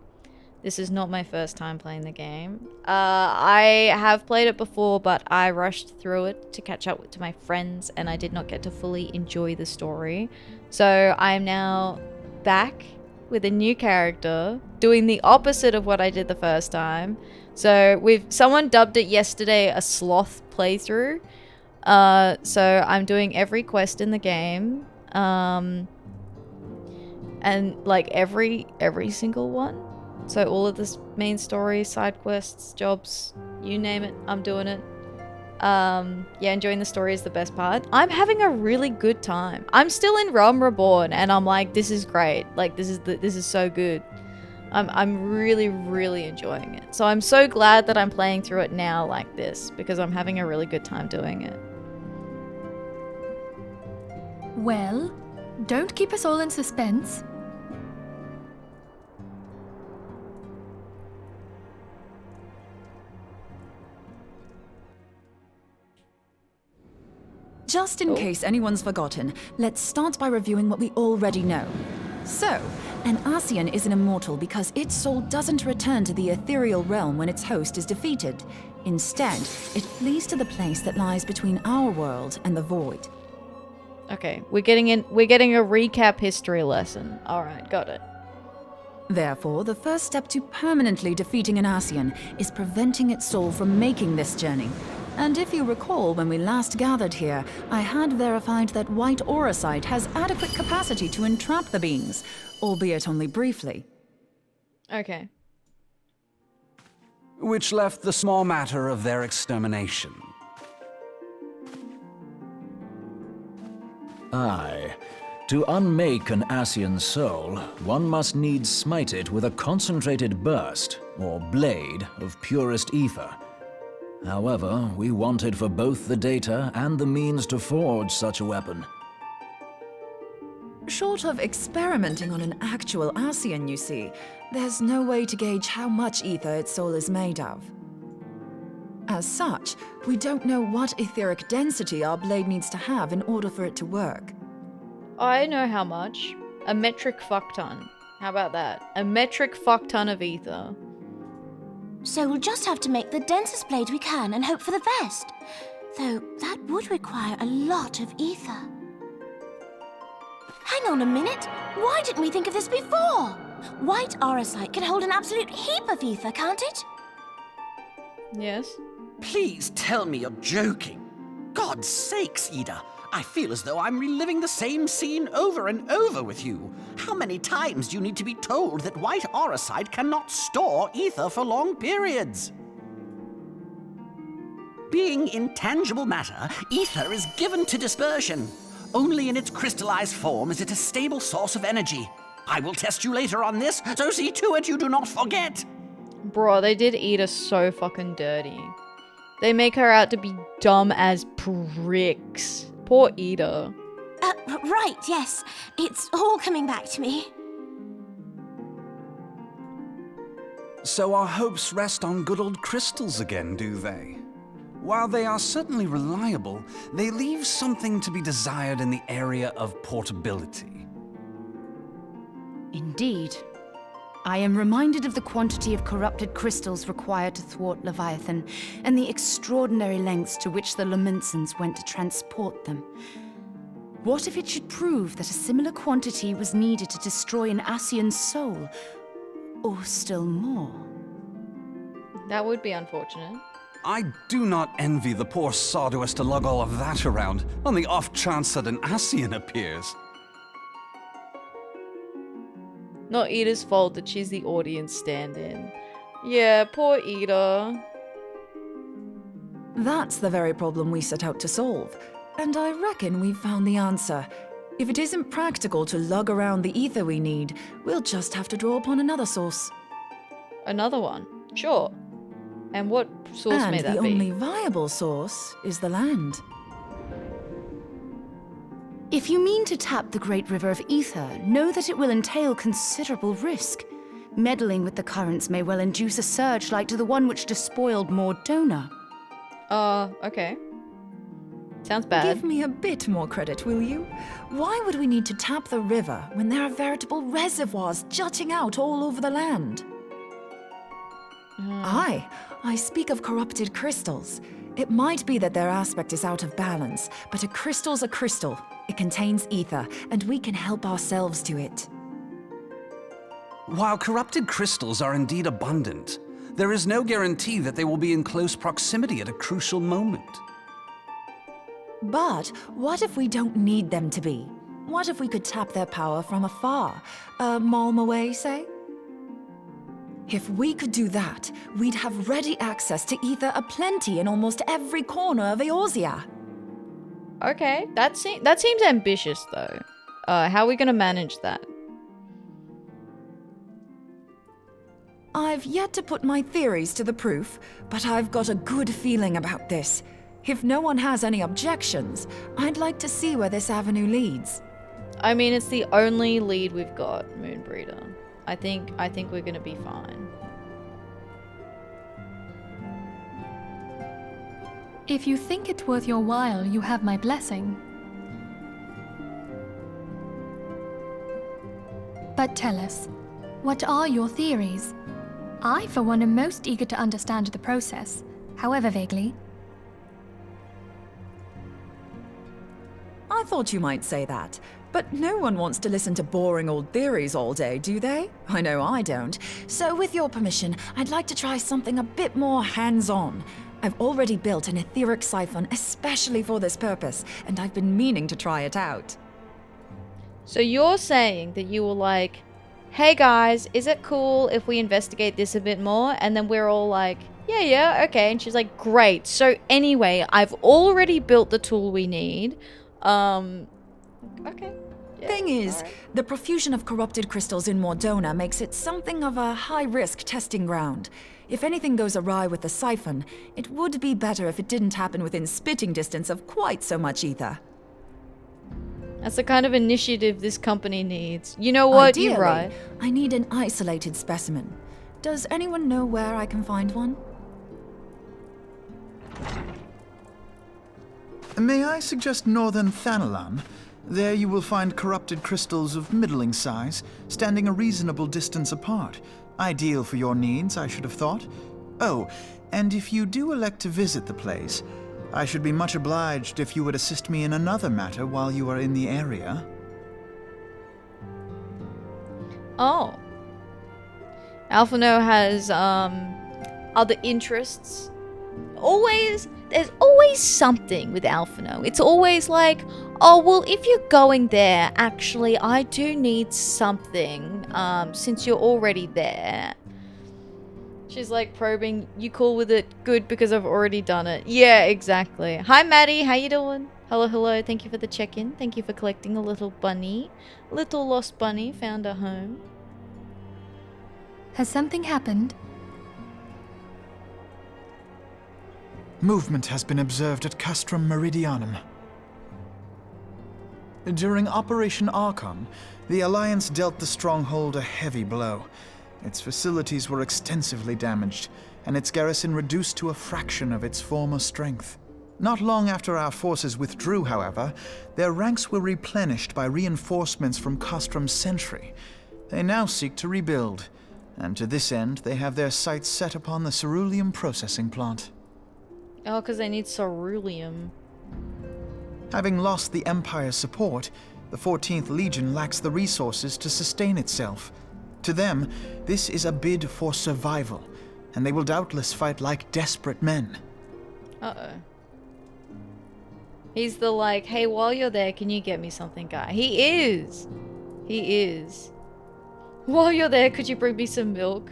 This is not my first time playing the game. I have played it before, but I rushed through it to catch up to my friends, and I did not get to fully enjoy the story. So I am now back with a new character, doing the opposite of what I did the first time. So someone dubbed it yesterday a sloth playthrough. So I'm doing every quest in the game, and like every single one. So all of the main story, side quests, jobs, you name it, I'm doing it. Yeah, enjoying the story is the best part. I'm having a really good time. I'm still in Realm Reborn, and I'm like, this is great. Like, this is so good. I'm really, really enjoying it. So I'm so glad that I'm playing through it now like this, because I'm having a really good time doing it. Well, don't keep us all in suspense. Just in case anyone's forgotten, let's start by reviewing what we already know. So, an Ascian is an immortal because its soul doesn't return to the ethereal realm when its host is defeated. Instead, it flees to the place that lies between our world and the void. Okay, we're getting a recap history lesson. All right, got it. Therefore, the first step to permanently defeating an Ascian is preventing its soul from making this journey. And if you recall, when we last gathered here, I had verified that white auracite has adequate capacity to entrap the beings, albeit only briefly. Okay. Which left the small matter of their extermination. Aye. To unmake an Ascian soul, one must needs smite it with a concentrated burst, or blade, of purest ether. However, we wanted for both the data and the means to forge such a weapon. Short of experimenting on an actual Ascian, you see, there's no way to gauge how much ether its soul is made of. As such, we don't know what etheric density our blade needs to have in order for it to work. I know how much. A metric fuckton. How about that? A metric fuckton of ether. So we'll just have to make the densest blade we can and hope for the best. Though that would require a lot of ether. Hang on a minute! Why didn't we think of this before? White auracite can hold an absolute heap of ether, can't it? Yes. Please tell me you're joking. God's sakes, Ida. I feel as though I'm reliving the same scene over and over with you. How many times do you need to be told that white auracite cannot store ether for long periods? Being intangible matter, ether is given to dispersion. Only in its crystallized form is it a stable source of energy. I will test you later on this, so see to it you do not forget. Bro, they did Ida so fucking dirty. They make her out to be dumb as pricks. Poor Ida. Right, yes. It's all coming back to me. So our hopes rest on good old crystals again, do they? While they are certainly reliable, they leave something to be desired in the area of portability. Indeed. I am reminded of the quantity of corrupted crystals required to thwart Leviathan, and the extraordinary lengths to which the Lamentsons went to transport them. What if it should prove that a similar quantity was needed to destroy an Ascian's soul? Or still more? That would be unfortunate. I do not envy the poor sod who has to lug all of that around, on the off chance that an Ascian appears. Not Ida's fault that she's the audience stand-in. Yeah, poor Ida. That's the very problem we set out to solve. And I reckon we've found the answer. If it isn't practical to lug around the ether we need, we'll just have to draw upon another source. Another one? Sure. And what source may that be? And the only viable source is the land. If you mean to tap the Great River of Aether, know that it will entail considerable risk. Meddling with the currents may well induce a surge like to the one which despoiled Mordona. Okay. Sounds bad. Give me a bit more credit, will you? Why would we need to tap the river when there are veritable reservoirs jutting out all over the land? I speak of corrupted crystals. It might be that their aspect is out of balance, but a crystal's a crystal. It contains ether, and we can help ourselves to it. While corrupted crystals are indeed abundant, there is no guarantee that they will be in close proximity at a crucial moment. But what if we don't need them to be? What if we could tap their power from afar? A malm away, say? If we could do that, we'd have ready access to ether aplenty in almost every corner of Eorzea. Okay, that seems ambitious though. How are we gonna manage that? I've yet to put my theories to the proof, but I've got a good feeling about this. If no one has any objections, I'd like to see where this avenue leads. I mean, it's the only lead we've got, Moonbreeder. I think we're gonna be fine. If you think it's worth your while, you have my blessing. But tell us, what are your theories? I, for one, am most eager to understand the process, however vaguely. I thought you might say that, but no one wants to listen to boring old theories all day, do they? I know I don't. So with your permission, I'd like to try something a bit more hands-on. I've already built an etheric siphon especially for this purpose, and I've been meaning to try it out. So you're saying that you were like, hey guys, is it cool if we investigate this a bit more? And then we're all like, yeah, okay. And she's like, great. So anyway, I've already built the tool we need. Okay. Yeah, Thing is, alright. the profusion of corrupted crystals in Mordona makes it something of a high-risk testing ground. If anything goes awry with the siphon, it would be better if it didn't happen within spitting distance of quite so much ether. That's the kind of initiative this company needs. You know what? Ideally, You're right. I need an isolated specimen. Does anyone know where I can find one? May I suggest northern Thanalan? There you will find corrupted crystals of middling size, standing a reasonable distance apart. Ideal for your needs, I should have thought. Oh, and if you do elect to visit the place, I should be much obliged if you would assist me in another matter while you are in the area. Oh. Alphino has, other interests. There's always something with Alphino. It's always like, oh, well, if you're going there, actually, I do need something, since you're already there. She's like probing, you cool with it? Good, because I've already done it. Yeah, exactly. Hi, Maddie, how you doing? Hello, thank you for the check-in. Thank you for collecting a little bunny. Little lost bunny, found a home. Has something happened? Movement has been observed at Castrum Meridianum. During Operation Archon, the Alliance dealt the stronghold a heavy blow. Its facilities were extensively damaged, and its garrison reduced to a fraction of its former strength. Not long after our forces withdrew, however, their ranks were replenished by reinforcements from Castrum's sentry. They now seek to rebuild, and to this end they have their sights set upon the ceruleum processing plant. Oh, because they need ceruleum. Having lost the Empire's support, the 14th Legion lacks the resources to sustain itself. To them, this is a bid for survival, and they will doubtless fight like desperate men. Uh-oh. He's the like, hey, while you're there, can you get me something guy? He is. While you're there, could you bring me some milk?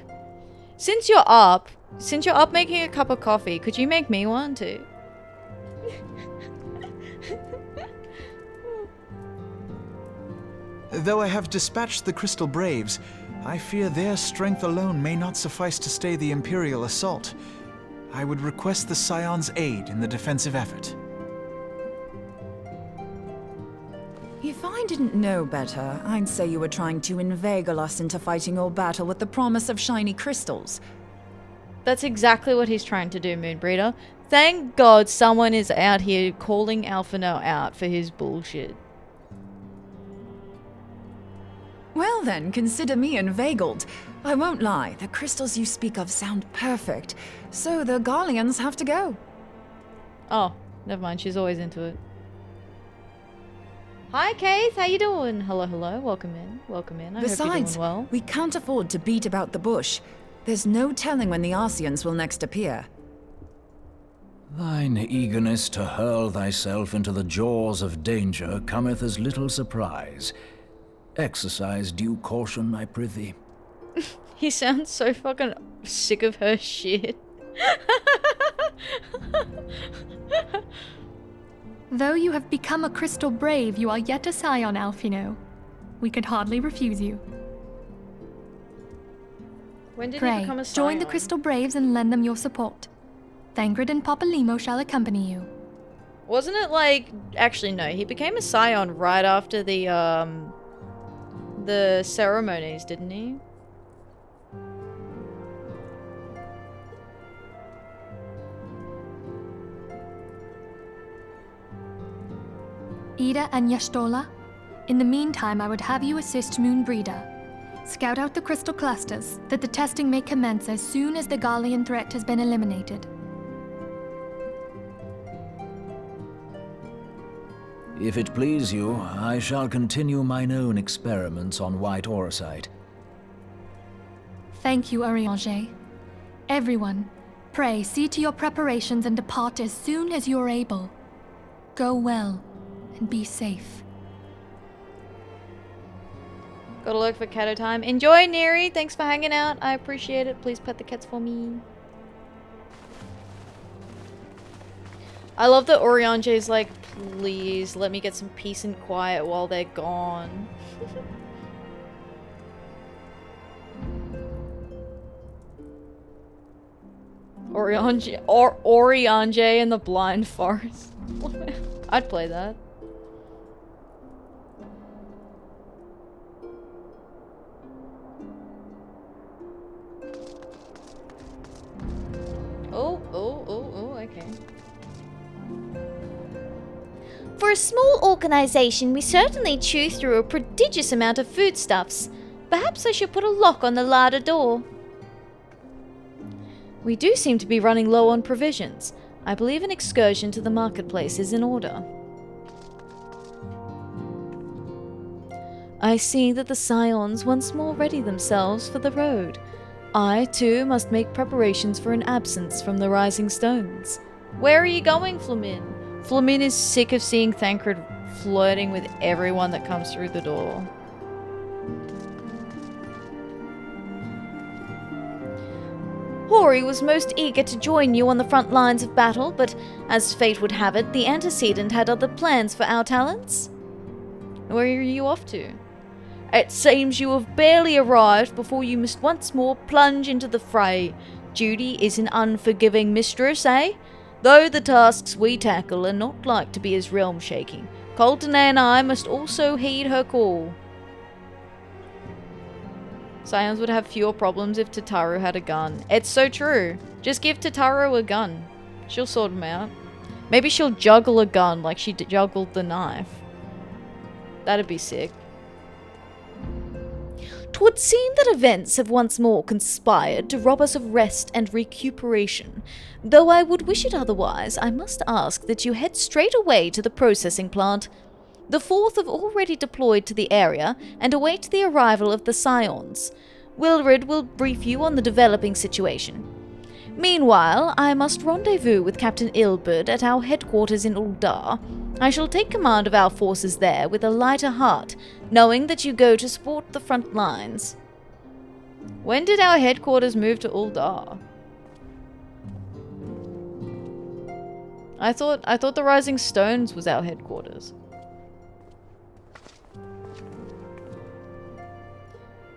Since you're up making a cup of coffee, could you make me one too? Though I have dispatched the Crystal Braves, I fear their strength alone may not suffice to stay the Imperial assault. I would request the Scion's aid in the defensive effort. If I didn't know better, I'd say you were trying to inveigle us into fighting your battle with the promise of shiny crystals. That's exactly what he's trying to do, Moonbreeder. Thank God someone is out here calling Alphino out for his bullshit. Well then, consider me inveigled. I won't lie, the crystals you speak of sound perfect, so the Garleans have to go. Oh, never mind. She's always into it. Hi, Keith. How you doing? Hello, hello. Welcome in. Welcome in. I hope you're doing well. We can't afford to beat about the bush. There's no telling when the Arceans will next appear. Thine eagerness to hurl thyself into the jaws of danger cometh as little surprise. Exercise due caution, I prithee. He sounds so fucking sick of her shit. Though you have become a crystal brave, you are yet a scion, Alphino. We could hardly refuse you. When did Pray, he become a join the scion? Crystal Braves and lend them your support. Thangred and Papalimo shall accompany you. Wasn't it like... Actually, no. He became a scion right after the ceremonies, didn't he? Ida and Yashtola, in the meantime I would have you assist Moonbreeder. Scout out the crystal clusters, that the testing may commence as soon as the Garlean threat has been eliminated. If it please you, I shall continue mine own experiments on white auracite. Thank you, Ariange. Everyone, pray see to your preparations and depart as soon as you are able. Go well, and be safe. Gotta look for Cato time. Enjoy, Neri. Thanks for hanging out. I appreciate it. Please pet the cats for me. I love that Oriange's like, please let me get some peace and quiet while they're gone. Oriange in the Blind Forest. I'd play that. Oh, okay. For a small organization, we certainly chew through a prodigious amount of foodstuffs. Perhaps I should put a lock on the larder door. We do seem to be running low on provisions. I believe an excursion to the marketplace is in order. I see that the scions once more ready themselves for the road. I, too, must make preparations for an absence from the Rising Stones. Where are you going, Flamin? Flamin is sick of seeing Thancred flirting with everyone that comes through the door. Hori was most eager to join you on the front lines of battle, but as fate would have it, the antecedent had other plans for our talents. Where are you off to? It seems you have barely arrived before you must once more plunge into the fray. Duty is an unforgiving mistress, eh? Though the tasks we tackle are not like to be as realm-shaking, Colton and I must also heed her call. Scions would have fewer problems if Tataru had a gun. It's so true. Just give Tataru a gun. She'll sort them out. Maybe she'll juggle a gun like she juggled the knife. That'd be sick. 'Twould seem that events have once more conspired to rob us of rest and recuperation. Though I would wish it otherwise, I must ask that you head straight away to the processing plant. The Fourth have already deployed to the area and await the arrival of the Scions. Wilrid will brief you on the developing situation. Meanwhile, I must rendezvous with Captain Ilberd at our headquarters in Uldar. I shall take command of our forces there with a lighter heart, knowing that you go to support the front lines. When did our headquarters move to Uldar? I thought the Rising Stones was our headquarters.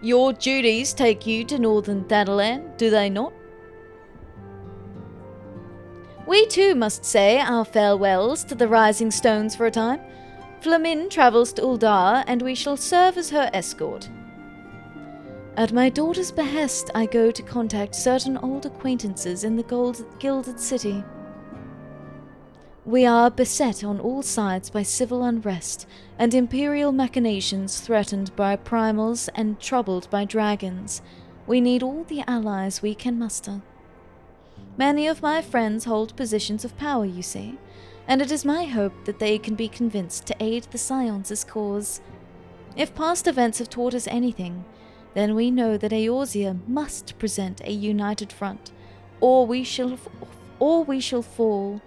Your duties take you to Northern Thanalan, do they not? We too must say our farewells to the Rising Stones for a time. Flamin travels to Uldar, and we shall serve as her escort. At my daughter's behest, I go to contact certain old acquaintances in the Gilded City. We are beset on all sides by civil unrest, and imperial machinations threatened by primals and troubled by dragons. We need all the allies we can muster. Many of my friends hold positions of power, you see, and it is my hope that they can be convinced to aid the Scion's cause. If past events have taught us anything, then we know that Eorzea must present a united front, or we shall fall.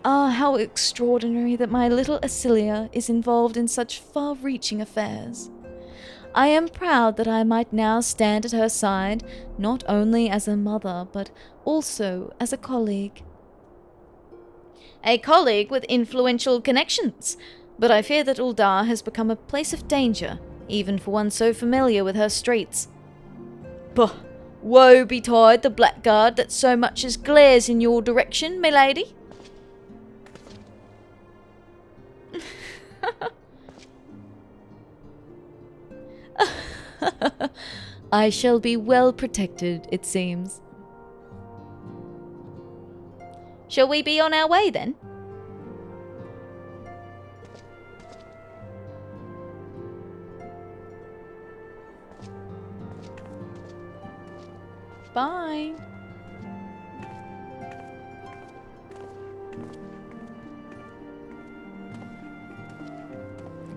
Ah, how extraordinary that my little Atheria is involved in such far-reaching affairs. I am proud that I might now stand at her side, not only as a mother, but also as a colleague. A colleague with influential connections, but I fear that Uldar has become a place of danger, even for one so familiar with her streets. Bah! Woe betide the blackguard that so much as glares in your direction, milady. I shall be well protected, it seems. Shall we be on our way then? Bye.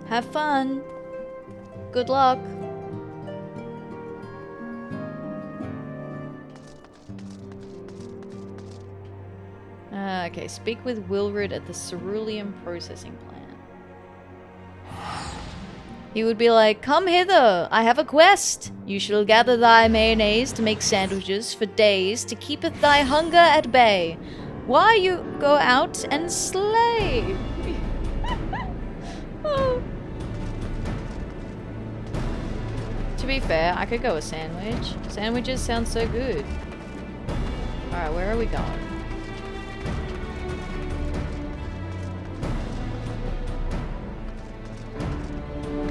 Have fun. Good luck. Okay, speak with Wilrid at the cerulean processing plant. He would be like, "Come hither, I have a quest. You shall gather thy mayonnaise to make sandwiches for days to keepeth thy hunger at bay. Why you go out and slay?" Oh. To be fair, I could go a sandwich. Sandwiches sound so good. Alright, where are we going?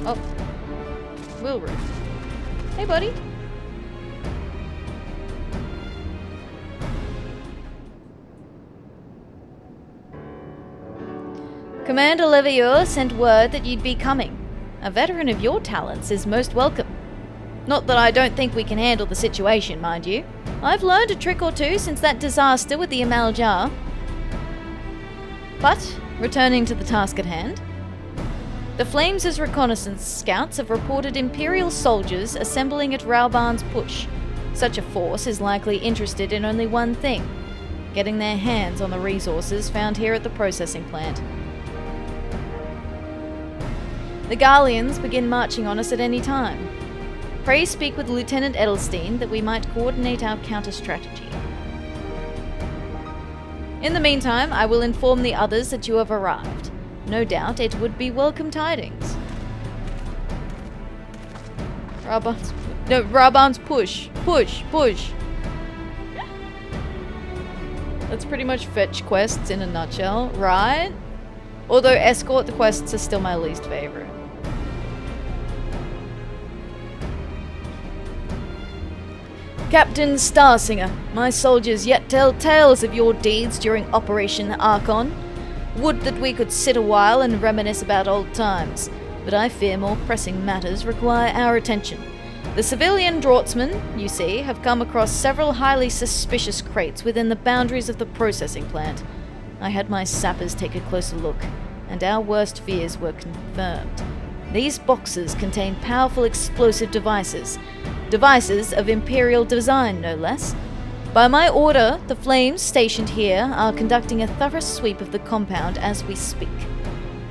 Oh. Wilrid. Hey, buddy. Commander Levieux sent word that you'd be coming. A veteran of your talents is most welcome. Not that I don't think we can handle the situation, mind you. I've learned a trick or two since that disaster with the Amal Jar. But, returning to the task at hand, the Flames' reconnaissance scouts have reported Imperial soldiers assembling at Rauban's Push. Such a force is likely interested in only one thing: getting their hands on the resources found here at the processing plant. The Garleans begin marching on us at any time. Pray speak with Lieutenant Edelstein that we might coordinate our counter-strategy. In the meantime, I will inform the others that you have arrived. No doubt it would be welcome tidings. Rauban's Push. Push. Push. That's pretty much fetch quests in a nutshell, right? Although escort the quests are still my least favorite. Captain Starsinger, my soldiers yet tell tales of your deeds during Operation Archon. Would that we could sit a while and reminisce about old times, but I fear more pressing matters require our attention. The civilian draughtsmen, you see, have come across several highly suspicious crates within the boundaries of the processing plant. I had my sappers take a closer look, and our worst fears were confirmed. These boxes contain powerful explosive devices of Imperial design, no less. By my order, the Flames stationed here are conducting a thorough sweep of the compound as we speak.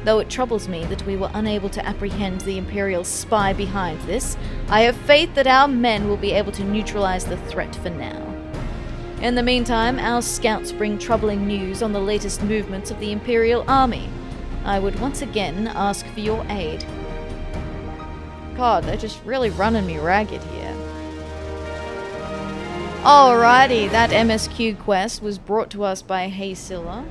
Though it troubles me that we were unable to apprehend the Imperial spy behind this, I have faith that our men will be able to neutralize the threat for now. In the meantime, our scouts bring troubling news on the latest movements of the Imperial army. I would once again ask for your aid. God, they're just really running me ragged here. Alrighty, that MSQ quest was brought to us by Hey Scylla.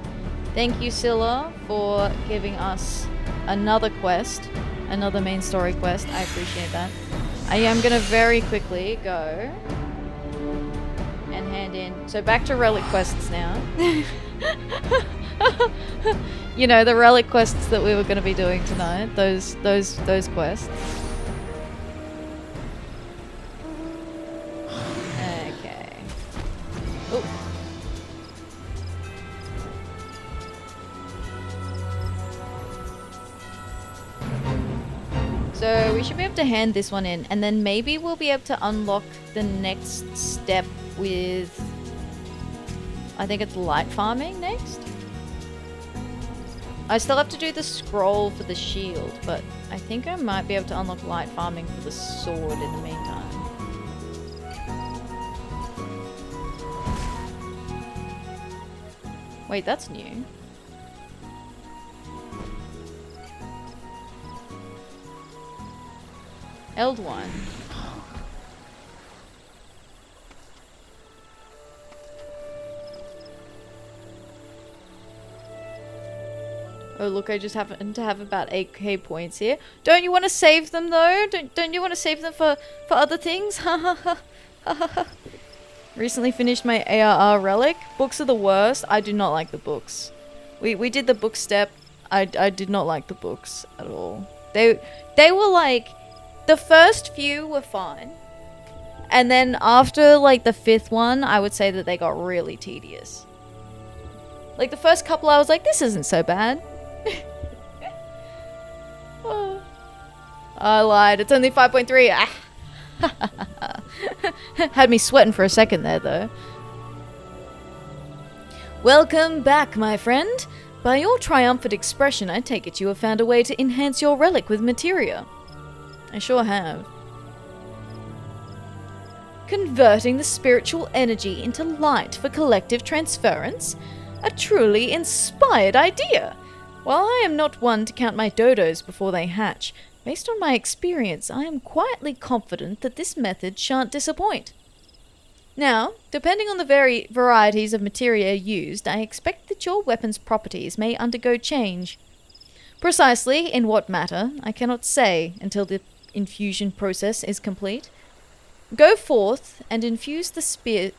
Thank you, Scylla, for giving us another quest, another main story quest. I appreciate that. I am gonna very quickly go and hand in. So back to relic quests now. You know, the relic quests that we were gonna be doing tonight. Those quests. Oh. So we should be able to hand this one in, and then maybe we'll be able to unlock the next step with, I think it's light farming next. I still have to do the scroll for the shield, but I think I might be able to unlock light farming for the sword in the meantime. Wait, that's new. Eld1. Oh look, I just happen to have about 8k points here. Don't you want to save them though? Don't you want to save them for other things? Recently finished my ARR Relic. Books are the worst. I do not like the books. We did the book step. I did not like the books at all. They were like, the first few were fine. And then after like the 5th one, I would say that they got really tedious. Like the first couple I was like, this isn't so bad. Oh. I lied. It's only 5.3. Ah. Had me sweating for a second there, though. Welcome back, my friend. By your triumphant expression, I take it you have found a way to enhance your relic with materia. I sure have. Converting the spiritual energy into light for collective transference? A truly inspired idea! While I am not one to count my dodos before they hatch, based on my experience, I am quietly confident that this method shan't disappoint. Now, depending on the varieties of materia used, I expect that your weapon's properties may undergo change. Precisely in what matter, I cannot say until the infusion process is complete. Go forth and infuse the sphere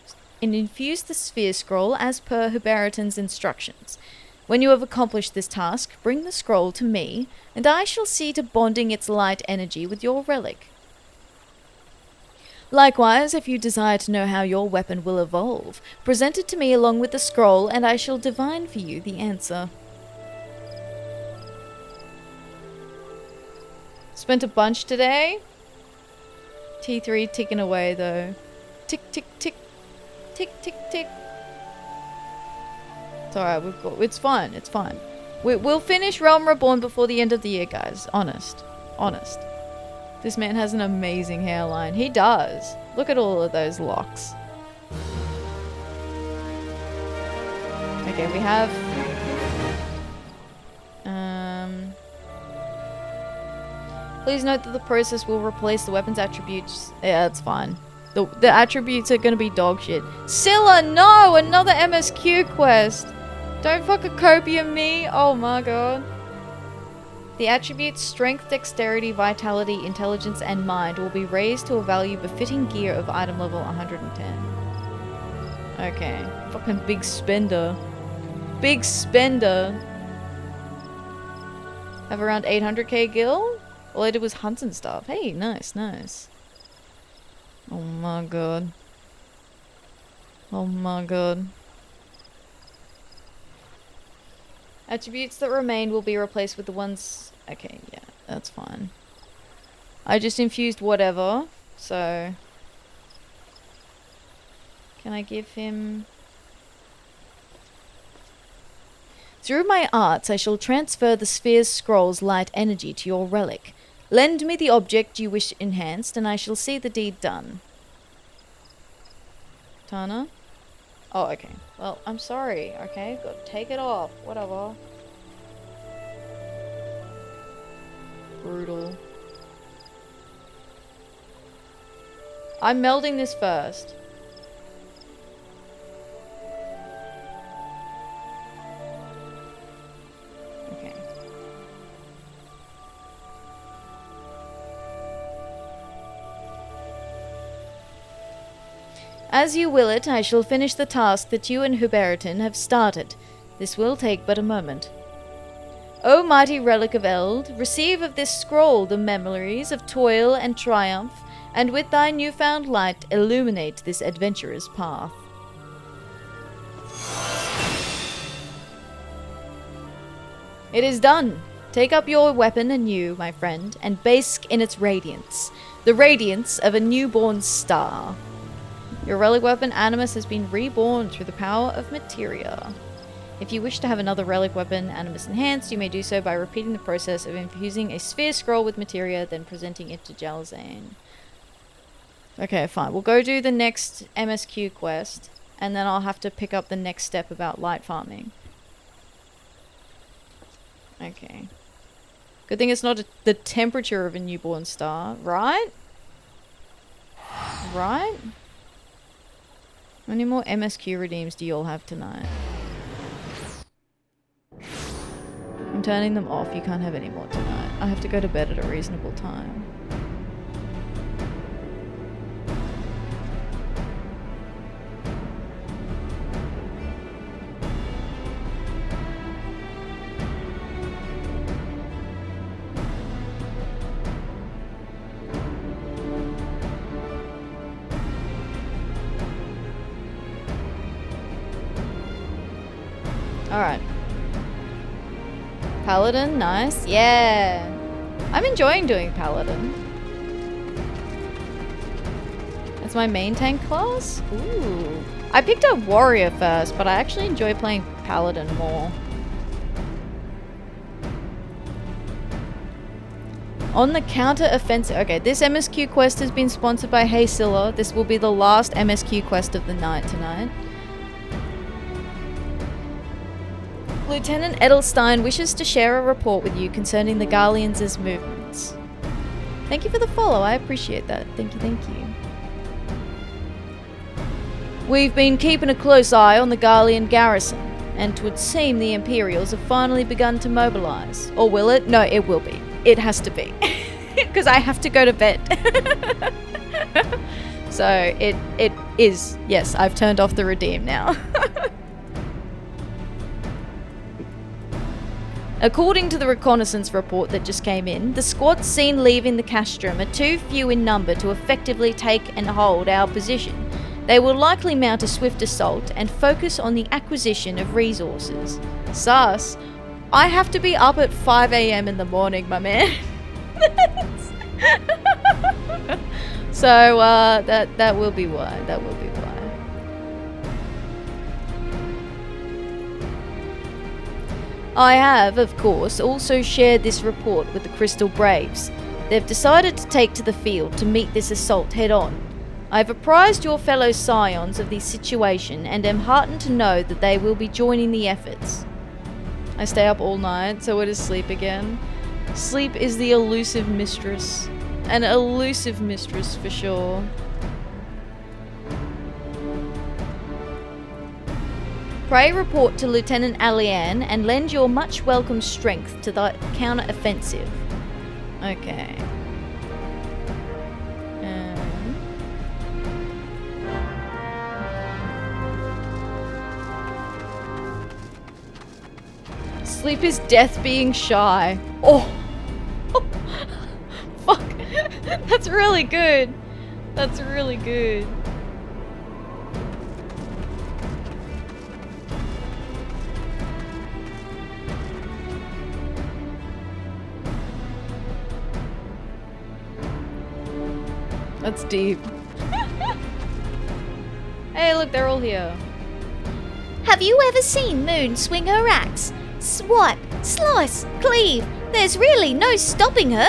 scroll as per Huberiton's instructions. When you have accomplished this task, bring the scroll to me, and I shall see to bonding its light energy with your relic. Likewise, if you desire to know how your weapon will evolve, present it to me along with the scroll, and I shall divine for you the answer. Spent a bunch today. T3 ticking away though. Tick, tick, tick. Tick, tick, tick. It's alright, it's fine, it's fine. We'll finish Realm Reborn before the end of the year, guys. Honest. Honest. This man has an amazing hairline. He does. Look at all of those locks. Okay, we have... Please note that the process will replace the weapon's attributes. Yeah, that's fine. The attributes are gonna be dog shit. Scylla, no! Another MSQ quest! Don't fucking copium me! Oh my god. The attributes Strength, Dexterity, Vitality, Intelligence, and Mind will be raised to a value befitting gear of item level 110. Okay. Fucking big spender. Big spender! Have around 800k gil? All I did was hunt and stuff. Hey, nice, nice. Oh my god. Oh my god. Attributes that remain will be replaced with the ones... Okay, yeah, that's fine. I just infused whatever, so... Can I give him... Through my arts, I shall transfer the sphere's scroll's light energy to your relic. Lend me the object you wish enhanced, and I shall see the deed done. Tana? Oh, okay. Well, I'm sorry, okay? Go take it off. Whatever. Brutal. I'm melding this first. Okay. As you will it, I shall finish the task that you and Huberiton have started. This will take but a moment. O mighty relic of Eld, receive of this scroll the memories of toil and triumph, and with thy newfound light illuminate this adventurer's path. It is done. Take up your weapon anew, my friend, and bask in its radiance. The radiance of a newborn star. Your relic weapon, Animus, has been reborn through the power of materia. If you wish to have another relic weapon, Animus Enhanced, you may do so by repeating the process of infusing a sphere scroll with materia, then presenting it to Jalzane. Okay, fine. We'll go do the next MSQ quest, and then I'll have to pick up the next step about light farming. Okay. Good thing it's not the temperature of a newborn star, right? Right? How many more MSQ redeems do you all have tonight? I'm turning them off. You can't have any more tonight. I have to go to bed at a reasonable time. Alright. Paladin, nice. Yeah. I'm enjoying doing Paladin. That's my main tank class? Ooh. I picked up Warrior first, but I actually enjoy playing Paladin more. On the Counteroffensive. Okay, this MSQ quest has been sponsored by Hey Scylla. This will be the last MSQ quest of the night tonight. Lieutenant Edelstein wishes to share a report with you concerning the Garleans' movements. Thank you for the follow, I appreciate that. Thank you, thank you. We've been keeping a close eye on the Garlean garrison, and 'twould seem the Imperials have finally begun to mobilize. Or will it? No, it will be. It has to be. Because I have to go to bed. So, it is. Yes, I've turned off the redeem now. According to the reconnaissance report that just came in, the squads seen leaving the castrum are too few in number to effectively take and hold our position. They will likely mount a swift assault and focus on the acquisition of resources. Sus, I have to be up at 5 AM in the morning, my man. So, that will be why. That will be why. I have, of course, also shared this report with the Crystal Braves. They've decided to take to the field to meet this assault head-on. I've apprised your fellow scions of the situation and am heartened to know that they will be joining the efforts. I stay up all night, so it is sleep again. Sleep is the elusive mistress. An elusive mistress for sure. Pray report to Lieutenant Alian and lend your much welcome strength to the counter-offensive. Okay. Sleep is death being shy. Oh! Fuck. That's really good. That's really good. That's deep. Hey, look, they're all here. Have you ever seen Moon swing her axe? Swipe, slice, cleave. There's really no stopping her.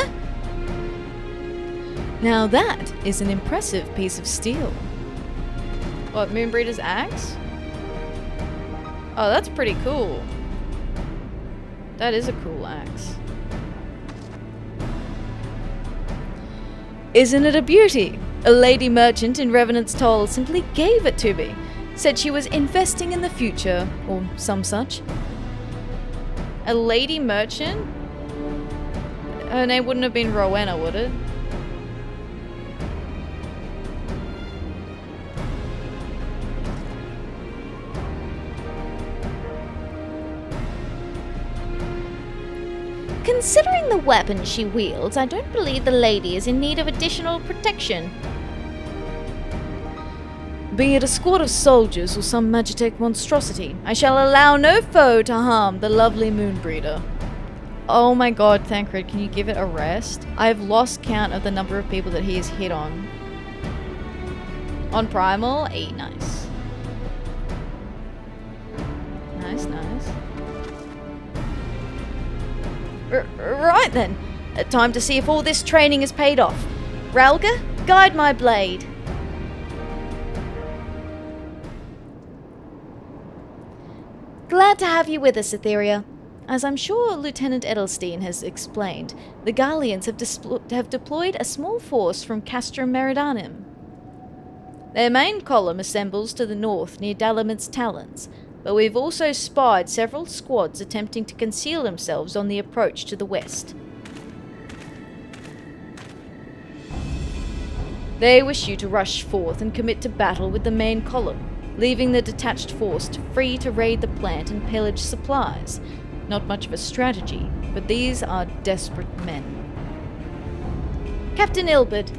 Now that is an impressive piece of steel. What, Moonbreeder's axe? Oh, that's pretty cool. That is a cool axe. Isn't it a beauty? A lady merchant in Revenant's Toll simply gave it to me. Said she was investing in the future, or some such. A lady merchant? Her name wouldn't have been Rowena, would it? Considering the weapon she wields, I don't believe the lady is in need of additional protection. Be it a squad of soldiers or some Magitech monstrosity, I shall allow no foe to harm the lovely Moonbreeder. Oh my god, Thancred, can you give it a rest? I've lost count of the number of people that he has hit on. On Primal? Nice. Nice, nice. Right then. Time to see if all this training has paid off. Ralga, guide my blade. Glad to have you with us, Atheria. As I'm sure Lieutenant Edelstein has explained, the Garleans have deployed a small force from Castrum Meridianum. Their main column assembles to the north near Dalamit's Talons, but we've also spied several squads attempting to conceal themselves on the approach to the west. They wish you to rush forth and commit to battle with the main column, leaving the detached force free to raid the plant and pillage supplies. Not much of a strategy, but these are desperate men. Captain Ilbert.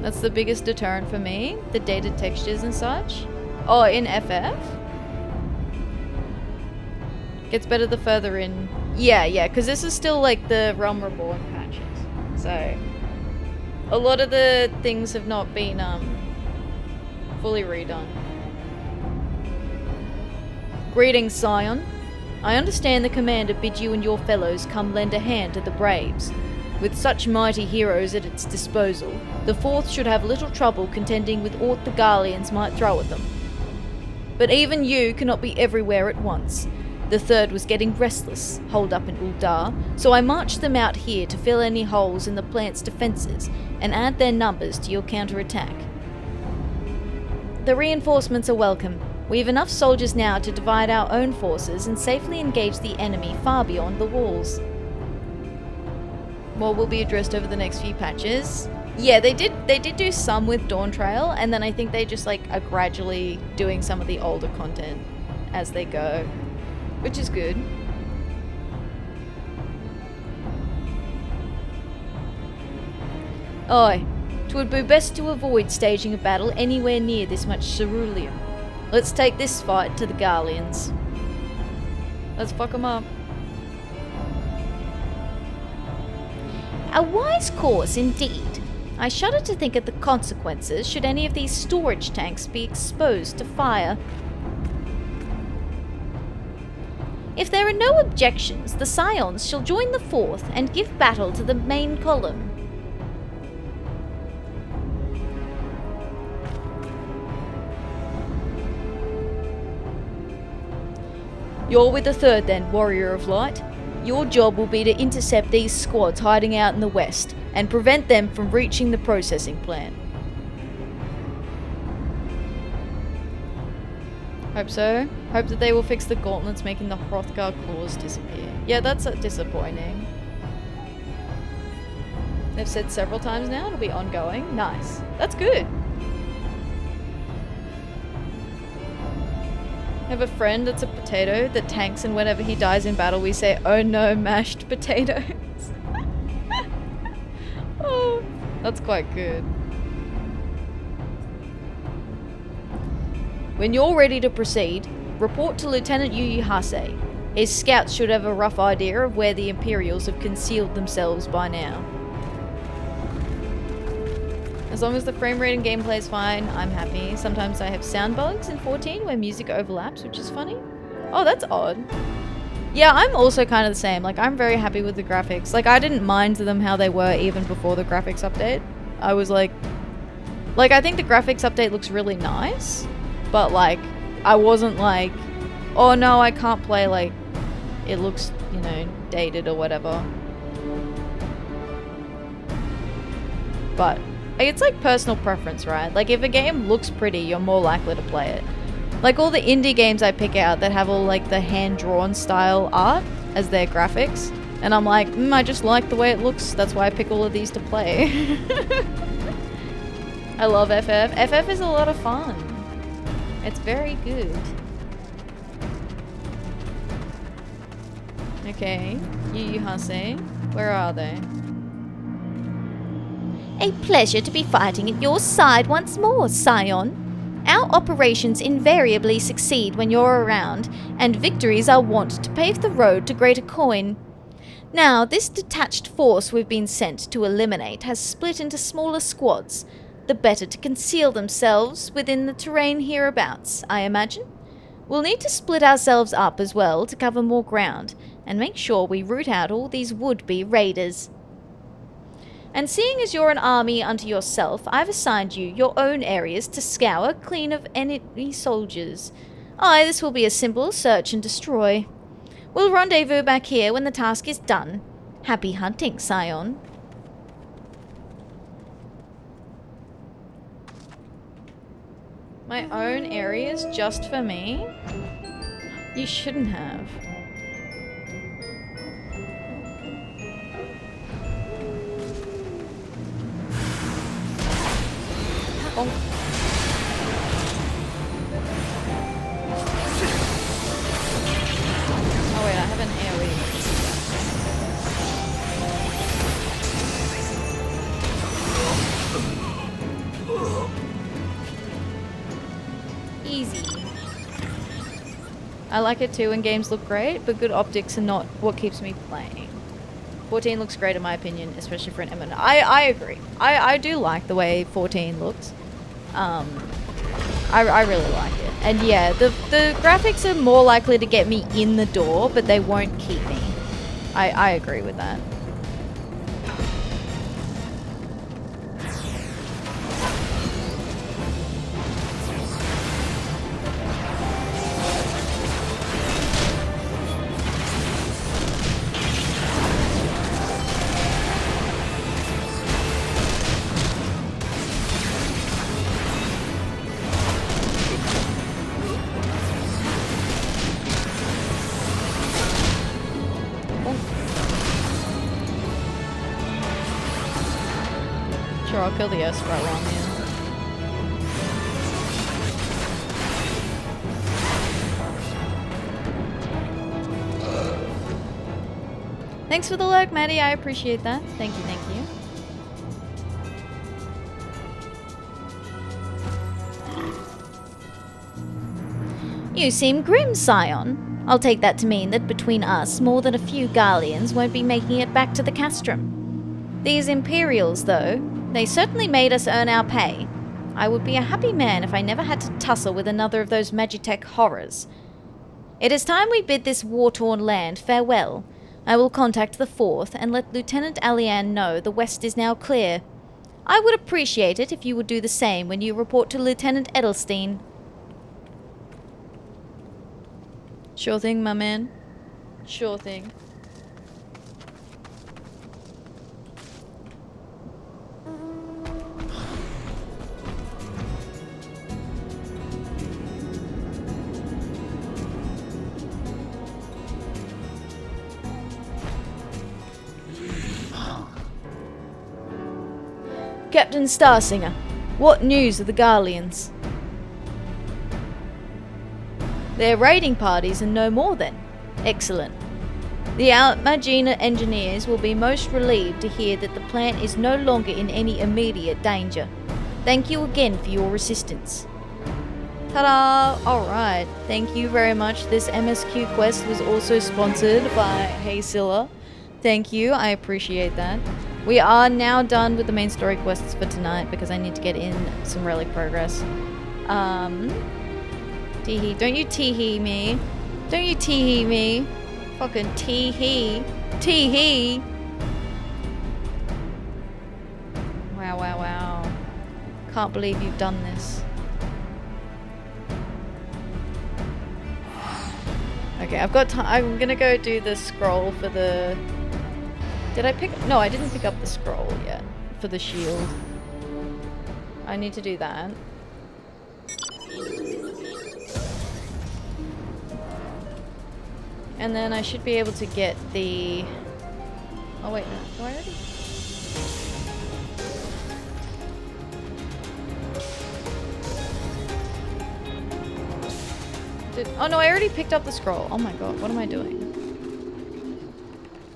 That's the biggest deterrent for me, the dated textures and such. Oh, in FF? Gets better the further in. Yeah, because this is still like the Realm Reborn patches. So, a lot of the things have not been fully redone. Greetings, Scion. I understand the commander bids you and your fellows come lend a hand to the Braves. With such mighty heroes at its disposal, the Fourth should have little trouble contending with aught the Garleans might throw at them. But even you cannot be everywhere at once. The Third was getting restless, holed up in Uldar, so I marched them out here to fill any holes in the plant's defences and add their numbers to your counterattack. The reinforcements are welcome. We have enough soldiers now to divide our own forces and safely engage the enemy far beyond the walls. More will be addressed over the next few patches. Yeah, they did do some with Dawn Trail, and then I think they just like are gradually doing some of the older content as they go, which is good. Oi, 'twould be best to avoid staging a battle anywhere near this much ceruleum. Let's take this fight to the Garleans. Let's fuck them up. A wise course indeed. I shudder to think of the consequences should any of these storage tanks be exposed to fire. If there are no objections, the Scions shall join the Fourth and give battle to the main column. You're with the Third then, Warrior of Light. Your job will be to intercept these squads hiding out in the west and prevent them from reaching the processing plant. Hope so. Hope that they will fix the gauntlets making the Hrothgar claws disappear. Yeah, that's disappointing. They've said several times now it'll be ongoing. Nice. That's good. I have a friend that's a potato that tanks, and whenever he dies in battle we say, "Oh no, mashed potatoes." Oh, that's quite good. When you're ready to proceed, report to Lieutenant Yuyuhase. His scouts should have a rough idea of where the Imperials have concealed themselves by now. As long as the frame rate and gameplay is fine, I'm happy. Sometimes I have sound bugs in 14 where music overlaps, which is funny. Oh, that's odd. Yeah, I'm also kind of the same. Like, I'm very happy with the graphics. Like, I didn't mind them how they were even before the graphics update. I was like, I think the graphics update looks really nice, but like, I wasn't like, oh no, I can't play, like, it looks, you know, dated or whatever. But it's like personal preference, right? Like, if a game looks pretty, you're more likely to play it. Like, all the indie games I pick out that have all like the hand-drawn style art as their graphics, and I'm like, I just like the way it looks, that's why I pick all of these to play. I love FF. FF is a lot of fun. It's very good. Okay, Yuyuhase, where are they? A pleasure to be fighting at your side once more, Scion. Our operations invariably succeed when you're around, and victories are wont to pave the road to greater coin. Now, this detached force we've been sent to eliminate has split into smaller squads, the better to conceal themselves within the terrain hereabouts, I imagine. We'll need to split ourselves up as well to cover more ground, and make sure we root out all these would-be raiders. And seeing as you're an army unto yourself, I've assigned you your own areas to scour clean of enemy soldiers. Aye, this will be a simple search and destroy. We'll rendezvous back here when the task is done. Happy hunting, Scion. My own areas just for me? You shouldn't have. Oh. Oh wait, I have an AoE. Easy. I like it too when games look great, but good optics are not what keeps me playing. 14 looks great in my opinion, especially for an MMO. I agree. I do like the way 14 looks. I really like it. And yeah, the graphics are more likely to get me in the door, but they won't keep me. I agree with that. Sure, I'll kill the S right along here. Thanks for the lurk, Maddie. I appreciate that. Thank you, thank you. You seem grim, Scion. I'll take that to mean that between us, more than a few Garleans won't be making it back to the castrum. These Imperials, though, they certainly made us earn our pay. I would be a happy man if I never had to tussle with another of those Magitech horrors. It is time we bid this war-torn land farewell. I will contact the 4th and let Lieutenant Alian know the west is now clear. I would appreciate it if you would do the same when you report to Lieutenant Edelstein. Sure thing, my man. Sure thing. Captain Starsinger, what news of the Garleans? They're raiding parties and no more then. Excellent. The Magina engineers will be most relieved to hear that the plant is no longer in any immediate danger. Thank you again for your assistance. Ta-da! Alright, thank you very much. This MSQ quest was also sponsored by Haysilla. Thank you, I appreciate that. We are now done with the main story quests for tonight because I need to get in some Relic progress. Tee-hee. Don't you tee-hee me. Don't you tee-hee me. Fucking tee-hee. Tee-hee. Wow, wow, wow. Can't believe you've done this. Okay, I've got time. I'm gonna go do the scroll for the... Did I pick... No, I didn't pick up the scroll yet for the shield. I need to do that. And then I should be able to get the... Oh wait, no. Do I already? Oh no, I already picked up the scroll. Oh my god, what am I doing?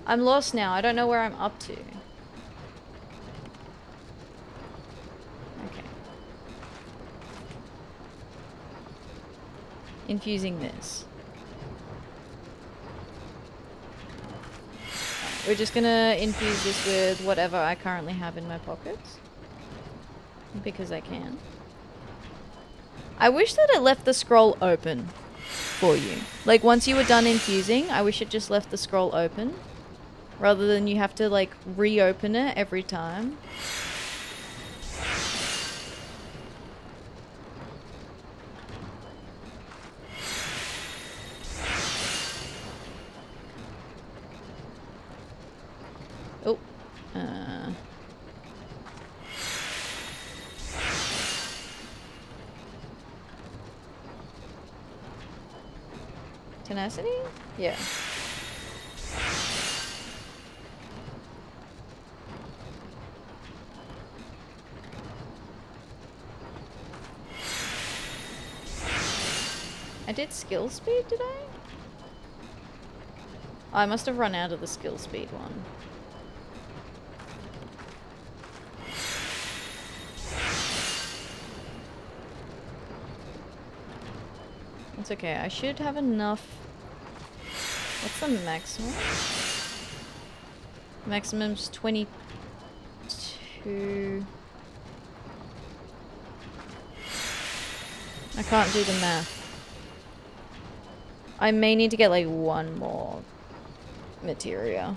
I'm lost now. I don't know where I'm up to. Okay. infusing this. We're just gonna infuse this with whatever I currently have in my pockets. Because I can. I wish that it left the scroll open for you. Like, once you were done infusing, I wish it just left the scroll open. Rather than you have to, like, reopen it every time. Oh. Tenacity? Yeah. I did skill speed, did I? Oh, I must have run out of the skill speed one. It's okay, I should have enough. What's the maximum? Maximum's 22. I can't do the math. I may need to get like one more materia.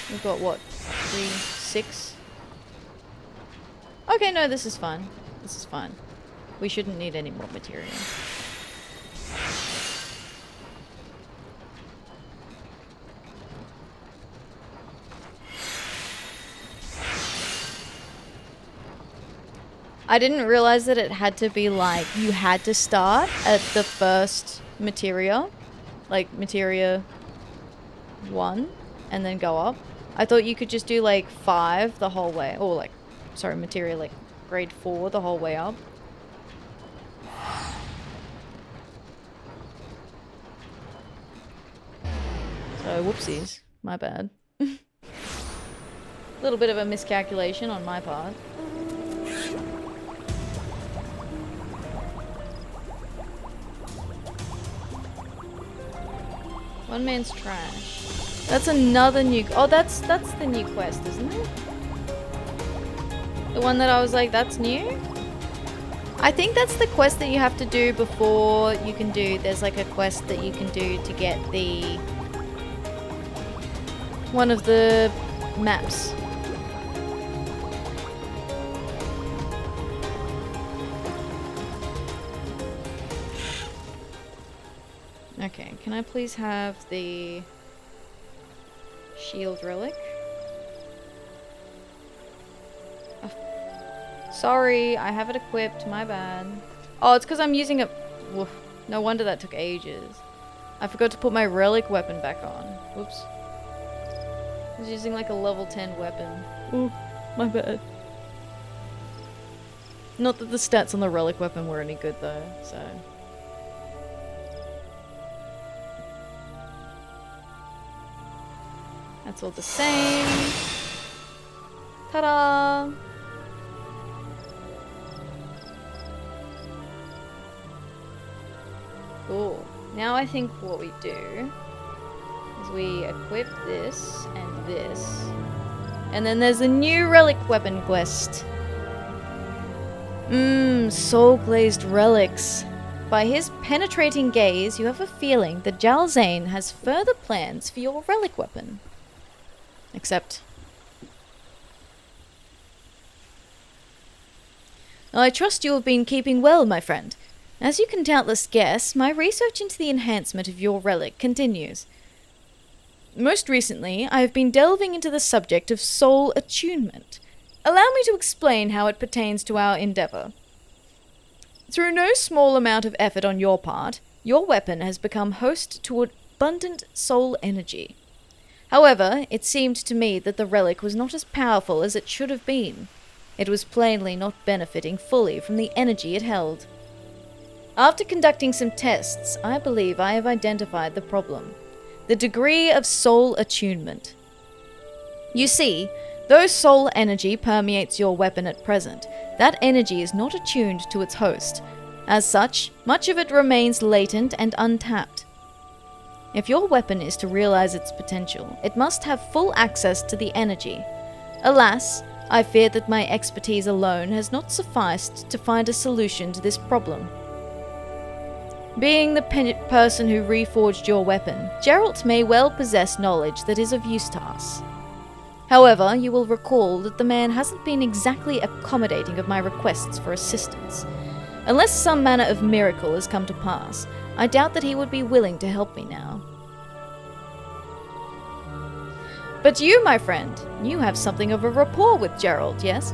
We've got what? 3, 6? Okay, no, this is fine. This is fine. We shouldn't need any more material. I didn't realize that it had to be like, you had to start at the first materia. Like, materia 1, and then go up. I thought you could just do like 5 the whole way. Or like, sorry, materia like grade 4 the whole way up. So, whoopsies. My bad. Little bit of a miscalculation on my part. One man's trash. That's another new... Oh, that's the new quest, isn't it? The one that I was like, that's new? I think that's the quest that you have to do before you can do... There's like a quest that you can do to get the... one of the maps. Okay, can I please have the shield relic? Oh. Sorry, I have it equipped, my bad. Oh, it's because I'm using it. Woof. No wonder that took ages. I forgot to put my relic weapon back on. Whoops. I was using like a level 10 weapon. Ooh, my bad. Not that the stats on the relic weapon were any good though, so... That's all the same. Ta-da! Cool. Now I think what we do is we equip this and this. And then there's a new relic weapon quest. Soul Glazed Relics. By his penetrating gaze, you have a feeling that Jalzane has further plans for your relic weapon. Except... I trust you have been keeping well, my friend. As you can doubtless guess, my research into the enhancement of your relic continues. Most recently, I have been delving into the subject of soul attunement. Allow me to explain how it pertains to our endeavor. Through no small amount of effort on your part, your weapon has become host to abundant soul energy. However, it seemed to me that the relic was not as powerful as it should have been. It was plainly not benefiting fully from the energy it held. After conducting some tests, I believe I have identified the problem. The degree of soul attunement. You see, Though soul energy permeates your weapon at present, that energy is not attuned to its host. As such, much of it remains latent and untapped. If your weapon is to realize its potential, it must have full access to the energy. Alas, I fear that my expertise alone has not sufficed to find a solution to this problem. Being the person who reforged your weapon, Geralt may well possess knowledge that is of use to us. However, you will recall that the man hasn't been exactly accommodating of my requests for assistance. Unless some manner of miracle has come to pass, I doubt that he would be willing to help me now. But you, my friend, you have something of a rapport with Geralt, yes?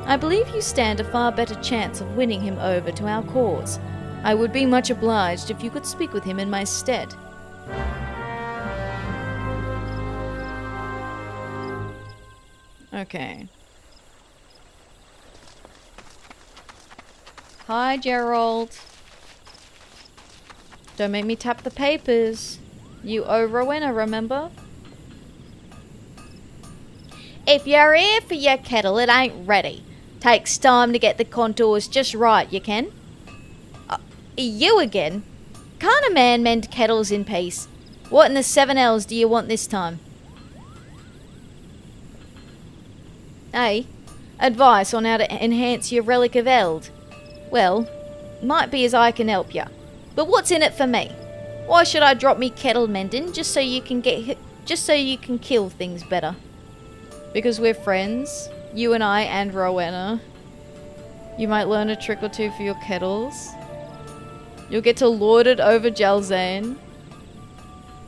I believe you stand a far better chance of winning him over to our cause. I would be much obliged if you could speak with him in my stead. Okay. Hi, Geralt. Don't make me tap the papers. You owe Rowena, remember? If you're here for your kettle, it ain't ready. Takes time to get the contours just right, you can. You again? Can't a man mend kettles in peace? What in the 7 L's do you want this time? Hey, advice on how to enhance your Relic of Eld. Well, might be as I can help ya. But what's in it for me? Why should I drop me kettle mending just so you can kill things better? Because we're friends, you and I and Rowena. You might learn a trick or two for your kettles. You'll get to lord it over Jalzane.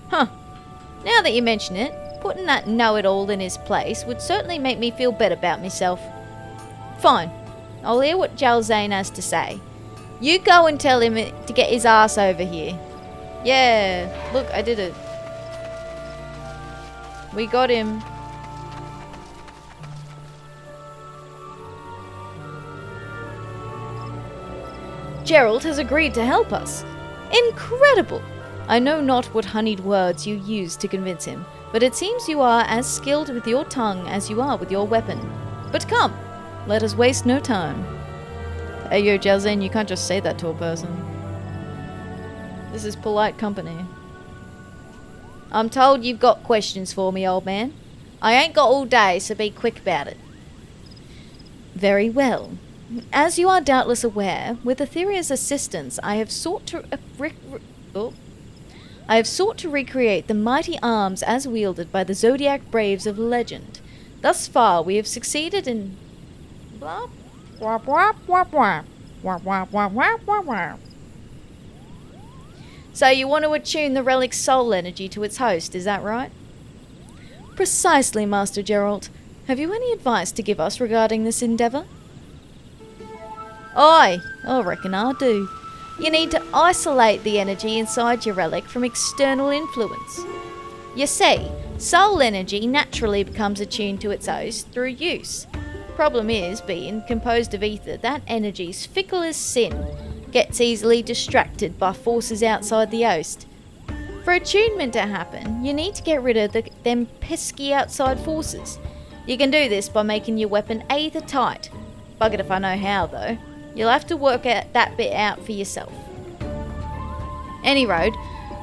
Huh. Now that you mention it, putting that know-it-all in his place would certainly make me feel better about myself. Fine. I'll hear what Jalzane has to say. You go and tell him to get his ass over here. Yeah, look, I did it. We got him. Geralt has agreed to help us. Incredible! I know not what honeyed words you used to convince him, but it seems you are as skilled with your tongue as you are with your weapon. But come, let us waste no time. Hey yo, Jalzane, you can't just say that to a person. This is polite company. I'm told you've got questions for me, old man. I ain't got all day, so be quick about it. Very well. As you are doubtless aware, with Atheria's assistance, I have sought to recreate the mighty arms as wielded by the Zodiac Braves of legend. Thus far, we have succeeded in... So you want to attune the Relic's soul energy to its host, is that right? Precisely, Master Geralt. Have you any advice to give us regarding this endeavour? Aye, I reckon I do. You need to isolate the energy inside your relic from external influence. You see, soul energy naturally becomes attuned to its host through use. Problem is, being composed of ether, that energy's fickle as sin, gets easily distracted by forces outside the host. For attunement to happen, you need to get rid of them pesky outside forces. You can do this by making your weapon Aether tight. Buggered if I know how though. You'll have to work that bit out for yourself. Any road,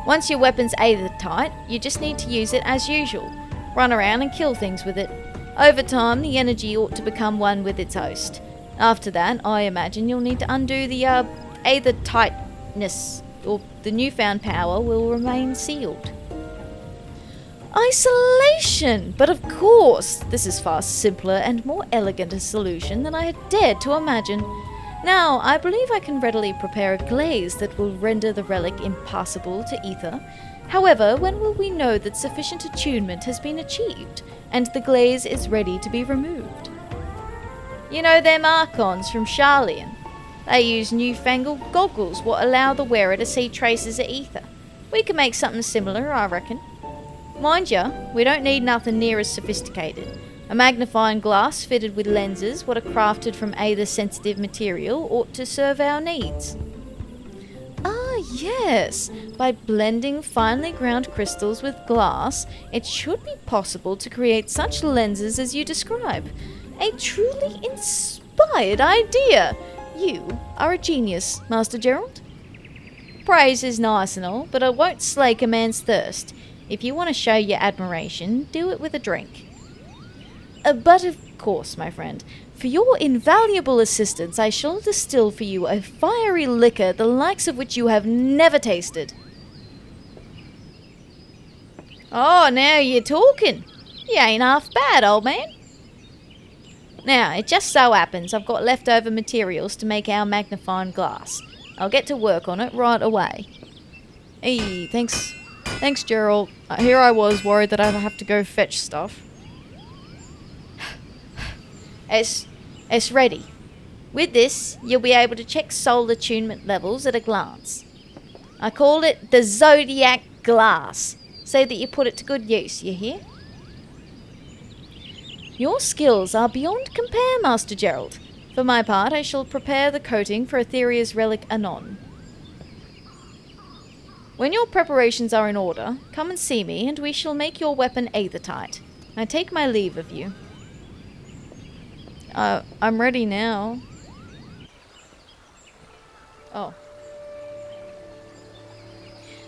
once your weapon's Aether tight, you just need to use it as usual. Run around and kill things with it. Over time, the energy ought to become one with its host. After that, I imagine you'll need to undo the Aether tightness, or the newfound power will remain sealed. Isolation! But of course, this is far simpler and more elegant a solution than I had dared to imagine. Now, I believe I can readily prepare a glaze that will render the relic impassable to ether. However, when will we know that sufficient attunement has been achieved, and the glaze is ready to be removed? You know them Archons from Charlian? They use newfangled goggles what allow the wearer to see traces of ether. We can make something similar, I reckon. Mind ya, we don't need nothing near as sophisticated. A magnifying glass fitted with lenses what are crafted from Aether-sensitive material ought to serve our needs. Ah, yes. By blending finely ground crystals with glass, it should be possible to create such lenses as you describe. A truly inspired idea. You are a genius, Master Gerald. Praise is nice and all, but I won't slake a man's thirst. If you want to show your admiration, do it with a drink. But of course, my friend, for your invaluable assistance, I shall distill for you a fiery liquor the likes of which you have never tasted. Oh, now you're talking. You ain't half bad, old man. Now, it just so happens I've got leftover materials to make our magnifying glass. I'll get to work on it right away. Hey, thanks. Thanks, Gerald. Here I was worried that I'd have to go fetch stuff. It's ready. With this, you'll be able to check soul attunement levels at a glance. I call it the Zodiac Glass, so that you put it to good use, you hear? Your skills are beyond compare, Master Gerald. For my part, I shall prepare the coating for Atheria's Relic anon. When your preparations are in order, come and see me, and we shall make your weapon aethertight. I take my leave of you. I'm ready now. Oh.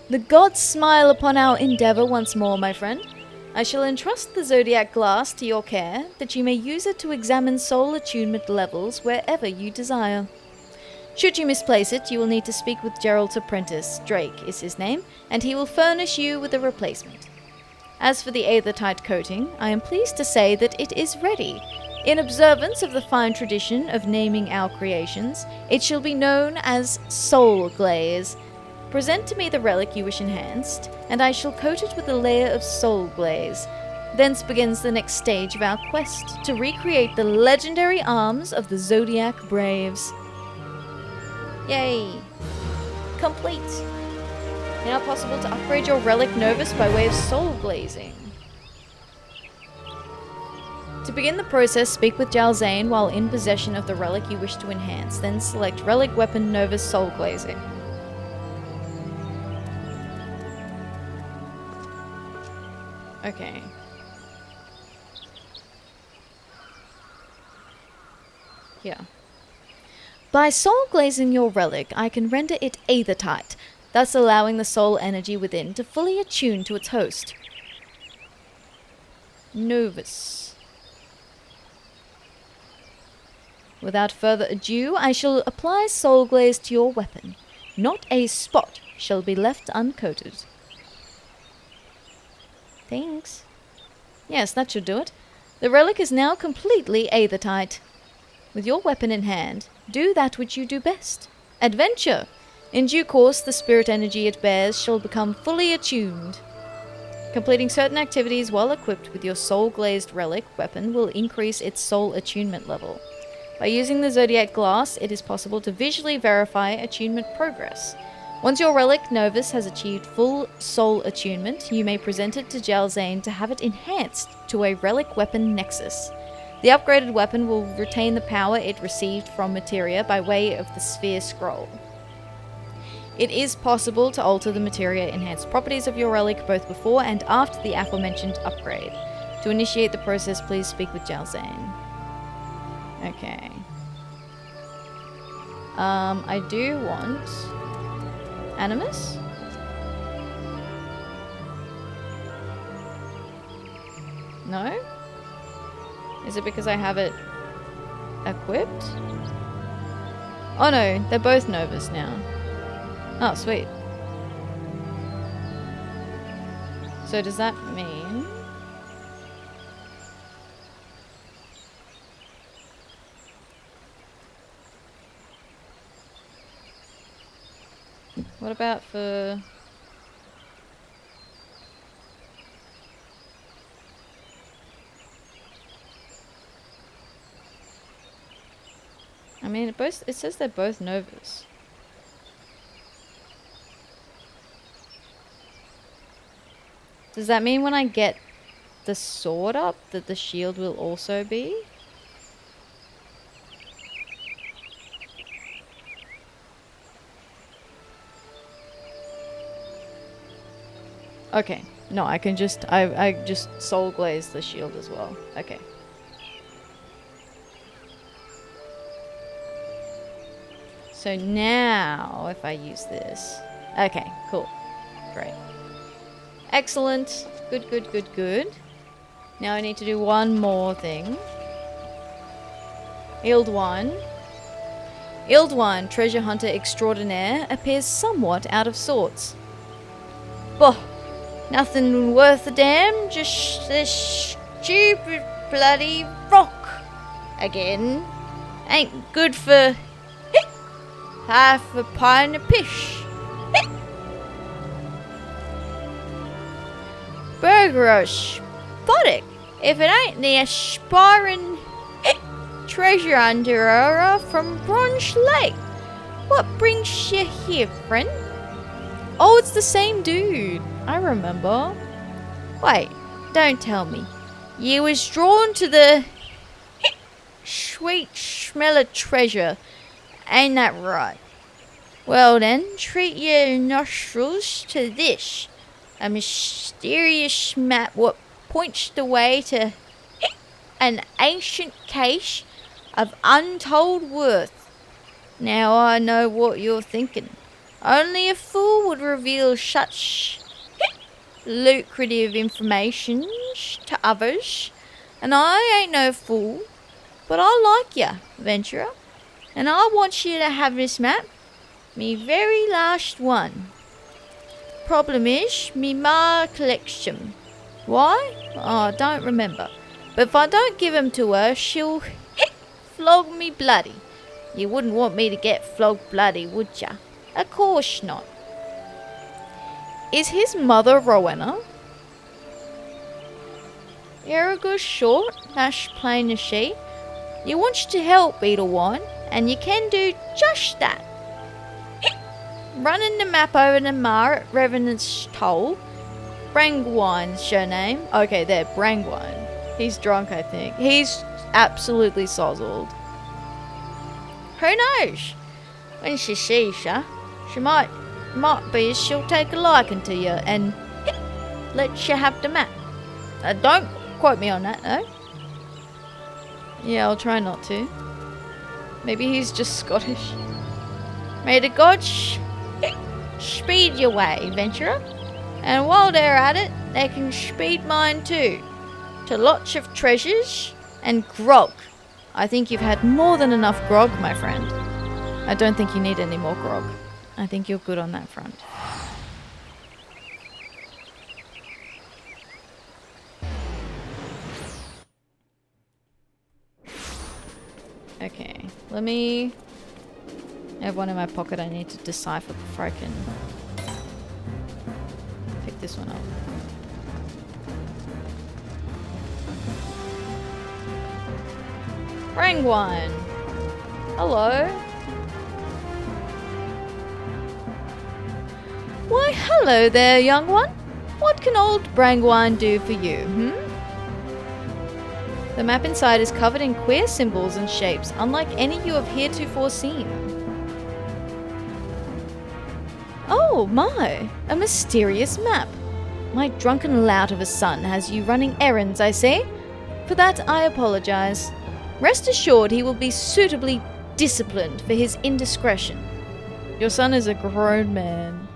The gods smile upon our endeavor once more, my friend. I shall entrust the Zodiac Glass to your care, that you may use it to examine soul attunement levels wherever you desire. Should you misplace it, you will need to speak with Gerald's apprentice, Drake is his name, and he will furnish you with a replacement. As for the aethertight coating, I am pleased to say that it is ready. In observance of the fine tradition of naming our creations, it shall be known as Soul Glaze. Present to me the relic you wish enhanced, and I shall coat it with a layer of soul glaze. Thence begins the next stage of our quest to recreate the legendary arms of the Zodiac Braves. Yay! Complete! Now possible to upgrade your relic Novus by way of soul glazing. To begin the process, speak with Jalzane while in possession of the relic you wish to enhance, then select Relic Weapon Novus Soul Glazing. Okay. Here. By soul glazing your relic, I can render it aethertight, thus allowing the soul energy within to fully attune to its host. Novus. Without further ado, I shall apply soul glaze to your weapon. Not a spot shall be left uncoated. Thanks. Yes, that should do it. The relic is now completely aethertight. With your weapon in hand, do that which you do best. Adventure! In due course, the spirit energy it bears shall become fully attuned. Completing certain activities while equipped with your soul-glazed relic weapon will increase its soul attunement level. By using the Zodiac Glass, it is possible to visually verify attunement progress. Once your relic Novus has achieved full soul attunement, you may present it to Jalzane to have it enhanced to a relic weapon nexus. The upgraded weapon will retain the power it received from Atheria by way of the Sphere Scroll. It is possible to alter the materia enhanced properties of your relic both before and after the aforementioned upgrade. To initiate the process, please speak with Jalzane. Okay. I do want Animus? No? Is it because I have it equipped? Oh no, they're both Novus now. Oh, sweet. So does that mean... What about for... I mean, it says they're both Novus. Does that mean when I get the sword up that the shield will also be? Okay. No, I can just... I just soul glaze the shield as well. Okay. So now, if I use this... Okay, cool. Great. Excellent. Good, good, good, good. Now I need to do one more thing. Ildwine, treasure hunter extraordinaire, appears somewhat out of sorts. Boh, nothing worth a damn, just this stupid bloody rock. Again. Ain't good for half a pint of pish. Burgerosh. Spottic, if it ain't the aspiring treasure hunter from Bronze Lake. What brings you here, friend? Oh, it's the same dude. I remember. Wait, don't tell me. You was drawn to the sweet smell of treasure. Ain't that right? Well then, treat your nostrils to this. A mysterious map what points the way to an ancient cache of untold worth. Now I know what you're thinking. Only a fool would reveal such lucrative information to others. And I ain't no fool, but I like ya, Venturer. And I want you to have this map, me very last one. Problem is, me ma collection. Why? Oh, I don't remember. But if I don't give him to her, she'll flog me bloody. You wouldn't want me to get flogged bloody, would ya? Of course not. Is his mother Rowena? You're a good short, that's plain as she. You wants to help, Beetlewine, and you can do just that. Running the map over to Mar at Revenant's Toll. Brangwine's your name. Okay, there, Brangwine. He's drunk, I think. He's absolutely sozzled. Who knows? When she sees ya, she might be as she'll take a liking to you and let you have the map. Don't quote me on that, though. Yeah, I'll try not to. Maybe he's just Scottish. May the gods speed your way, Venturer. And while they're at it, they can speed mine too. To lots of treasures and grog. I think you've had more than enough grog, my friend. I don't think you need any more grog. I think you're good on that front. Okay, let me... I have one in my pocket I need to decipher before I can pick this one up. Brangwine! Hello? Why, hello there, young one. What can old Brangwine do for you, The map inside is covered in queer symbols and shapes, unlike any you have heretofore seen. Oh my, a mysterious map. My drunken lout of a son has you running errands, I say. For that I apologize. Rest assured he will be suitably disciplined for his indiscretion. Your son is a grown man.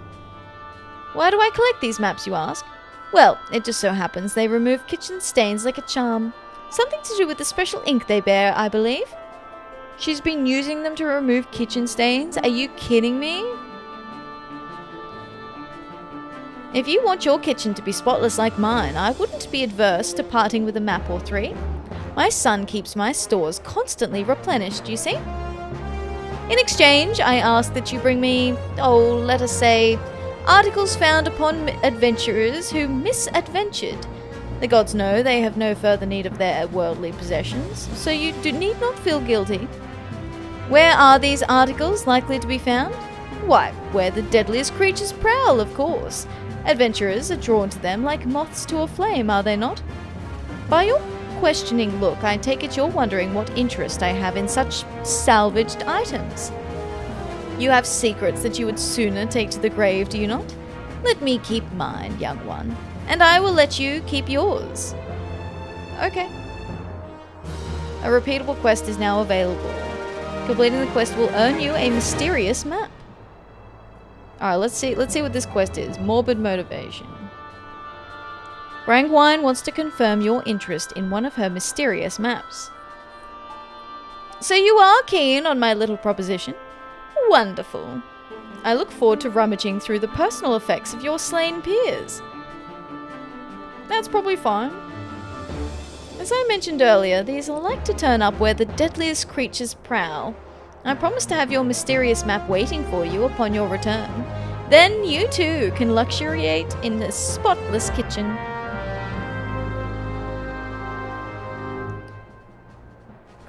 Why do I collect these maps, you ask? Well, it just so happens they remove kitchen stains like a charm. Something to do with the special ink they bear, I believe. She's been using them to remove kitchen stains? Are you kidding me? If you want your kitchen to be spotless like mine, I wouldn't be adverse to parting with a map or three. My son keeps my stores constantly replenished, you see. In exchange, I ask that you bring me, let us say, articles found upon adventurers who misadventured. The gods know they have no further need of their worldly possessions, so you need not feel guilty. Where are these articles likely to be found? Why, where the deadliest creatures prowl, of course. Adventurers are drawn to them like moths to a flame, are they not? By your questioning look, I take it you're wondering what interest I have in such salvaged items. You have secrets that you would sooner take to the grave, do you not? Let me keep mine, young one, and I will let you keep yours. Okay. A repeatable quest is now available. Completing the quest will earn you a mysterious map. Alright, let's see what this quest is. Morbid Motivation. Brangwine wants to confirm your interest in one of her mysterious maps. So you are keen on my little proposition? Wonderful. I look forward to rummaging through the personal effects of your slain peers. That's probably fine. As I mentioned earlier, these are like to turn up where the deadliest creatures prowl. I promise to have your mysterious map waiting for you upon your return. Then you too can luxuriate in this spotless kitchen.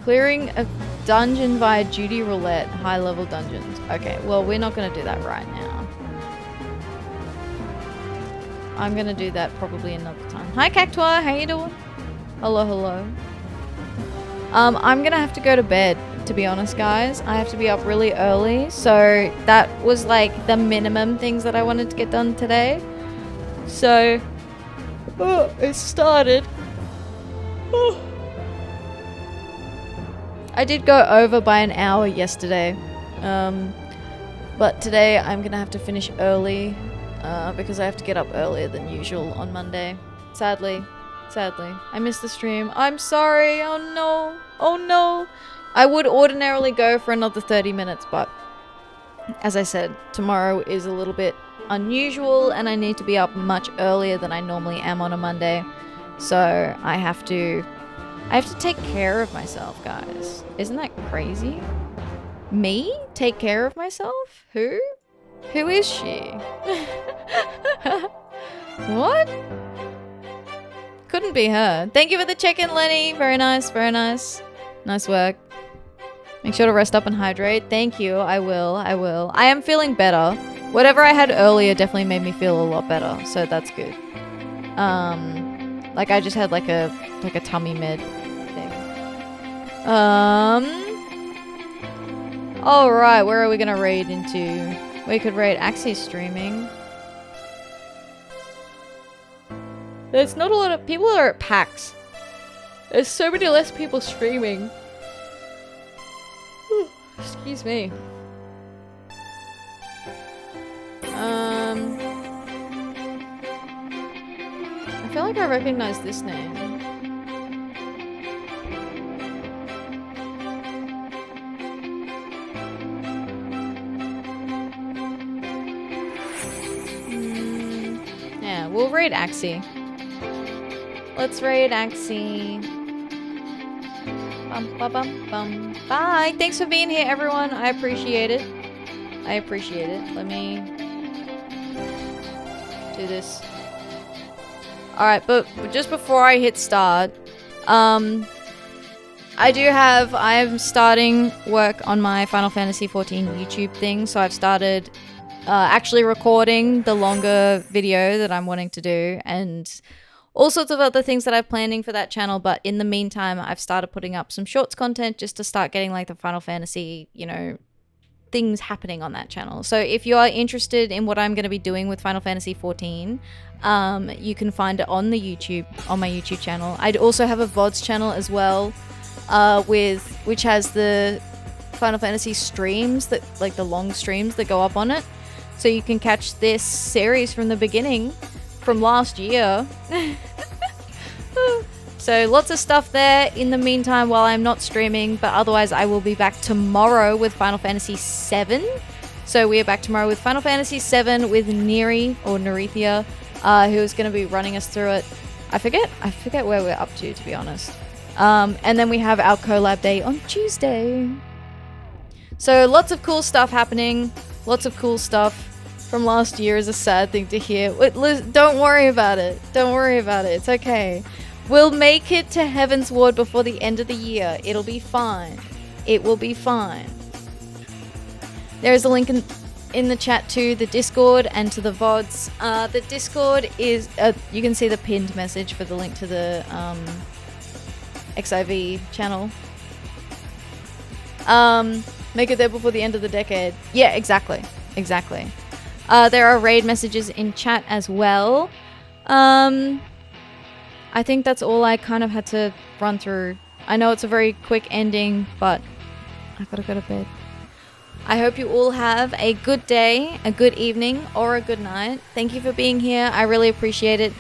Clearing a dungeon via duty roulette, high level dungeons. Okay, well we're not gonna do that right now. I'm gonna do that probably another time. Hi Cactua, how you doing? Hello, hello. I'm gonna have to go to bed, to be honest guys. I have to be up really early, so that was like the minimum things that I wanted to get done today. So, it started. I did go over by an hour yesterday, but today I'm gonna have to finish early because I have to get up earlier than usual on Monday. Sadly. I missed the stream. I'm sorry. Oh no. Oh no. I would ordinarily go for another 30 minutes, but as I said, tomorrow is a little bit unusual and I need to be up much earlier than I normally am on a Monday. So I have to take care of myself, guys. Isn't that crazy? Me? Take care of myself? Who? Who is she? What? Couldn't be her. Thank you for the check-in, Lenny. Very nice, very nice. Nice work. Make sure to rest up and hydrate. Thank you. I will. I am feeling better. Whatever I had earlier definitely made me feel a lot better, so that's good. Like I just had like a tummy med thing. Alright, where are we gonna raid into? We could raid Axie streaming. There's not a lot of people are at PAX. There's so many less people streaming. Excuse me. I feel like I recognize this name. Yeah, we'll raid Axie. Let's raid Axie. Bum, bum, bum, bum. Bye. Thanks for being here, everyone. I appreciate it. Let me do this. Alright, but just before I hit start, I'm starting work on my Final Fantasy XIV YouTube thing, so I've started actually recording the longer video that I'm wanting to do, and all sorts of other things that I'm planning for that channel. But in the meantime, I've started putting up some shorts content just to start getting like the Final Fantasy, things happening on that channel. So if you are interested in what I'm going to be doing with Final Fantasy XIV, you can find it on my YouTube channel. I'd also have a VODs channel as well, which has the Final Fantasy streams, that like the long streams that go up on it. So you can catch this series from the beginning, from last year. So lots of stuff there in the meantime while I'm not streaming, but otherwise I will be back tomorrow with Final Fantasy VII. So we are back tomorrow with Final Fantasy VII with Neri, or Nerethia, who is going to be running us through it. I forget where we're up to be honest. And then we have our collab day on Tuesday. So lots of cool stuff happening. Lots of cool stuff from last year is a sad thing to hear. Don't worry about it. Don't worry about it. It's okay. We'll make it to Heaven's Ward before the end of the year. It'll be fine. It will be fine. There is a link in the chat to the Discord and to the VODs. The Discord is... you can see the pinned message for the link to the XIV channel. Make it there before the end of the decade. Yeah, exactly. There are raid messages in chat as well. I think that's all I kind of had to run through. I know it's a very quick ending, but I gotta go to bed. I hope you all have a good day, a good evening, or a good night. Thank you for being here. I really appreciate it.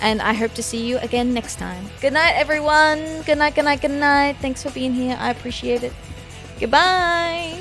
And I hope to see you again next time. Good night, everyone. Good night, good night, good night. Thanks for being here. I appreciate it. Goodbye.